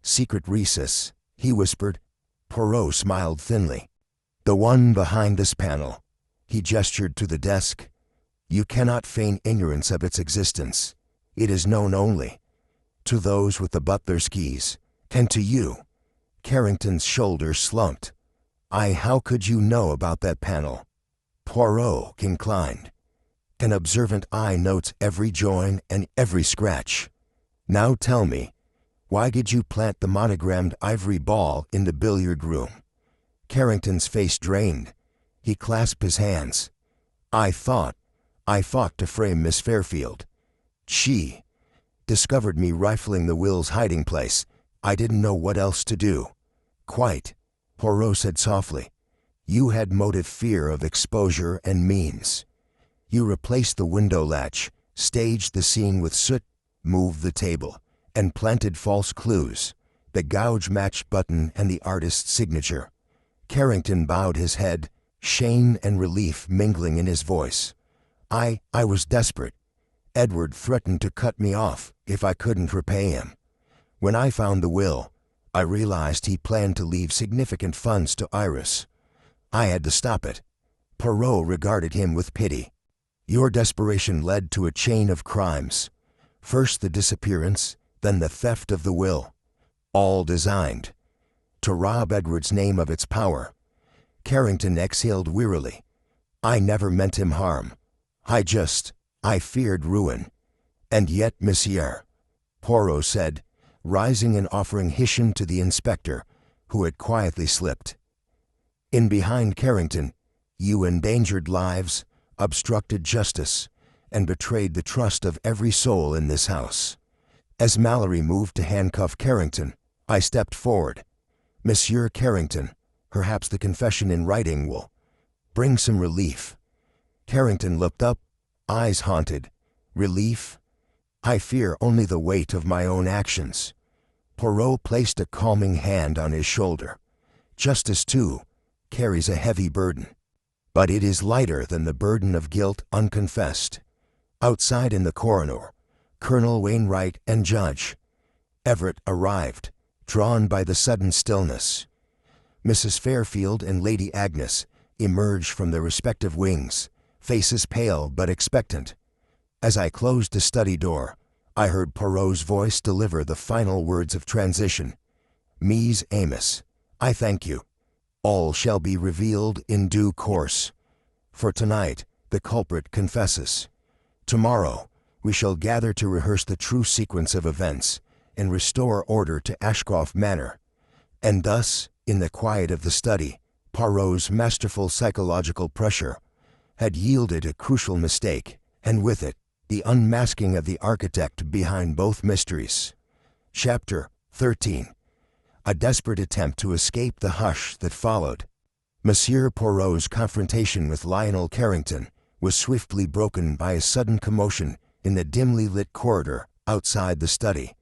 "Secret recess," he whispered. Poirot smiled thinly. "The one behind this panel." He gestured to the desk. "You cannot feign ignorance of its existence. It is known only to those with the butler's keys, and to you." Carrington's shoulders slumped. How could you know about that panel?" Poirot inclined. "An observant eye notes every join and every scratch. Now tell me, why did you plant the monogrammed ivory ball in the billiard room?" Carrington's face drained. He clasped his hands. "I thought I fought to frame Miss Fairfield. She discovered me rifling the will's hiding place. I didn't know what else to do. Quite, Poirot said softly. You had motive fear of exposure and means. You replaced the window latch, staged the scene with soot, moved the table, and planted false clues, the gouge-matched button and the artist's signature. Carrington bowed his head, shame and relief mingling in his voice. I was desperate. Edward threatened to cut me off if I couldn't repay him. When I found the will, I realized he planned to leave significant funds to Iris. I had to stop it. Poirot regarded him with pity. Your desperation led to a chain of crimes. First the disappearance, then the theft of the will. All designed to rob Edward's name of its power. Carrington exhaled wearily. I never meant him harm. I feared ruin. And yet, monsieur, Poirot said, rising and offering Hisham to the inspector, who had quietly slipped in behind Carrington, you endangered lives, obstructed justice, and betrayed the trust of every soul in this house. As Mallory moved to handcuff Carrington, I stepped forward. Monsieur Carrington, perhaps the confession in writing will bring some relief. Carrington looked up, eyes haunted. Relief? I fear only the weight of my own actions. Poirot placed a calming hand on his shoulder. Justice, too, carries a heavy burden. But it is lighter than the burden of guilt unconfessed. Outside in the corridor, Colonel Wainwright and Judge Everett arrived, drawn by the sudden stillness. Mrs. Fairfield and Lady Agnes emerged from their respective wings, faces pale but expectant. As I closed the study door, I heard Poirot's voice deliver the final words of transition. Mies Amos, I thank you. All shall be revealed in due course. For tonight, the culprit confesses. Tomorrow, we shall gather to rehearse the true sequence of events and restore order to Ashcroft Manor. And thus, in the quiet of the study, Poirot's masterful psychological pressure had yielded a crucial mistake, and with it, the unmasking of the architect behind both mysteries. Chapter 13. A desperate attempt to escape the hush that followed. Monsieur Poirot's confrontation with Lionel Carrington was swiftly broken by a sudden commotion in the dimly lit corridor outside the study.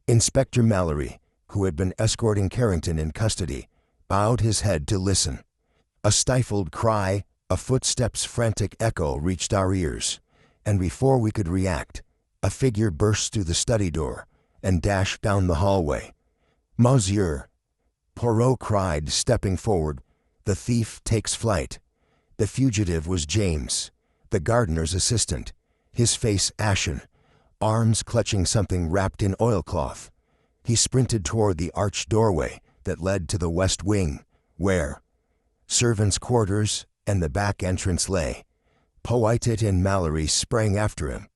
Inspector Mallory, who had been escorting Carrington in custody, bowed his head to listen. A stifled cry, a footstep's frantic echo reached our ears, and before we could react, a figure burst through the study door and dashed down the hallway. Monsieur, Poirot cried, stepping forward, the thief takes flight. The fugitive was James, the gardener's assistant, his face ashen, arms clutching something wrapped in oilcloth. He sprinted toward the arched doorway that led to the west wing, where servants' quarters and the back entrance lay. Poirot and Mallory sprang after him,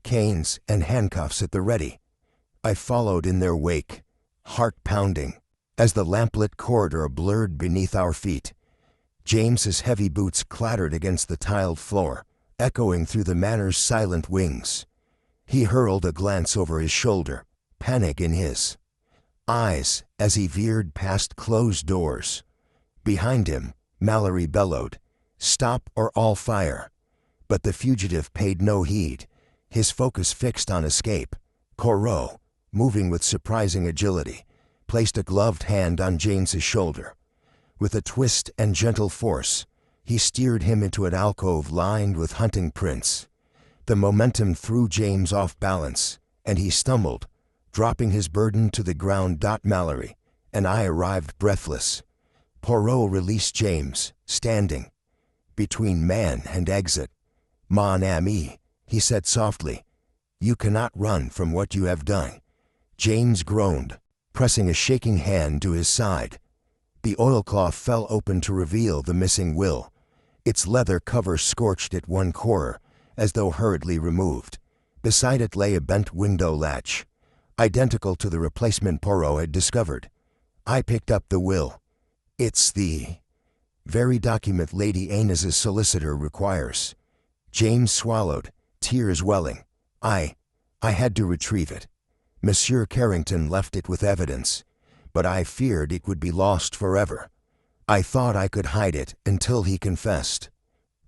canes and handcuffs at the ready. I followed in their wake, heart pounding, as the lamplit corridor blurred beneath our feet. James's heavy boots clattered against the tiled floor, echoing through the manor's silent wings. He hurled a glance over his shoulder, panic in his eyes as he veered past closed doors. Behind him, Mallory bellowed, "Stop or I'll fire." But the fugitive paid no heed, his focus fixed on escape. Poirot, moving with surprising agility, placed a gloved hand on James's shoulder. With a twist and gentle force, he steered him into an alcove lined with hunting prints. The momentum threw James off balance, and he stumbled, dropping his burden to the ground. Mallory and I arrived breathless. Poirot released James, standing between man and exit. "Mon ami," he said softly, "you cannot run from what you have done." James groaned, pressing a shaking hand to his side. The oilcloth fell open to reveal the missing will, its leather cover scorched at one corner, as though hurriedly removed. Beside it lay a bent window latch, identical to the replacement Poirot had discovered. I picked up the will. "It's the very document Lady Agnes's solicitor requires." James swallowed, tears welling. I had to retrieve it. Monsieur Carrington left it with evidence, but I feared it would be lost forever. I thought I could hide it until he confessed.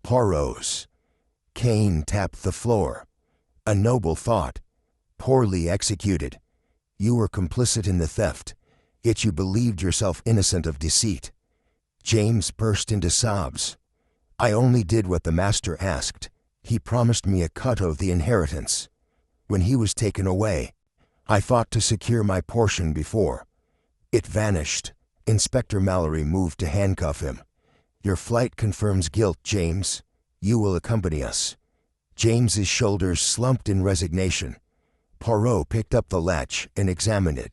Poirot's cane tapped the floor. A noble thought, poorly executed. You were complicit in the theft, yet you believed yourself innocent of deceit. James burst into sobs. I only did what the master asked. He promised me a cut of the inheritance. When he was taken away, I thought to secure my portion before it vanished. Inspector Mallory moved to handcuff him. Your flight confirms guilt, James. You will accompany us. James's shoulders slumped in resignation. Poirot picked up the latch and examined it.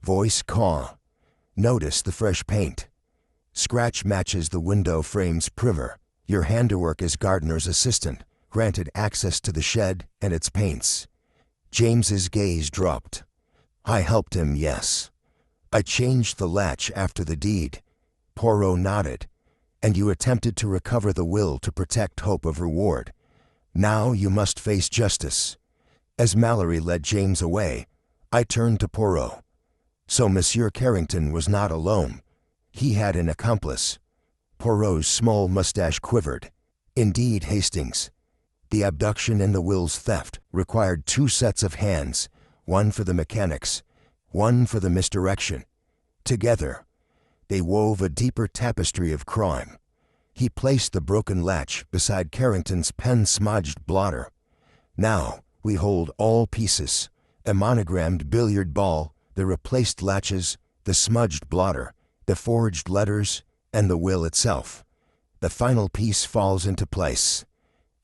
Voice calm. Notice the fresh paint. Scratch matches the window frame's primer. Your handiwork as gardener's assistant granted access to the shed and its paints. James's gaze dropped. I helped him, yes. I changed the latch after the deed. Poirot nodded. And you attempted to recover the will to protect hope of reward. Now you must face justice. As Mallory led James away, I turned to Poirot. So Monsieur Carrington was not alone. He had an accomplice. Poirot's small mustache quivered. Indeed, Hastings. The abduction and the will's theft required 2 sets of hands, one for the mechanics, one for the misdirection. Together, they wove a deeper tapestry of crime. He placed the broken latch beside Carrington's pen-smudged blotter. Now we hold all pieces, a monogrammed billiard ball, the replaced latches, the smudged blotter, the forged letters, and the will itself. The final piece falls into place.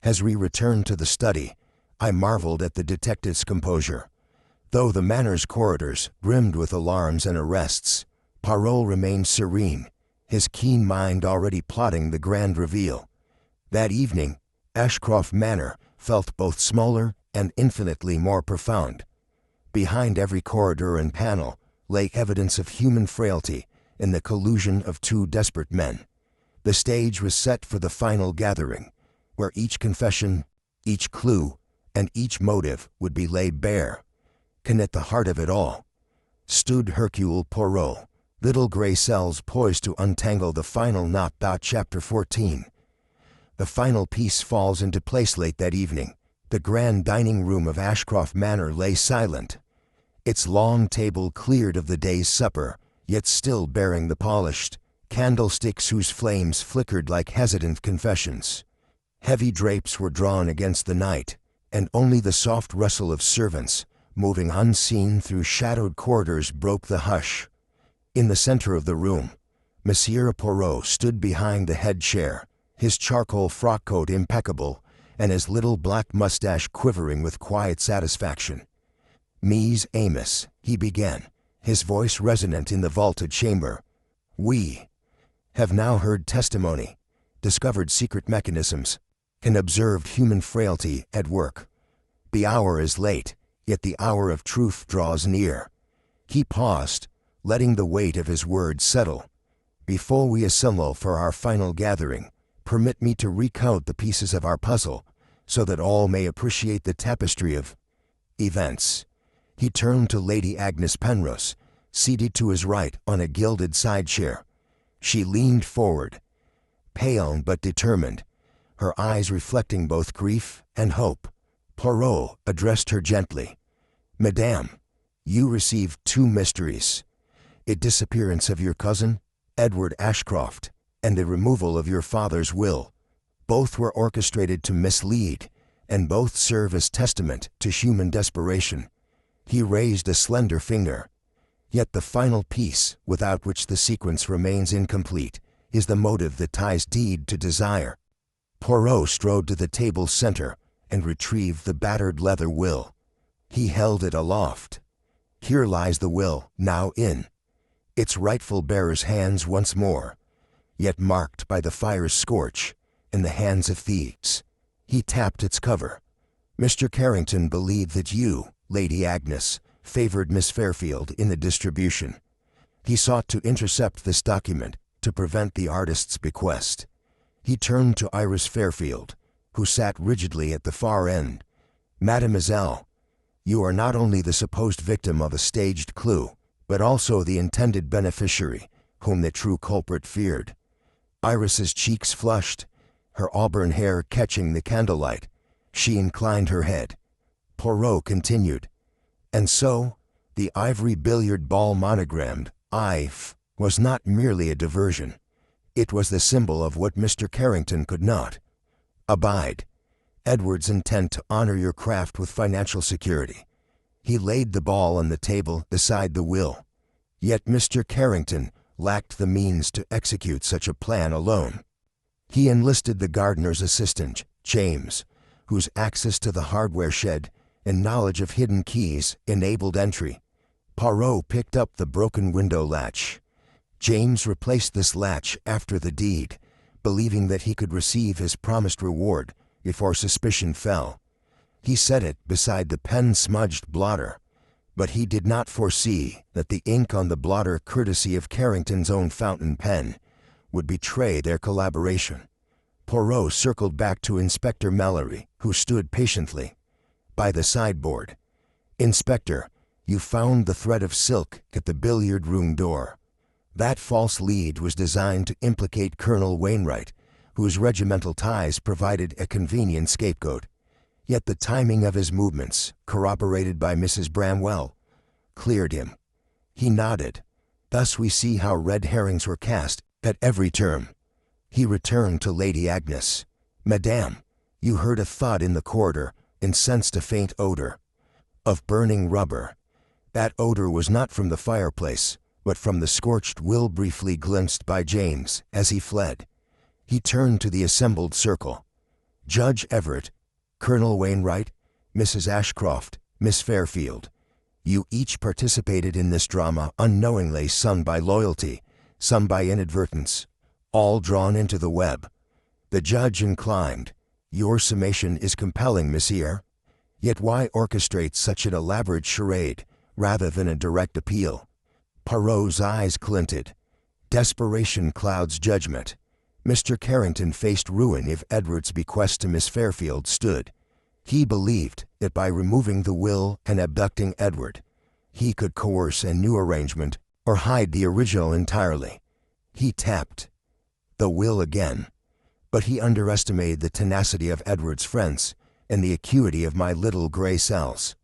As we returned to the study, I marveled at the detective's composure. Though the Manor's corridors brimmed with alarms and arrests, Poirot remained serene, his keen mind already plotting the grand reveal. That evening, Ashcroft Manor felt both smaller and infinitely more profound. Behind every corridor and panel lay evidence of human frailty in the collusion of 2 desperate men. The stage was set for the final gathering, where each confession, each clue, and each motive would be laid bare. And at the heart of it all stood Hercule Poirot, little gray cells poised to untangle the final knot. Chapter 14. The final piece falls into place late that evening. The grand dining room of Ashcroft Manor lay silent, its long table cleared of the day's supper, yet still bearing the polished candlesticks whose flames flickered like hesitant confessions. Heavy drapes were drawn against the night, and only the soft rustle of servants, moving unseen through shadowed corridors, broke the hush. In the center of the room, Monsieur Poirot stood behind the head chair, his charcoal frock-coat impeccable, and his little black mustache quivering with quiet satisfaction. Mise Amos, he began, his voice resonant in the vaulted chamber. We have now heard testimony, discovered secret mechanisms, and observed human frailty at work. The hour is late, yet the hour of truth draws near. He paused, letting the weight of his words settle. Before we assemble for our final gathering, permit me to recount the pieces of our puzzle, so that all may appreciate the tapestry of events. He turned to Lady Agnes Penrose, seated to his right on a gilded side chair. She leaned forward, pale but determined, her eyes reflecting both grief and hope. Poirot addressed her gently. Madame, you received 2 mysteries. A disappearance of your cousin, Edward Ashcroft, and the removal of your father's will. Both were orchestrated to mislead, and both serve as testament to human desperation. He raised a slender finger. Yet the final piece, without which the sequence remains incomplete, is the motive that ties deed to desire. Poirot strode to the table's center and retrieved the battered leather will. He held it aloft. Here lies the will, now in its rightful bearer's hands once more, yet marked by the fire's scorch, in the hands of thieves. He tapped its cover. Mr. Carrington believed that you, Lady Agnes, favored Miss Fairfield in the distribution. He sought to intercept this document to prevent the artist's bequest. He turned to Iris Fairfield, who sat rigidly at the far end. "Mademoiselle, you are not only the supposed victim of a staged clue, but also the intended beneficiary, whom the true culprit feared." Iris's cheeks flushed, her auburn hair catching the candlelight. She inclined her head. Poirot continued, "And so, the ivory billiard ball monogrammed IF was not merely a diversion. It was the symbol of what Mr. Carrington could not abide. Edward's intent to honor your craft with financial security. He laid the ball on the table beside the will. Yet Mr. Carrington lacked the means to execute such a plan alone. He enlisted the gardener's assistant, James, whose access to the hardware shed and knowledge of hidden keys enabled entry. Poirot picked up the broken window latch. James replaced this latch after the deed, believing that he could receive his promised reward before suspicion fell. He set it beside the pen-smudged blotter, but he did not foresee that the ink on the blotter, courtesy of Carrington's own fountain pen, would betray their collaboration. Poirot circled back to Inspector Mallory, who stood patiently by the sideboard. "Inspector, you found the thread of silk at the billiard room door. That false lead was designed to implicate Colonel Wainwright, whose regimental ties provided a convenient scapegoat. Yet the timing of his movements, corroborated by Mrs. Bramwell, cleared him." He nodded. "Thus we see how red herrings were cast at every turn." He returned to Lady Agnes. "Madame, you heard a thud in the corridor and sensed a faint odor of burning rubber. That odor was not from the fireplace, but from the scorched will briefly glimpsed by James as he fled." He turned to the assembled circle. "Judge Everett, Colonel Wainwright, Mrs. Ashcroft, Miss Fairfield, you each participated in this drama unknowingly, some by loyalty, some by inadvertence, all drawn into the web." The judge inclined. "Your summation is compelling, monsieur. Yet why orchestrate such an elaborate charade rather than a direct appeal?" Poirot's eyes glinted. "Desperation clouds judgment. Mr. Carrington faced ruin if Edward's bequest to Miss Fairfield stood. He believed that by removing the will and abducting Edward, he could coerce a new arrangement or hide the original entirely. He tapped the will again, but he underestimated the tenacity of Edward's friends and the acuity of my little gray cells."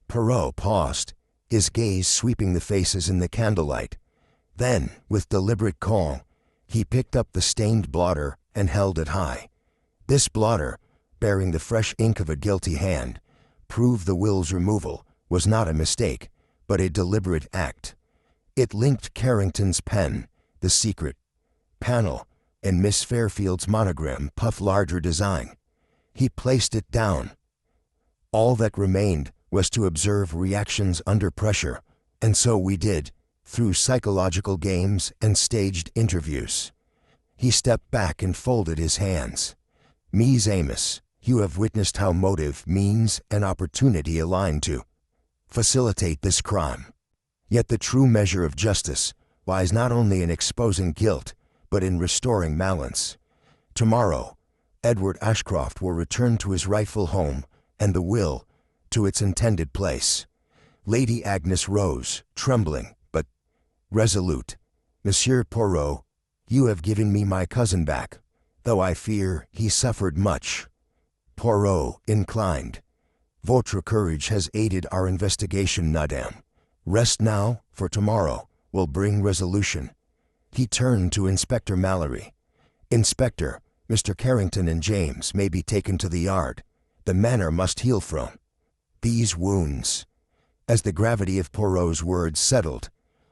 Poirot paused, his gaze sweeping the faces in the candlelight. Then, with deliberate calm, he picked up the stained blotter and held it high. This blotter, bearing the fresh ink of a guilty hand, proved the will's removal was not a mistake, but a deliberate act. It linked Carrington's pen, the secret panel, and Miss Fairfield's monogram puff larger design. He placed it down. All that remained was to observe reactions under pressure, and so we did, through psychological games and staged interviews. He stepped back and folded his hands. "Ms. Amos, you have witnessed how motive, means, and opportunity align to facilitate this crime. Yet the true measure of justice lies not only in exposing guilt, but in restoring malice. Tomorrow, Edward Ashcroft will return to his rightful home, and the will to its intended place." Lady Agnes rose, trembling, but resolute. "Monsieur Poirot, you have given me my cousin back, though I fear he suffered much." Poirot inclined. "Votre courage has aided our investigation, madame. Rest now, for tomorrow will bring resolution." He turned to Inspector Mallory. "Inspector, Mr. Carrington and James may be taken to the yard. The manor must heal from these wounds." As the gravity of Poirot's words settled,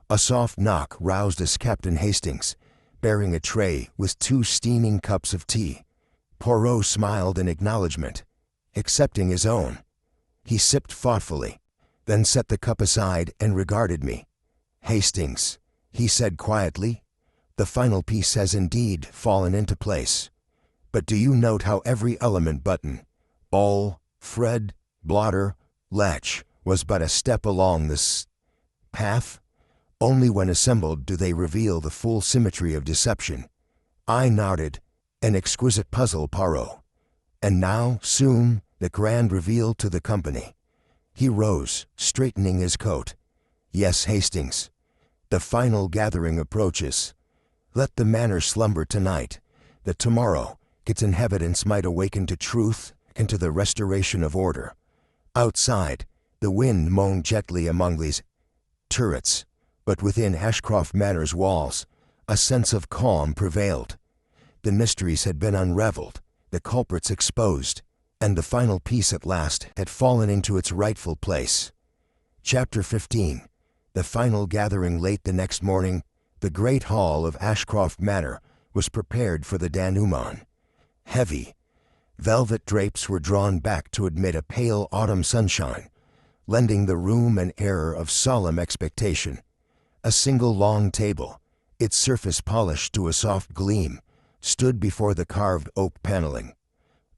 a soft knock roused us. Captain Hastings, bearing a tray with 2 steaming cups of tea. Poirot smiled in acknowledgement, accepting his own. He sipped thoughtfully, then set the cup aside and regarded me. "Hastings," he said quietly, "the final piece has indeed fallen into place. But do you note how every element, button, ball, thread, blotter, latch, was but a step along this path? Only when assembled do they reveal the full symmetry of deception." I nodded. "An exquisite puzzle, Poirot. And now, soon, the grand reveal to the company. He rose, straightening his coat. Yes, Hastings. The final gathering approaches. Let the manor slumber tonight, that tomorrow its inhabitants might awaken to truth and to the restoration of order. Outside, the wind moaned gently among these turrets, but within Ashcroft Manor's walls, a sense of calm prevailed. The mysteries had been unraveled, the culprits exposed, and the final piece at last had fallen into its rightful place. Chapter 15. The final gathering. Late the next morning, the great hall of Ashcroft Manor was prepared for the denouement. Heavy, velvet drapes were drawn back to admit a pale autumn sunshine, lending the room an air of solemn expectation. A single long table, its surface polished to a soft gleam, stood before the carved oak paneling.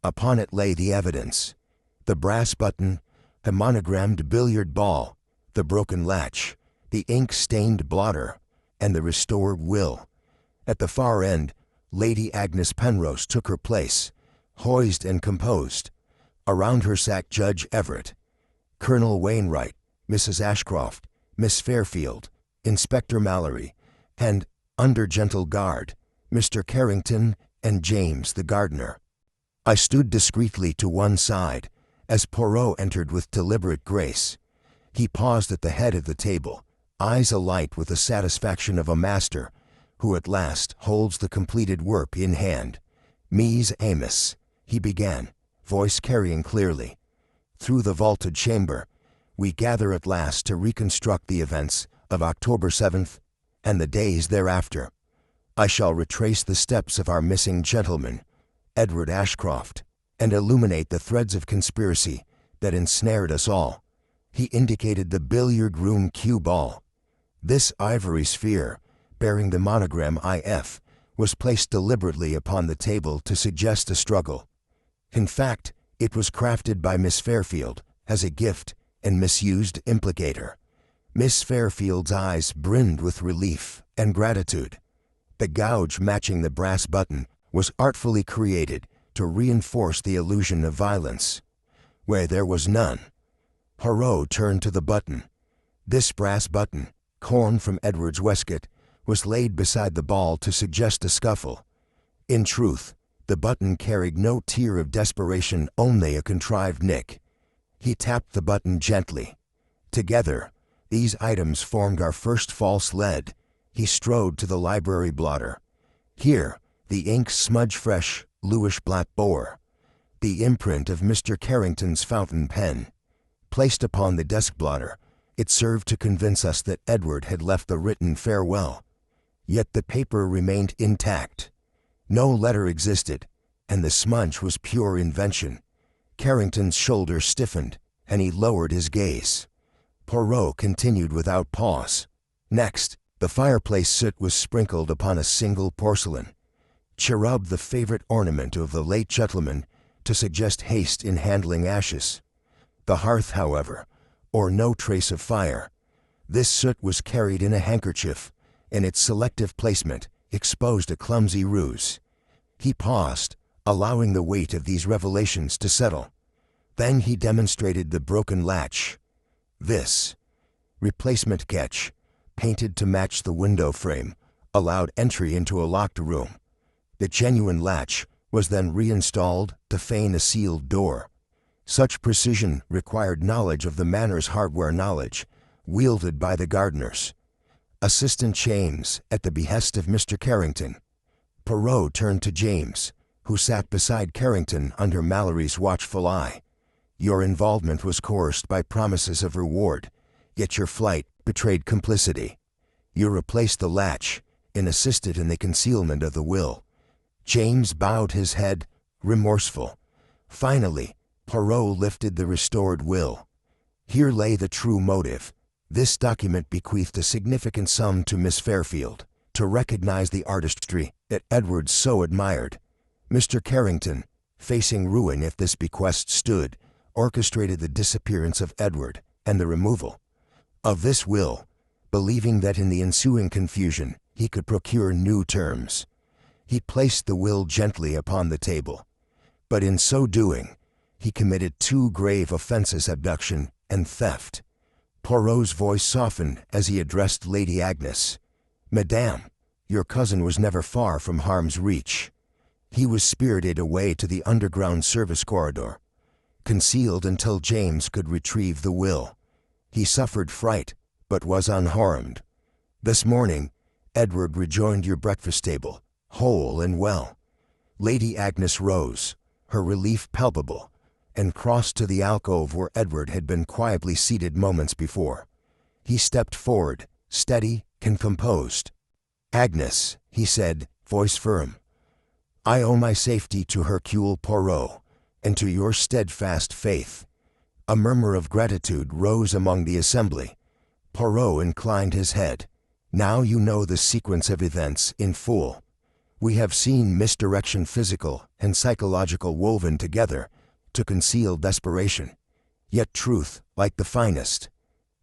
Upon it lay the evidence: the brass button, the monogrammed billiard ball, the broken latch, the ink-stained blotter, and the restored will. At the far end, Lady Agnes Penrose took her place, poised and composed. Around her sat Judge Everett, Colonel Wainwright, Mrs. Ashcroft, Miss Fairfield, Inspector Mallory, and, under gentle guard, Mr. Carrington and James the gardener. I stood discreetly to one side as Poirot entered with deliberate grace. He paused at the head of the table, eyes alight with the satisfaction of a master who at last holds the completed work in hand. "Mise Amos," he began, voice carrying clearly. "Through the vaulted chamber, we gather at last to reconstruct the events of October 7th and the days thereafter. I shall retrace the steps of our missing gentleman, Edward Ashcroft, and illuminate the threads of conspiracy that ensnared us all." He indicated the billiard room cue ball. This ivory sphere, bearing the monogram IF, was placed deliberately upon the table to suggest a struggle. In fact, it was crafted by Miss Fairfield as a gift and misused implicator. Miss Fairfield's eyes brimmed with relief and gratitude. The gouge matching the brass button was artfully created to reinforce the illusion of violence, where there was none. Poirot turned to the button. This brass button, torn from Edward's waistcoat, was laid beside the ball to suggest a scuffle. In truth, the button carried no tear of desperation, only a contrived nick. He tapped the button gently. Together, these items formed our first false lead. He strode to the library blotter. Here, the ink smudge fresh, bluish black bore, the imprint of Mr. Carrington's fountain pen. Placed upon the desk blotter, it served to convince us that Edward had left the written farewell. Yet the paper remained intact. No letter existed, and the smudge was pure invention. Carrington's shoulders stiffened, and he lowered his gaze. Poirot continued without pause. Next, the fireplace soot was sprinkled upon a single porcelain cherub, the favorite ornament of the late gentleman, to suggest haste in handling ashes. The hearth, however, bore no trace of fire. This soot was carried in a handkerchief, and its selective placement exposed a clumsy ruse. He paused, allowing the weight of these revelations to settle. Then he demonstrated the broken latch. This replacement catch, painted to match the window frame, allowed entry into a locked room. The genuine latch was then reinstalled to feign a sealed door. Such precision required knowledge of the manor's hardware, knowledge wielded by the gardeners. Assistant James, at the behest of Mr. Carrington. Poirot turned to James, who sat beside Carrington under Mallory's watchful eye. "Your involvement was coerced by promises of reward, yet your flight betrayed complicity. You replaced the latch and assisted in the concealment of the will." James bowed his head, remorseful. Finally, Poirot lifted the restored will. Here lay the true motive. This document bequeathed a significant sum to Miss Fairfield, to recognize the artistry that Edward so admired. Mr. Carrington, facing ruin if this bequest stood, orchestrated the disappearance of Edward and the removal of this will, believing that in the ensuing confusion he could procure new terms. He placed the will gently upon the table. but in so doing, he committed two grave offenses: abduction and theft. Poirot's voice softened as he addressed Lady Agnes. "Madame, your cousin was never far from harm's reach. He was spirited away to the underground service corridor, concealed until James could retrieve the will. He suffered fright, but was unharmed. This morning, Edward rejoined your breakfast table, whole and well." Lady Agnes rose, her relief palpable, and crossed to the alcove where Edward had been quietly seated moments before. He stepped forward, steady and composed. "Agnes," he said, voice firm, "I owe my safety to Hercule Poirot, and to your steadfast faith." A murmur of gratitude rose among the assembly. Poirot inclined his head. "Now you know the sequence of events in full. We have seen misdirection, physical and psychological, woven together to conceal desperation. Yet truth, like the finest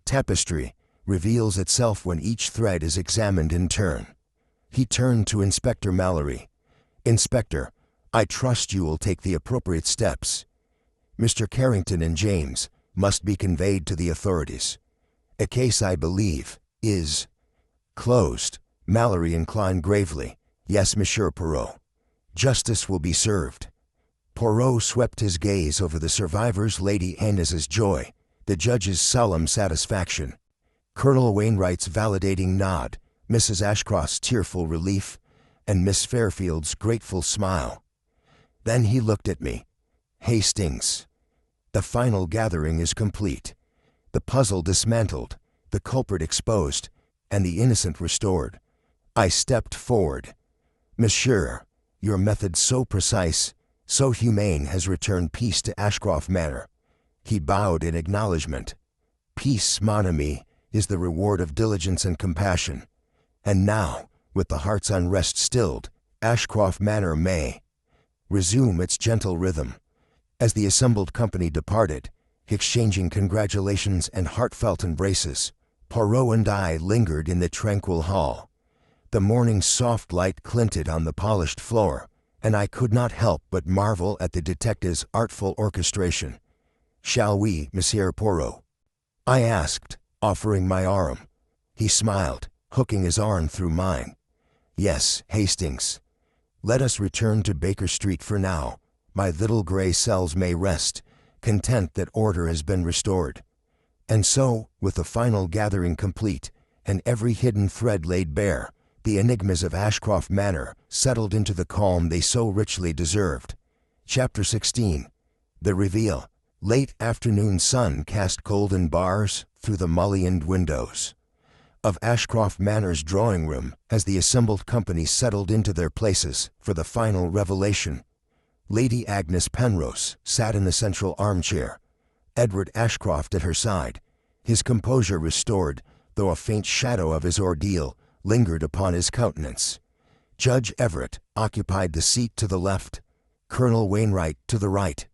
tapestry, reveals itself when each thread is examined in turn." He turned to Inspector Mallory. "Inspector, I trust you will take the appropriate steps. Mr. Carrington and James must be conveyed to the authorities. A case, I believe, is closed." Mallory inclined gravely. "Yes, Monsieur Poirot. Justice will be served." Poirot swept his gaze over the survivors, Lady Agnes's joy, the judge's solemn satisfaction, Colonel Wainwright's validating nod, Mrs. Ashcroft's tearful relief, and Miss Fairfield's grateful smile. Then he looked at me. "Hastings, the final gathering is complete. The puzzle dismantled, the culprit exposed, and the innocent restored." I stepped forward. "Monsieur, your method so precise, so humane, has returned peace to Ashcroft Manor." He bowed in acknowledgement. "Peace, mon ami, is the reward of diligence and compassion. And now, with the heart's unrest stilled, Ashcroft Manor may resume its gentle rhythm." As the assembled company departed, exchanging congratulations and heartfelt embraces, Poirot and I lingered in the tranquil hall. The morning's soft light glinted on the polished floor, and I could not help but marvel at the detective's artful orchestration. "Shall we, Monsieur Poirot?" I asked, offering my arm. He smiled, hooking his arm through mine. "Yes, Hastings. Let us return to Baker Street for now. My little gray cells may rest, content that order has been restored." And so, with the final gathering complete, and every hidden thread laid bare, the enigmas of Ashcroft Manor settled into the calm they so richly deserved. Chapter 16. The Reveal. Late afternoon sun cast golden bars through the mullioned windows of Ashcroft Manor's drawing room as the assembled company settled into their places for the final revelation. Lady Agnes Penrose sat in the central armchair, Edward Ashcroft at her side, his composure restored, though a faint shadow of his ordeal lingered upon his countenance. Judge Everett occupied the seat to the left, Colonel Wainwright to the right.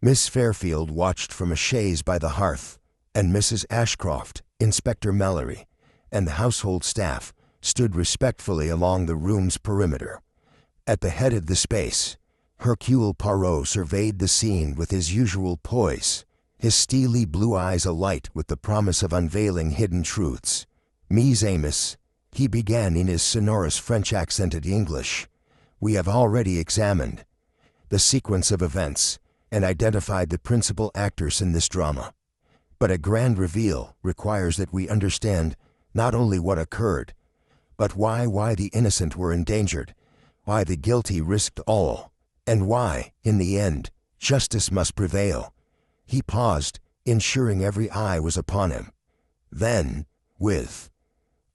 Miss Fairfield watched from a chaise by the hearth, and Mrs. Ashcroft, Inspector Mallory, and the household staff stood respectfully along the room's perimeter. At the head of the space, Hercule Poirot surveyed the scene with his usual poise, his steely blue eyes alight with the promise of unveiling hidden truths. "Mes amis," he began in his sonorous French-accented English, "we have already examined the sequence of events and identified the principal actors in this drama. But a grand reveal requires that we understand not only what occurred, but why the innocent were endangered, why the guilty risked all, and why, in the end, justice must prevail." He paused, ensuring every eye was upon him. Then, with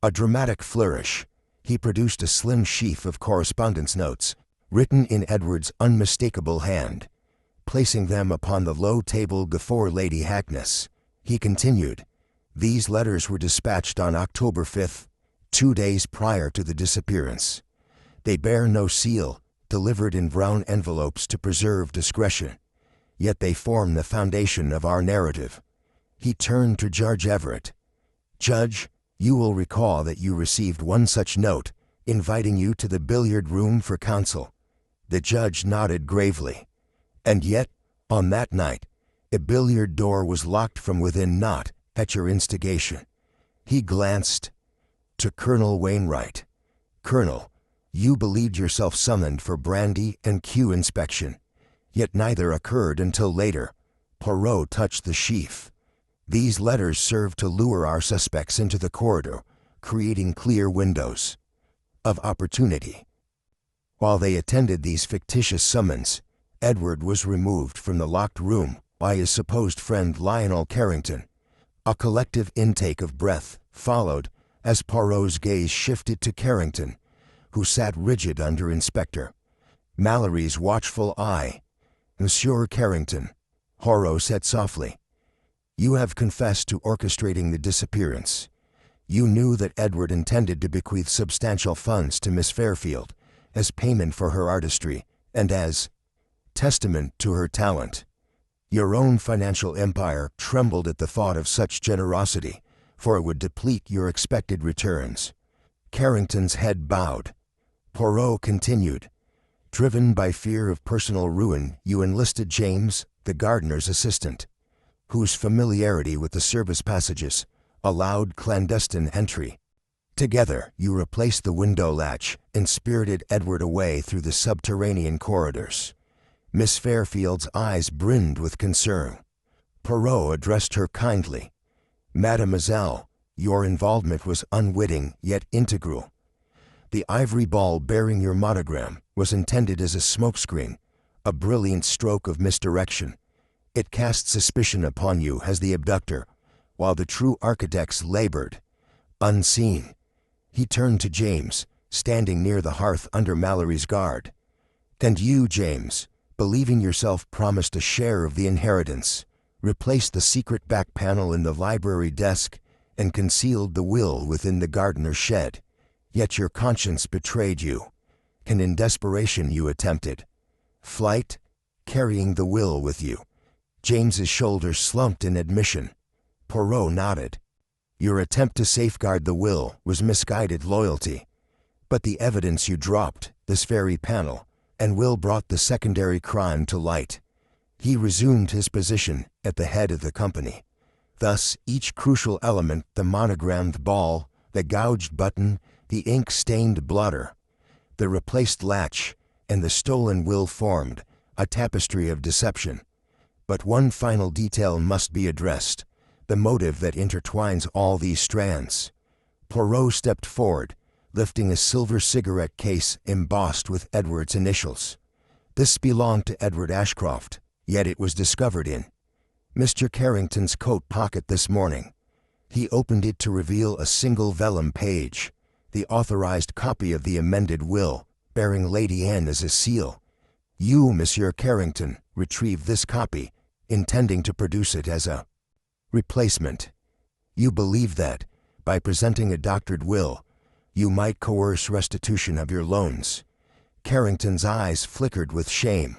a dramatic flourish, he produced a slim sheaf of correspondence notes, written in Edward's unmistakable hand. Placing them upon the low table before Lady Agnes, he continued, "These letters were dispatched on October 5th, 2 days prior to the disappearance. They bear no seal, delivered in brown envelopes to preserve discretion. Yet they form the foundation of our narrative." He turned to Judge Everett. "Judge, you will recall that you received one such note, inviting you to the billiard room for counsel." The judge nodded gravely. And yet, on that night, a billiard door was locked from within, not at your instigation. He glanced to Colonel Wainwright. Colonel, you believed yourself summoned for brandy and cue inspection, yet neither occurred until later. Poirot touched the sheaf. These letters served to lure our suspects into the corridor, creating clear windows of opportunity. While they attended these fictitious summons, Edward was removed from the locked room by his supposed friend Lionel Carrington. A collective intake of breath followed as Poirot's gaze shifted to Carrington, who sat rigid under Inspector Mallory's watchful eye. "Monsieur Carrington," Poirot said softly, "you have confessed to orchestrating the disappearance. You knew that Edward intended to bequeath substantial funds to Miss Fairfield as payment for her artistry and as testament to her talent. Your own financial empire trembled at the thought of such generosity, for it would deplete your expected returns." Carrington's head bowed. Poirot continued, "Driven by fear of personal ruin, you enlisted James, the gardener's assistant, whose familiarity with the service passages allowed clandestine entry. Together, you replaced the window latch and spirited Edward away through the subterranean corridors." Miss Fairfield's eyes brimmed with concern. Poirot addressed her kindly. "Mademoiselle, your involvement was unwitting yet integral. The ivory ball bearing your monogram was intended as a smokescreen, a brilliant stroke of misdirection. It cast suspicion upon you as the abductor, while the true architects labored unseen." He turned to James, standing near the hearth under Mallory's guard. "And you, James, believing yourself promised a share of the inheritance, replaced the secret back panel in the library desk and concealed the will within the gardener's shed. Yet your conscience betrayed you, and in desperation you attempted flight, carrying the will with you." James's shoulders slumped in admission. Poirot nodded. "Your attempt to safeguard the will was misguided loyalty. But the evidence you dropped, this very panel, and will brought the secondary crime to light." He resumed his position at the head of the company. Thus, each crucial element, the monogrammed ball, the gouged button, the ink-stained blotter, the replaced latch, and the stolen will formed a tapestry of deception. But one final detail must be addressed, the motive that intertwines all these strands. Poirot stepped forward, lifting a silver cigarette case embossed with Edward's initials. This belonged to Edward Ashcroft, yet it was discovered in Mr. Carrington's coat pocket this morning. He opened it to reveal a single vellum page, the authorized copy of the amended will, bearing Lady Anne as a seal. You, Monsieur Carrington, retrieved this copy, intending to produce it as a replacement. You believed that, by presenting a doctored will, you might coerce restitution of your loans. Carrington's eyes flickered with shame.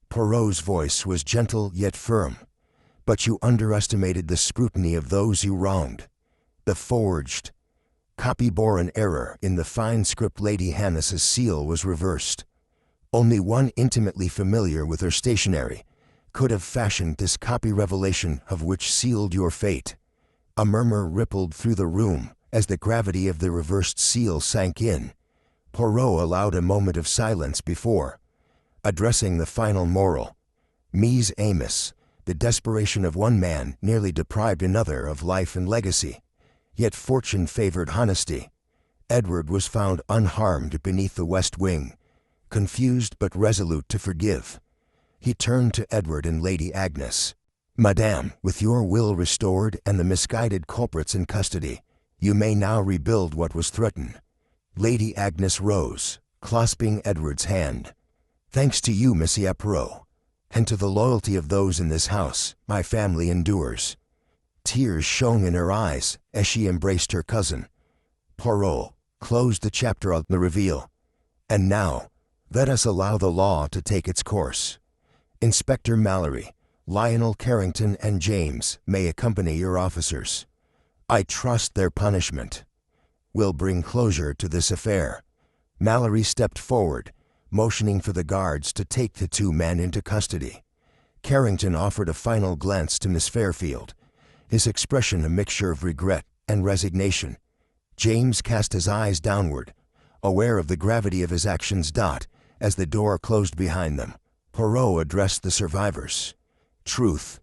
Poirot's voice was gentle yet firm. But you underestimated the scrutiny of those you wronged. The forged copy bore an error in the fine script. Lady Hannah's seal was reversed. Only one intimately familiar with her stationery could have fashioned this copy, revelation of which sealed your fate. A murmur rippled through the room as the gravity of the reversed seal sank in. Poirot allowed a moment of silence before addressing the final moral. Mise Amos, the desperation of one man nearly deprived another of life and legacy. Yet fortune favored honesty. Edward was found unharmed beneath the west wing, confused but resolute to forgive. He turned to Edward and Lady Agnes. "Madame, with your will restored and the misguided culprits in custody, you may now rebuild what was threatened." Lady Agnes rose, clasping Edward's hand. "Thanks to you, Monsieur Poirot, and to the loyalty of those in this house, my family endures." Tears shone in her eyes as she embraced her cousin. Poirot closed the chapter of the reveal. "And now, let us allow the law to take its course. Inspector Mallory, Lionel Carrington, and James may accompany your officers. I trust their punishment will bring closure to this affair." Mallory stepped forward, motioning for the guards to take the two men into custody. Carrington offered a final glance to Miss Fairfield, his expression a mixture of regret and resignation. James cast his eyes downward, aware of the gravity of his actions. As the door closed behind them, Poirot addressed the survivors. Truth,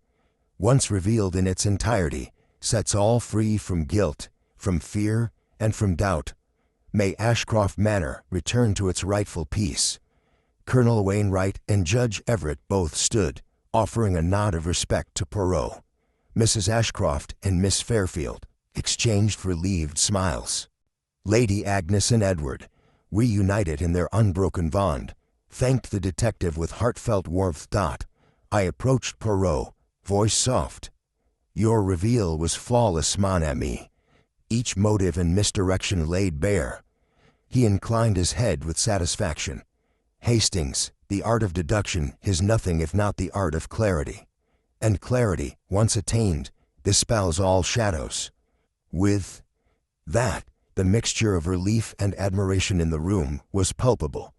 once revealed in its entirety, sets all free from guilt, from fear, and from doubt. May Ashcroft Manor return to its rightful peace. Colonel Wainwright and Judge Everett both stood, offering a nod of respect to Poirot. Mrs. Ashcroft and Miss Fairfield exchanged relieved smiles. Lady Agnes and Edward, reunited in their unbroken bond, thanked the detective with heartfelt warmth. I approached Poirot, voice soft. Your reveal was flawless, mon ami. Each motive and misdirection laid bare. He inclined his head with satisfaction. Hastings, the art of deduction is nothing if not the art of clarity. And clarity, once attained, dispels all shadows. With that, the mixture of relief and admiration in the room was palpable.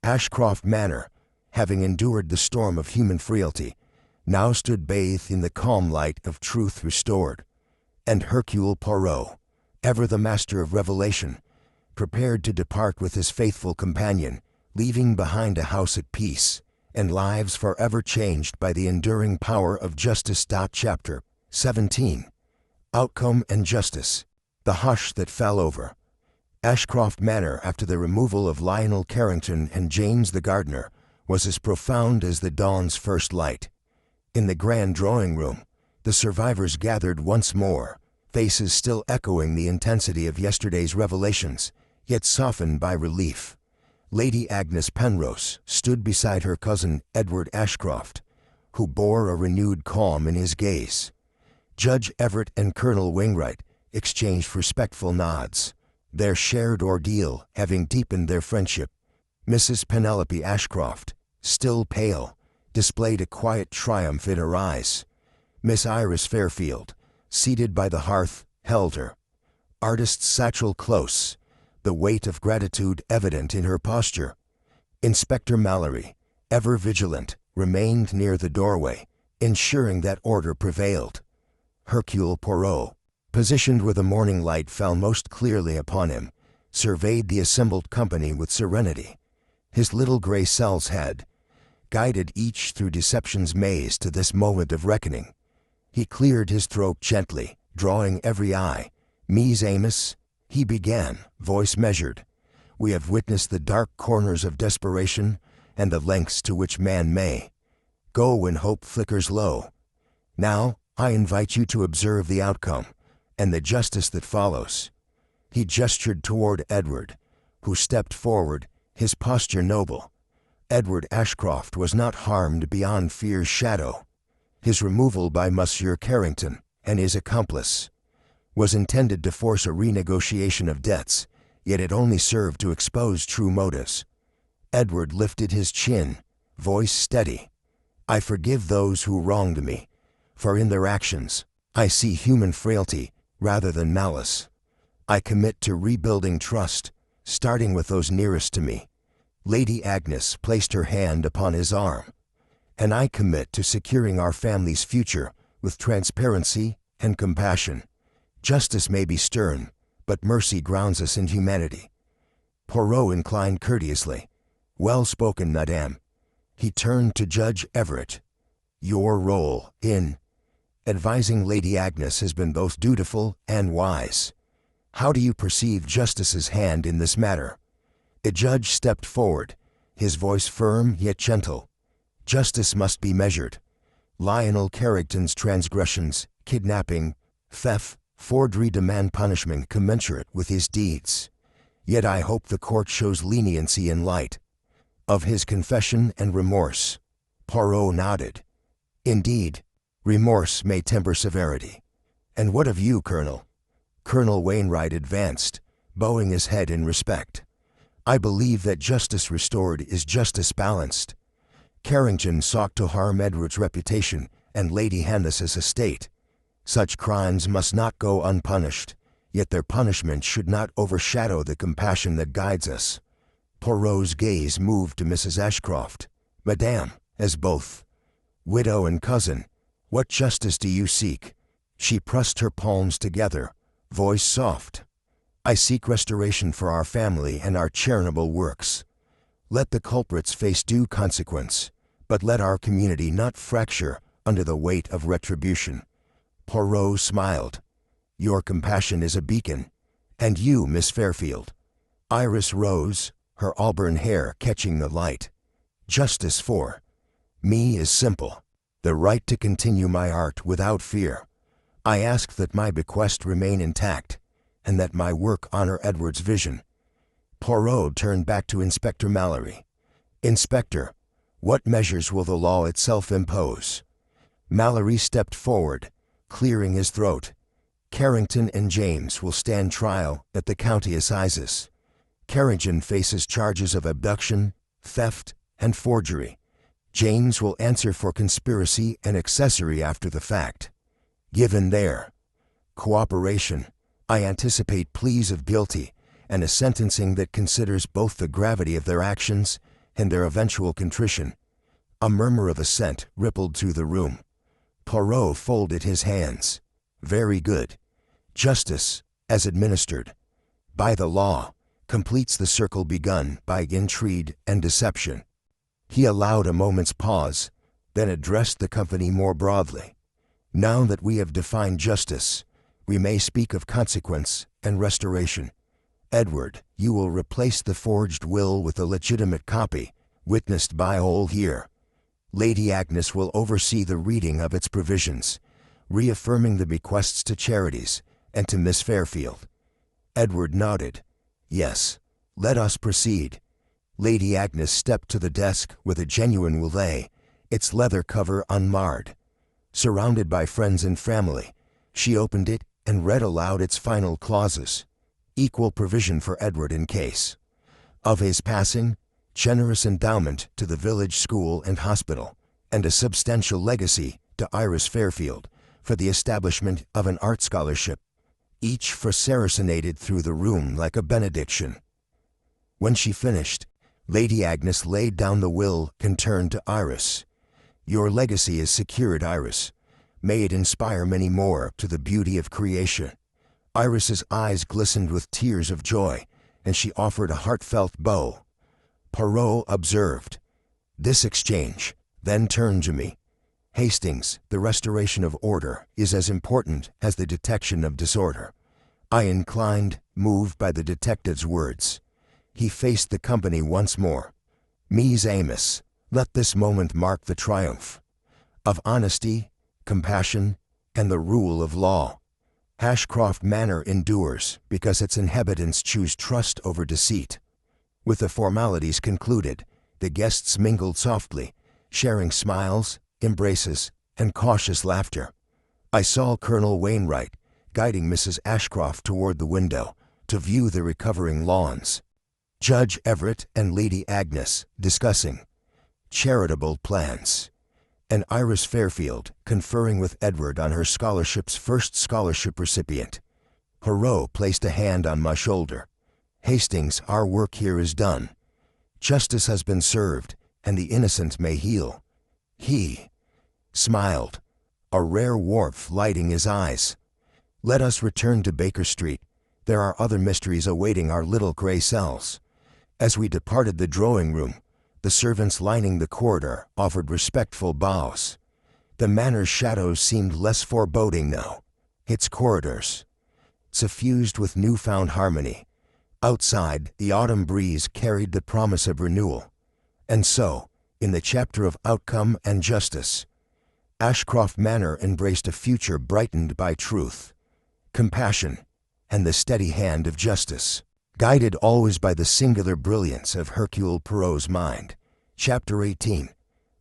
Ashcroft Manor, having endured the storm of human frailty, now stood bathed in the calm light of truth restored. And Hercule Poirot, ever the master of revelation, prepared to depart with his faithful companion, leaving behind a house at peace, and lives forever changed by the enduring power of justice. Chapter 17. Outcome and Justice. The hush that fell over Ashcroft Manor after the removal of Lionel Carrington and James the gardener was as profound as the dawn's first light. In the grand drawing room, the survivors gathered once more, faces still echoing the intensity of yesterday's revelations, yet softened by relief. Lady Agnes Penrose stood beside her cousin Edward Ashcroft, who bore a renewed calm in his gaze. Judge Everett and Colonel Wainwright exchanged respectful nods, their shared ordeal having deepened their friendship. Mrs. Penelope Ashcroft, still pale, displayed a quiet triumph in her eyes. Miss Iris Fairfield, seated by the hearth, held her artist's satchel close, the weight of gratitude evident in her posture. Inspector Mallory, ever vigilant, remained near the doorway, ensuring that order prevailed. Hercule Poirot, positioned where the morning light fell most clearly upon him, surveyed the assembled company with serenity. His little gray cells had guided each through deception's maze to this moment of reckoning. He cleared his throat gently, drawing every eye. Mies Amos, he began, voice measured. We have witnessed the dark corners of desperation and the lengths to which man may go when hope flickers low. Now, I invite you to observe the outcome and the justice that follows. He gestured toward Edward, who stepped forward, his posture noble. Edward Ashcroft was not harmed beyond fear's shadow. His removal by Monsieur Carrington and his accomplice was intended to force a renegotiation of debts, yet it only served to expose true motives. Edward lifted his chin, voice steady. I forgive those who wronged me, for in their actions I see human frailty rather than malice. I commit to rebuilding trust, starting with those nearest to me. Lady Agnes placed her hand upon his arm. And I commit to securing our family's future with transparency and compassion. Justice may be stern, but mercy grounds us in humanity. Poirot inclined courteously. Well spoken, madame. He turned to Judge Everett. Your role in advising Lady Agnes has been both dutiful and wise. How do you perceive justice's hand in this matter? The judge stepped forward, his voice firm yet gentle. Justice must be measured. Lionel Carrington's transgressions, kidnapping, theft, forgery demand punishment commensurate with his deeds. Yet I hope the court shows leniency in light of his confession and remorse. Poirot nodded. Indeed, remorse may temper severity. And what of you, Colonel? Colonel Wainwright advanced, bowing his head in respect. I believe that justice restored is justice balanced. Carrington sought to harm Edward's reputation and Lady Agnes's estate. Such crimes must not go unpunished, yet their punishment should not overshadow the compassion that guides us. Poirot's gaze moved to Mrs. Ashcroft. Madame, as both Widow and cousin, what justice do you seek? She pressed her palms together, voice soft. I seek restoration for our family and our charitable works. Let the culprits face due consequence, but let our community not fracture under the weight of retribution. Poirot smiled. Your compassion is a beacon. And you, Miss Fairfield? Iris rose, her auburn hair catching the light. Justice for me is simple. The right to continue my art without fear. I ask that my bequest remain intact, and that my work honor Edward's vision. Poirot turned back to Inspector Mallory. Inspector, what measures will the law itself impose? Mallory stepped forward, clearing his throat. Carrington and James will stand trial at the county assizes. Carrington faces charges of abduction, theft, and forgery. James will answer for conspiracy and accessory after the fact. Given their cooperation, I anticipate pleas of guilty and a sentencing that considers both the gravity of their actions and their eventual contrition. A murmur of assent rippled through the room. Poirot folded his hands. Very good. Justice, as administered by the law, completes the circle begun by intrigue and deception. He allowed a moment's pause, then addressed the company more broadly. Now that we have defined justice, we may speak of consequence and restoration. Edward, you will replace the forged will with a legitimate copy, witnessed by all here. Lady Agnes will oversee the reading of its provisions, reaffirming the bequests to charities and to Miss Fairfield. Edward nodded. Yes, let us proceed. Lady Agnes stepped to the desk with a genuine willet, its leather cover unmarred. Surrounded by friends and family, she opened it and read aloud its final clauses. Equal provision for Edward in case of his passing, generous endowment to the village school and hospital, and a substantial legacy to Iris Fairfield for the establishment of an art scholarship. Each serenaded through the room like a benediction. When she finished, Lady Agnes laid down the will and turned to Iris. Your legacy is secured, Iris. May it inspire many more to the beauty of creation. Iris's eyes glistened with tears of joy, and she offered a heartfelt bow. Poirot observed this exchange, then turned to me. Hastings, the restoration of order is as important as the detection of disorder. I inclined, moved by the detective's words. He faced the company once more. Mies Amos, let this moment mark the triumph of honesty, compassion, and the rule of law. Ashcroft Manor endures because its inhabitants choose trust over deceit. With the formalities concluded, the guests mingled softly, sharing smiles, embraces, and cautious laughter. I saw Colonel Wainwright guiding Mrs. Ashcroft toward the window to view the recovering lawns. Judge Everett and Lady Agnes discussing charitable plans, and Iris Fairfield conferring with Edward on her scholarship's first scholarship recipient. Poirot placed a hand on my shoulder. Hastings, our work here is done. Justice has been served, and the innocent may heal. He smiled, a rare warmth lighting his eyes. Let us return to Baker Street. There are other mysteries awaiting our little gray cells. As we departed the drawing room, the servants lining the corridor offered respectful bows. The manor's shadows seemed less foreboding now, its corridors suffused with newfound harmony. Outside, the autumn breeze carried the promise of renewal. And so, in the chapter of outcome and justice, Ashcroft Manor embraced a future brightened by truth, compassion, and the steady hand of justice, guided always by the singular brilliance of Hercule Poirot's mind. Chapter 18.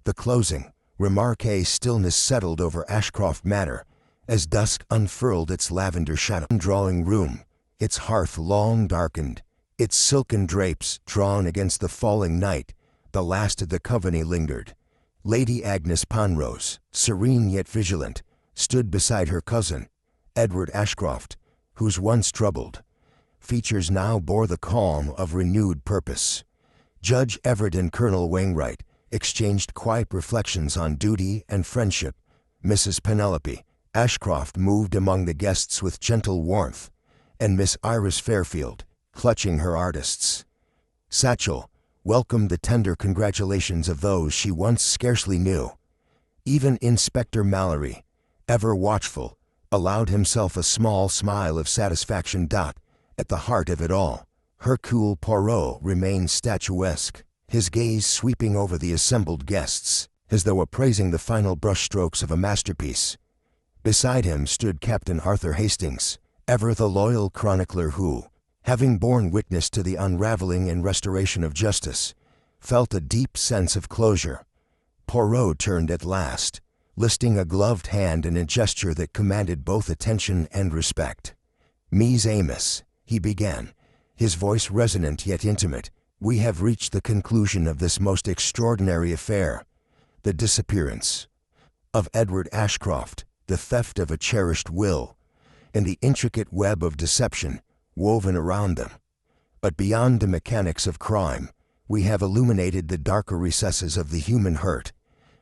The closing. Remarque stillness settled over Ashcroft Manor as dusk unfurled its lavender shadow. Drawing room, its hearth long darkened, its silken drapes drawn against the falling night, the last of the company lingered. Lady Agnes Penrose, serene yet vigilant, stood beside her cousin, Edward Ashcroft, whose once troubled features now bore the calm of renewed purpose. Judge Everett and Colonel Wainwright exchanged quiet reflections on duty and friendship. Mrs. Penelope Ashcroft moved among the guests with gentle warmth, and Miss Iris Fairfield, clutching her artist's satchel, welcomed the tender congratulations of those she once scarcely knew. Even Inspector Mallory, ever watchful, allowed himself a small smile of satisfaction. At the heart of it all, Hercule Poirot remained statuesque, his gaze sweeping over the assembled guests, as though appraising the final brushstrokes of a masterpiece. Beside him stood Captain Arthur Hastings, ever the loyal chronicler who, having borne witness to the unraveling and restoration of justice, felt a deep sense of closure. Poirot turned at last, listing a gloved hand in a gesture that commanded both attention and respect. "Mies Amos," he began, his voice resonant yet intimate, "we have reached the conclusion of this most extraordinary affair, the disappearance of Edward Ashcroft, the theft of a cherished will, and the intricate web of deception woven around them. But beyond the mechanics of crime, we have illuminated the darker recesses of the human hurt,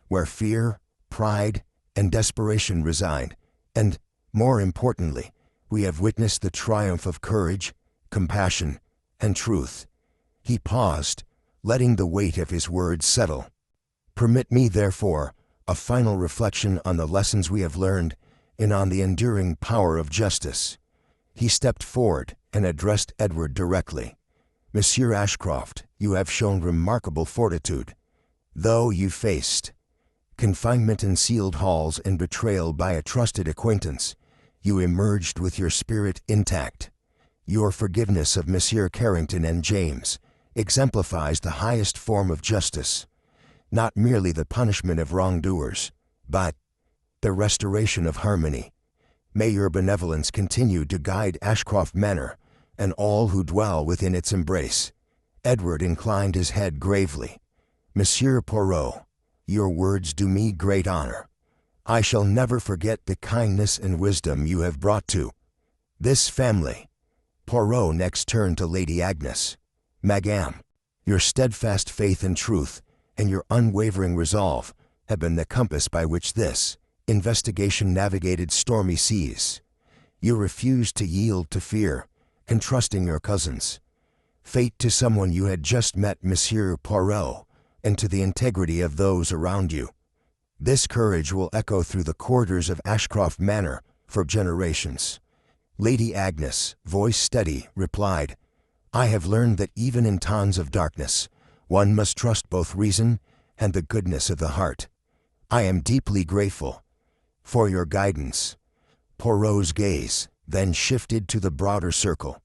where fear, pride, and desperation reside, and, more importantly, we have witnessed the triumph of courage, compassion, and truth." He paused, letting the weight of his words settle. "Permit me, therefore, a final reflection on the lessons we have learned and on the enduring power of justice." He stepped forward and addressed Edward directly. "Monsieur Ashcroft, you have shown remarkable fortitude. Though you faced confinement in sealed halls and betrayal by a trusted acquaintance, you emerged with your spirit intact. Your forgiveness of Monsieur Carrington and James exemplifies the highest form of justice, not merely the punishment of wrongdoers, but the restoration of harmony. May your benevolence continue to guide Ashcroft Manor and all who dwell within its embrace." Edward inclined his head gravely. "Monsieur Poirot, your words do me great honor. I shall never forget the kindness and wisdom you have brought to this family." Poirot next turned to Lady Agnes. "Madame, your steadfast faith and truth and your unwavering resolve have been the compass by which this investigation navigated stormy seas. You refused to yield to fear, entrusting your cousin's fate to someone you had just met, Monsieur Poirot, and to the integrity of those around you. This courage will echo through the corridors of Ashcroft Manor for generations." Lady Agnes, voice steady, replied, "I have learned that even in times of darkness, one must trust both reason and the goodness of the heart. I am deeply grateful for your guidance." Poirot's gaze then shifted to the broader circle.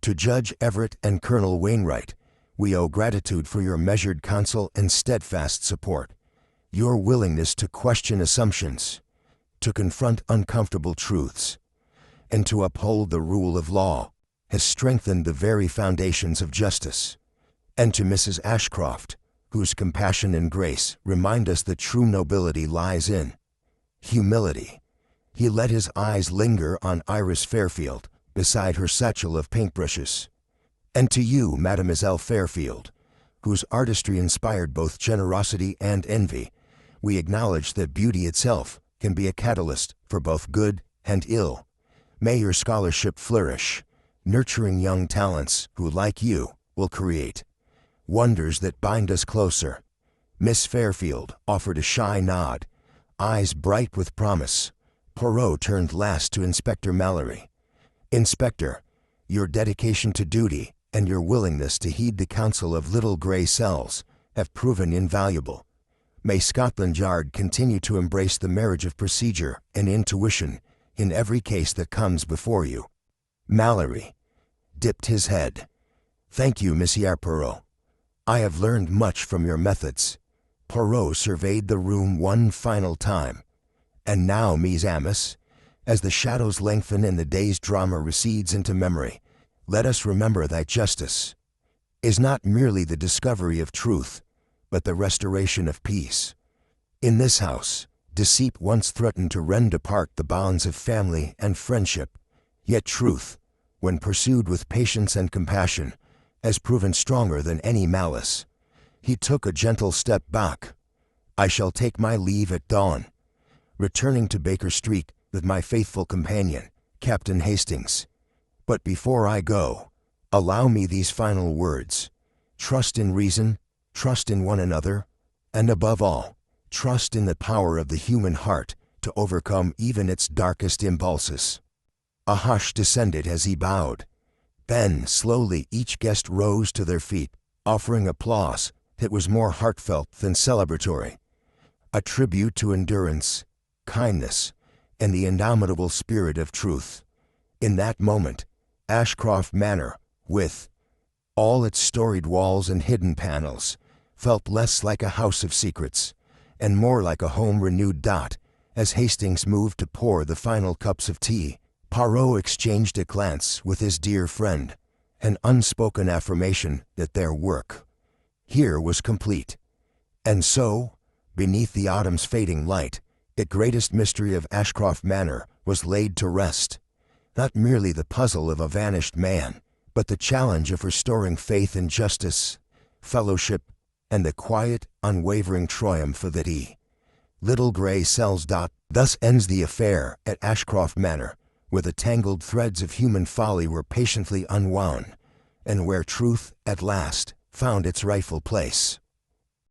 "To Judge Everett and Colonel Wainwright, we owe gratitude for your measured counsel and steadfast support. Your willingness to question assumptions, to confront uncomfortable truths, and to uphold the rule of law has strengthened the very foundations of justice. And to Mrs. Ashcroft, whose compassion and grace remind us that true nobility lies in humility." He let his eyes linger on Iris Fairfield beside her satchel of paintbrushes. "And to you, Mademoiselle Fairfield, whose artistry inspired both generosity and envy, we acknowledge that beauty itself can be a catalyst for both good and ill. May your scholarship flourish, nurturing young talents who, like you, will create wonders that bind us closer." Miss Fairfield offered a shy nod, eyes bright with promise. Poirot turned last to Inspector Mallory. "Inspector, your dedication to duty and your willingness to heed the counsel of little gray cells have proven invaluable. May Scotland Yard continue to embrace the marriage of procedure and intuition in every case that comes before you." Mallory dipped his head. "Thank you, Monsieur Poirot. I have learned much from your methods." Poirot surveyed the room one final time. "And now, Mies Amos, as the shadows lengthen and the day's drama recedes into memory, let us remember that justice is not merely the discovery of truth, but the restoration of peace. In this house, deceit once threatened to rend apart the bonds of family and friendship, yet truth, when pursued with patience and compassion, has proven stronger than any malice. He took a gentle step back. I shall take my leave at dawn, returning to Baker Street with my faithful companion, Captain Hastings. But before I go, allow me these final words. Trust in reason, trust in one another, and above all, trust in the power of the human heart to overcome even its darkest impulses. A hush descended as he bowed. Then, slowly, each guest rose to their feet, offering applause that was more heartfelt than celebratory. A tribute to endurance, kindness, and the indomitable spirit of truth. In that moment, Ashcroft Manor, with all its storied walls and hidden panels, felt less like a house of secrets, and more like a home renewed. As Hastings moved to pour the final cups of tea, Poirot exchanged a glance with his dear friend, an unspoken affirmation that their work here was complete. And so, beneath the autumn's fading light, the greatest mystery of Ashcroft Manor was laid to rest. Not merely the puzzle of a vanished man, but the challenge of restoring faith in justice, fellowship, and the quiet, unwavering triumph of the little gray cells. Thus ends the affair at Ashcroft Manor, where the tangled threads of human folly were patiently unwound, and where truth, at last, found its rightful place.